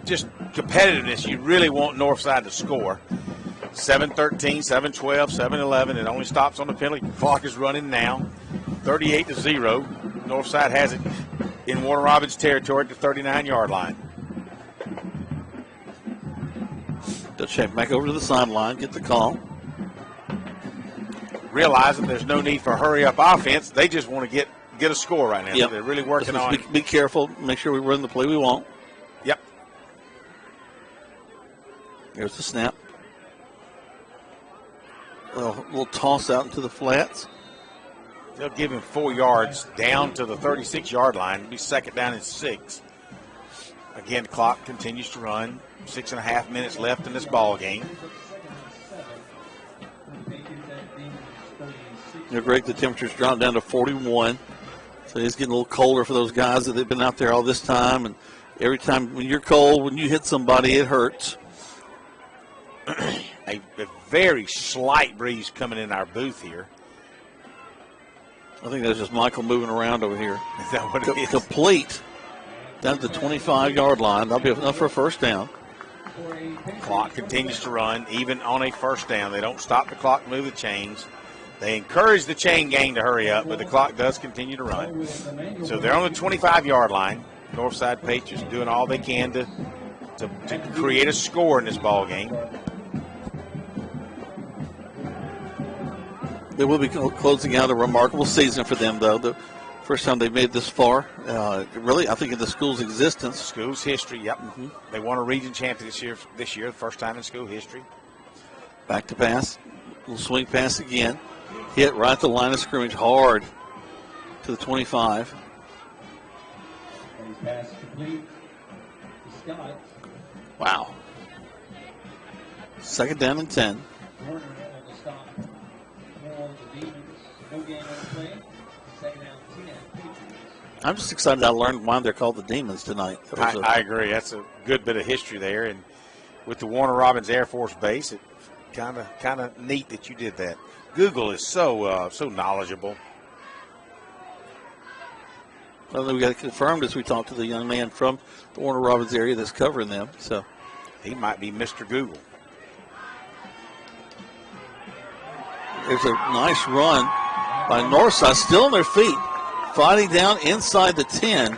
just competitiveness, you really want Northside to score. 7-13, 7-12, 7-11. It only stops on the penalty. Clock is running now. 38-0. Northside has it in Warner Robins territory at the 39-yard line. They'll check back over to the sideline, get the call. Realizing there's no need for hurry-up offense. They just want to get a score right now. Yep. They're really working on Be careful. Make sure we run the play we want. Yep. There's the snap. A little toss out into the flats. They'll give him 4 yards down to the 36-yard line. It'll be second down and 6. Again, the clock continues to run. 6.5 minutes left in this ball game. Greg, the temperature's dropped down to 41. So it's getting a little colder for those guys that they've been out there all this time. And every time when you're cold, when you hit somebody, it hurts. a very slight breeze coming in our booth here. I think that's just Michael moving around over here. Is that what it is? Complete down to the 25-yard line. That'll be enough for a first down. Clock continues to run, even on a first down. They don't stop the clock, move the chains. They encourage the chain gang to hurry up, but the clock does continue to run. So they're on the 25-yard line. Northside Patriots doing all they can to create a score in this ball game. They will be closing out a remarkable season for them, though. The first time they've made this far, really, I think in the school's existence. School's history, yep. Mm-hmm. They won a region championship this year, the first time in school history. Back to pass. Little swing pass again. Hit right at the line of scrimmage hard to the 25. Pass complete to Scott. Wow. Second down and 10. Warner able to stop all the Demons. No gain on the play. Second down 10. Patriots. I'm just excited I learned why they're called the Demons tonight. I agree. That's a good bit of history there. And with the Warner Robins Air Force Base, it's kind of neat that you did that. Google is so knowledgeable. Well, we got it confirmed as we talked to the young man from the Warner Robins area that's covering them. So he might be Mr. Google. There's a nice run by Northside, still on their feet, fighting down inside the 10.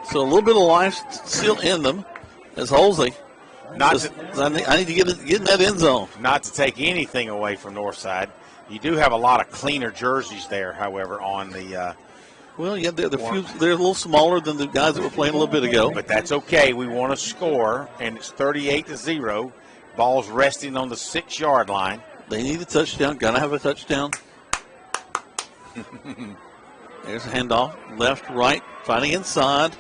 So a little bit of life still in them as Holsey. I need to get in that end zone. Not to take anything away from Northside. You do have a lot of cleaner jerseys there, however, on the. Well, yeah, they're a little smaller than the guys that were playing a little bit ago. But that's okay. We want to score, and it's 38-0. Ball's resting on the 6-yard line. They need a touchdown. Got to have a touchdown. There's a handoff. Left, right, fighting inside.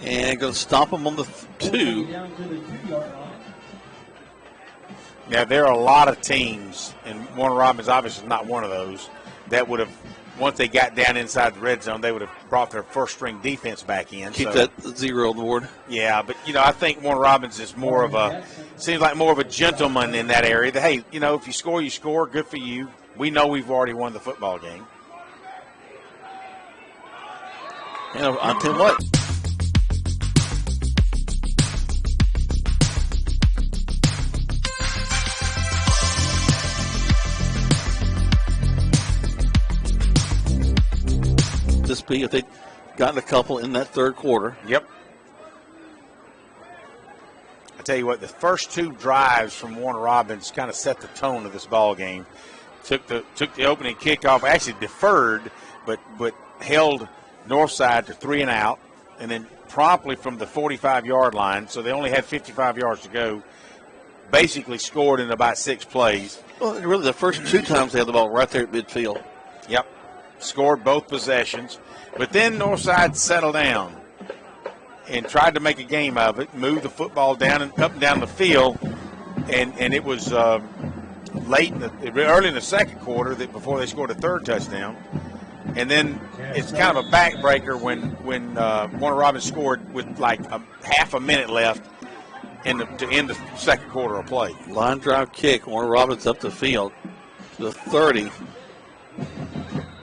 And going to stop them on the 2. Now, there are a lot of teams, and Warner Robins obviously is not one of those, that would have, once they got down inside the red zone, they would have brought their first-string defense back in. Keep that 0 on the board. Yeah, but, I think Warner Robins is more of seems like more of a gentleman in that area. That, hey, if you score, you score. Good for you. We know we've already won the football game. I'll tell you what. be if they'd gotten a couple in that third quarter. Yep. I tell you what, the first two drives from Warner Robins kind of set the tone of this ball game. Took the opening kickoff, actually deferred, but held Northside to 3 and out, and then promptly from the 45-yard line, so they only had 55 yards to go, basically scored in about 6 plays. Well, really, the first 2 times they had the ball right there at midfield. Yep. Scored both possessions. But then Northside settled down and tried to make a game of it, moved the football down and up and down the field, and it was early in the second quarter that before they scored a third touchdown. And then it's kind of a backbreaker when Warner Robins scored with like half a minute left to end the second quarter of play. Line drive kick, Warner Robins up the field to the 30.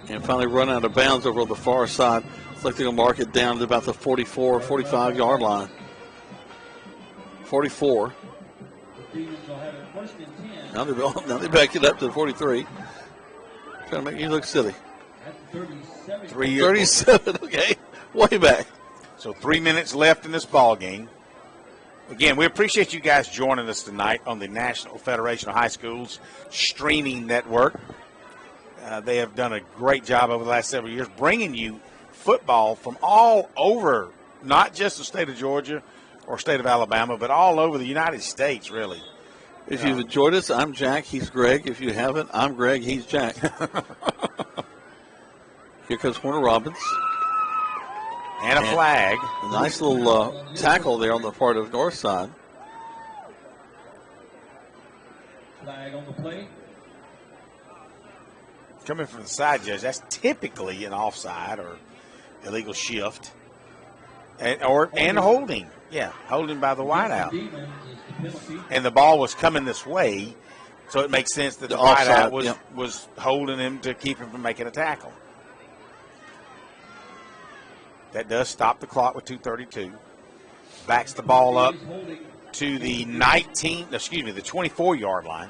And finally run out of bounds over on the far side. Looks like they're going to mark it down to about the 44, 45-yard line. 44. Now they back it up to the 43. Trying to make you look silly. 37, okay. Way back. So 3 minutes left in this ball game. Again, we appreciate you guys joining us tonight on the National Federation of High Schools streaming network. They have done a great job over the last several years bringing you football from all over, not just the state of Georgia or state of Alabama, but all over the United States, really. If you've enjoyed us, I'm Jack, he's Greg. If you haven't, I'm Greg, he's Jack. Here comes Warner Robins. And a flag. A nice little tackle there on the part of Northside. Flag on the play. Coming from the side, Judge, that's typically an offside or illegal shift. And holding. Yeah, holding by the wideout. And the ball was coming this way, so it makes sense that the wideout was holding him to keep him from making a tackle. That does stop the clock with 2:32. Backs the ball up to the 24-yard line.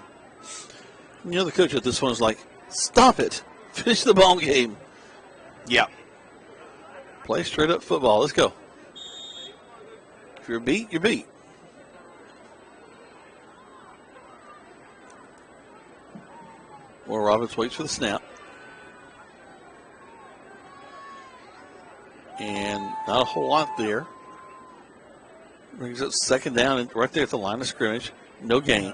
You know, the coach at this one is like, stop it. Finish the ball game. Yep. Play straight up football. Let's go. If you're beat, you're beat. Warner Robins waits for the snap. And not a whole lot there. Brings up second down and right there at the line of scrimmage. No gain.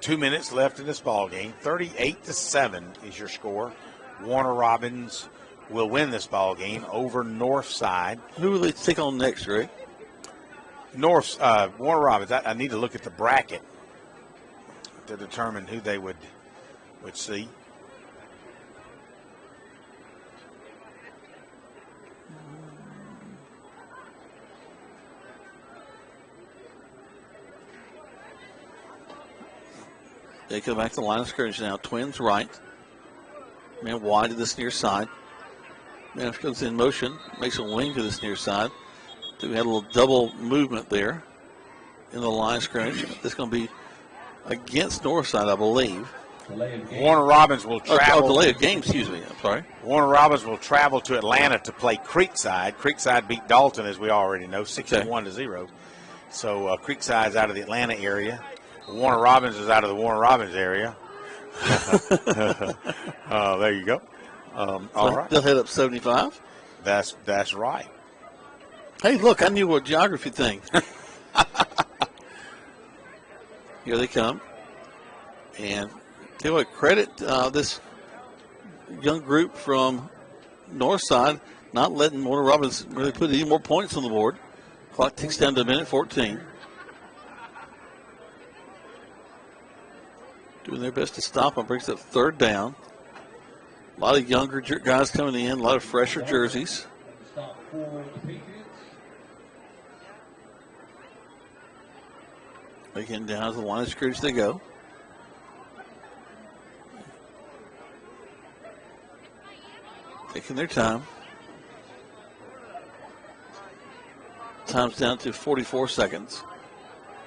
2 minutes left in this ball game. 38-7 is your score. Warner Robins will win this ball game over Northside. Who will they take on next, Rick? Warner Robins. I need to look at the bracket to determine who they would see. They come back to the line of scrimmage now. Twins right. Man wide to this near side. Man comes in motion. Makes a wing to this near side. So we had a little double movement there in the line of scrimmage. This is going to be against Northside, I believe. Warner Robins will travel. Delay of game, excuse me. I'm sorry. Warner Robins will travel to Atlanta to play Creekside. Creekside beat Dalton, as we already know, 61-0. So Creekside's out of the Atlanta area. Warner Robins is out of the Warner Robins area. There you go. All right. They'll head up 75. That's right. Hey, look, I knew a geography thing. Here they come. And tell you what, credit this young group from Northside not letting Warner Robins really put any more points on the board. Clock ticks down to a minute 14. Doing their best to stop him. Brings up third down. A lot of younger guys coming in. A lot of fresher jerseys. Again, down to the line of scrimmage they go. Taking their time. Time's down to 44 seconds.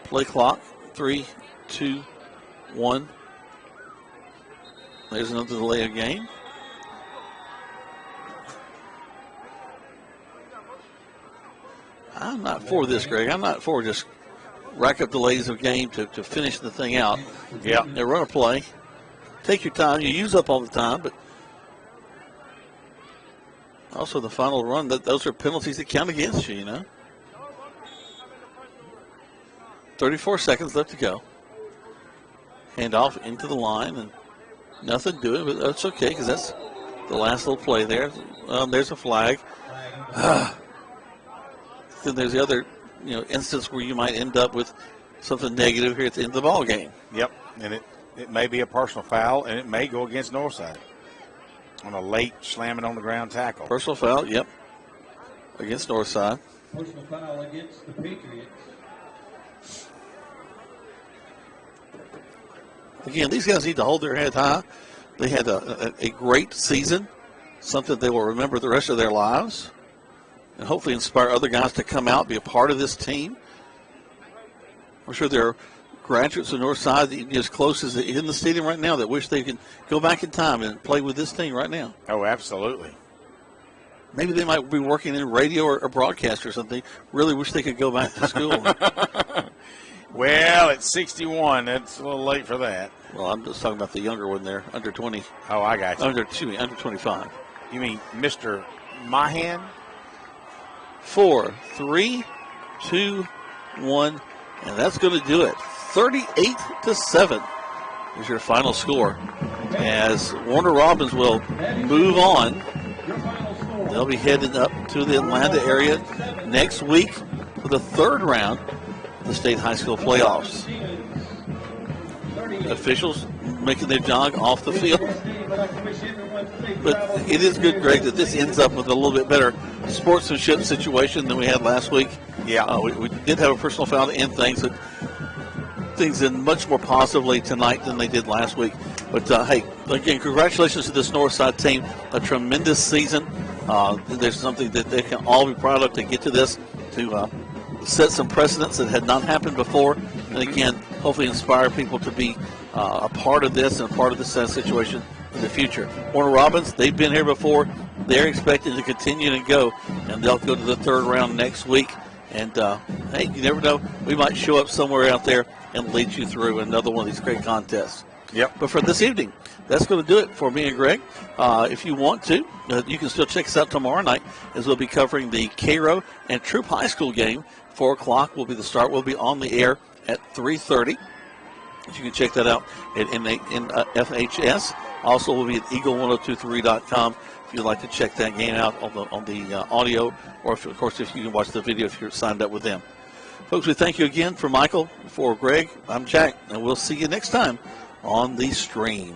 Play clock. 3, 2, 1. There's another delay of game. I'm not for this, Greg. I'm not for just rack up delays of game to finish the thing out. Yeah. They run a play. Take your time. You use up all the time, but also the final run, those are penalties that count against you, you know. 34 seconds left to go. Hand off into the line, and nothing doing, but that's okay because that's the last little play there. There's a flag. Then there's the other, instance where you might end up with something negative here at the end of the ball game. Yep, and it may be a personal foul, and it may go against Northside on a late slamming on the ground tackle. Personal foul, yep, against Northside. Personal foul against the Patriots. Again, these guys need to hold their head high. They had a great season, something they will remember the rest of their lives, and hopefully inspire other guys to come out, be a part of this team. I'm sure there are graduates of Northside as close as in the stadium right now that wish they could go back in time and play with this team right now. Oh, absolutely. Maybe they might be working in radio or broadcast or something. Really wish they could go back to school. Well, at 61, it's a little late for that. Well, I'm just talking about the younger one there, under 20. Oh, I got you. Under 25. You mean Mr. Mahan? 4, 3, 2, 1, and that's going to do it. 38-7 is your final score. As Warner Robins will move on, they'll be heading up to the Atlanta area next week for the third round of the state high school playoffs. Officials making their jog off the field. But it is good, Greg, that this ends up with a little bit better sportsmanship situation than we had last week. Yeah. We did have a personal foul to end things, but things in much more positively tonight than they did last week. But, hey, again, congratulations to this Northside team. A tremendous season. There's something that they can all be proud of to get to this, to set some precedents that had not happened before. And, again, hopefully inspire people to be a part of this and a part of this situation in the future. Warner Robins, they've been here before. They're expected to continue to go, and they'll go to the third round next week. And, hey, you never know. We might show up somewhere out there and lead you through another one of these great contests. Yep. But for this evening, that's going to do it for me and Greg. If you want to, you can still check us out tomorrow night as we'll be covering the Cairo and Troop High School game. 4 o'clock will be the start. We'll be on the air at 3:30. You can check that out in FHS. Also, we'll be at eagle1023.com if you'd like to check that game out on the audio, or if you can watch the video if you're signed up with them. Folks, we thank you again. For Michael, for Greg, I'm Jack, and we'll see you next time on the stream.